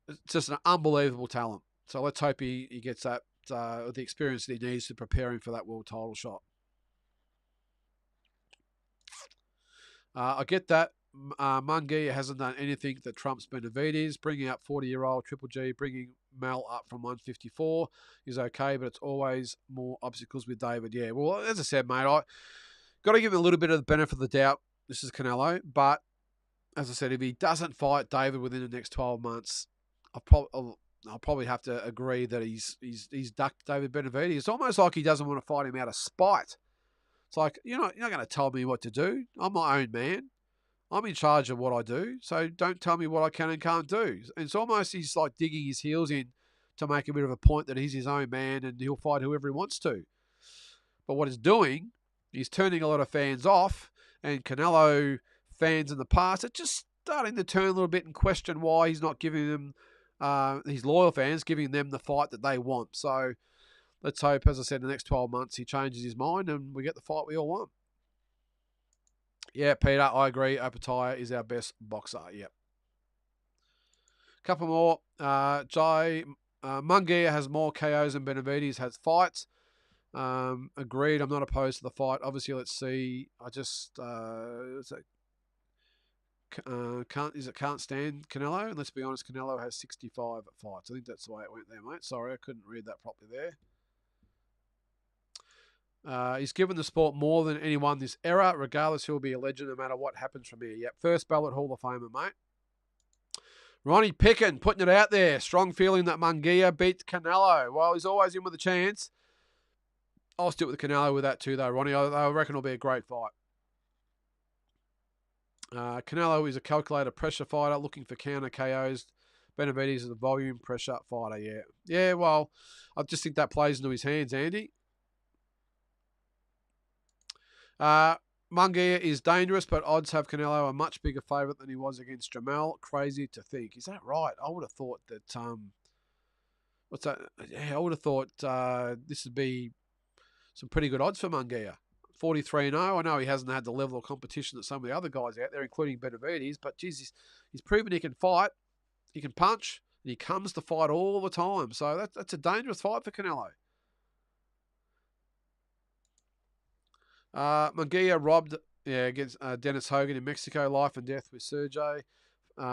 it's just an unbelievable talent. So let's hope he gets that the experience that he needs to prepare him for that world title shot. I get that. Munguia hasn't done anything that trumps Benavidez, bringing up 40-year-old Triple G, bringing Mel up from 154 is okay, but it's always more obstacles with David. Yeah, well, as I said, mate, I got to give him a little bit of the benefit of the doubt. This is Canelo, but as I said, if he doesn't fight David within the next 12 months, I'll probably have to agree that he's ducked David Benavidez. It's almost like he doesn't want to fight him out of spite. It's like, you're not going to tell me what to do. I'm my own man. I'm in charge of what I do, so don't tell me what I can and can't do. It's almost he's like digging his heels in to make a bit of a point that he's his own man and he'll fight whoever he wants to. But what he's doing, he's turning a lot of fans off, and Canelo fans in the past are just starting to turn a little bit and question why he's not giving them, his loyal fans, giving them the fight that they want. So let's hope, as I said, in the next 12 months he changes his mind and we get the fight we all want. Yeah, Peter, I agree. Opetaya is our best boxer. Yep. Couple more. Jai Munguia has more KOs than Benavidez has fights. Agreed. I'm not opposed to the fight. Obviously, let's see. I just can't stand Canelo. And let's be honest, Canelo has 65 fights. I think that's the way it went there, mate. Sorry, I couldn't read that properly there. He's given the sport more than anyone this era. Regardless, he'll be a legend no matter what happens from here. Yep, first ballot Hall of Famer, mate. Ronnie Pickin putting it out there. Strong feeling that Munguia beats Canelo. Well, he's always in with a chance. I'll stick with Canelo with that too, though, Ronnie. I reckon it'll be a great fight. Canelo is a calculated pressure fighter looking for counter KOs. Benavidez is a volume pressure fighter, yeah. Yeah, well, I just think that plays into his hands, Andy. Munguia is dangerous, but odds have Canelo a much bigger favourite than he was against Jamel. Crazy to think. Is that right? I would have thought that, what's that? Yeah, I would have thought this would be some pretty good odds for Munguia. 43-0. I know he hasn't had the level of competition that some of the other guys out there, including Benavidez, but geez, he's proven he can fight, he can punch, and he comes to fight all the time. So that's a dangerous fight for Canelo. Munguia robbed against Dennis Hogan in Mexico, life and death with Sergey.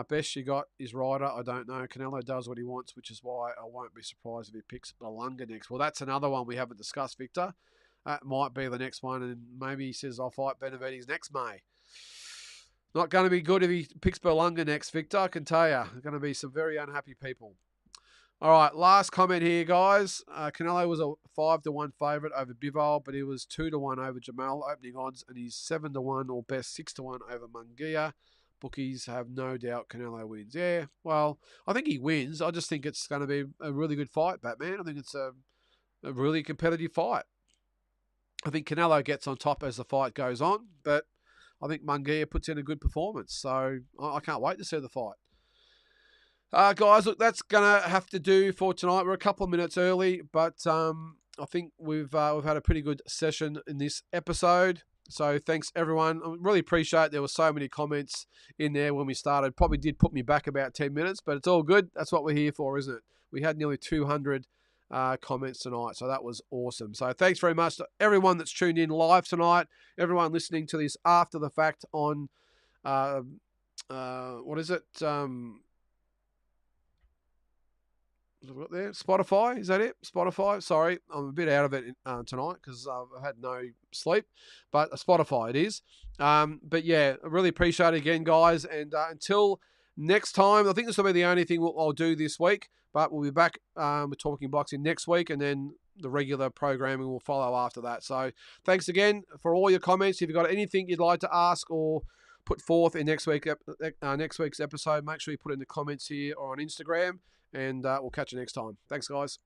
Best you got is Ryder. I don't know. Canelo does what he wants, which is why I won't be surprised if he picks Belunga next. Well, that's another one we haven't discussed, Victor. That might be the next one, and maybe he says, I'll fight Benavidez next May. Not going to be good if he picks Belunga next, Victor. I can tell you. Going to be some very unhappy people. All right, last comment here, guys. Canelo was a 5-1 favourite over Bivol, but he was 2-1 over Jamel opening odds, and he's 7-1 or best 6-1 over Munguia. Bookies have no doubt Canelo wins. Yeah, well, I think he wins. I just think it's going to be a really good fight, Batman. I think it's a really competitive fight. I think Canelo gets on top as the fight goes on, but I think Munguia puts in a good performance. So I can't wait to see the fight. Guys, look, that's going to have to do for tonight. We're a couple of minutes early, but I think we've had a pretty good session in this episode. So thanks, everyone. I really appreciate there were so many comments in there when we started. Probably did put me back about 10 minutes, but it's all good. That's what we're here for, isn't it? We had nearly 200 comments tonight, so that was awesome. So thanks very much to everyone that's tuned in live tonight, everyone listening to this after the fact on, what is it? What there? Spotify, is that it? Spotify. Sorry, I'm a bit out of it tonight because I've had no sleep, but Spotify it is. But yeah, I really appreciate it again, guys. And until next time, I think this will be the only thing I'll do this week. But we'll be back with Talking Boxing next week, and then the regular programming will follow after that. So thanks again for all your comments. If you've got anything you'd like to ask or put forth in next week's episode, make sure you put it in the comments here or on Instagram. And we'll catch you next time. Thanks, guys.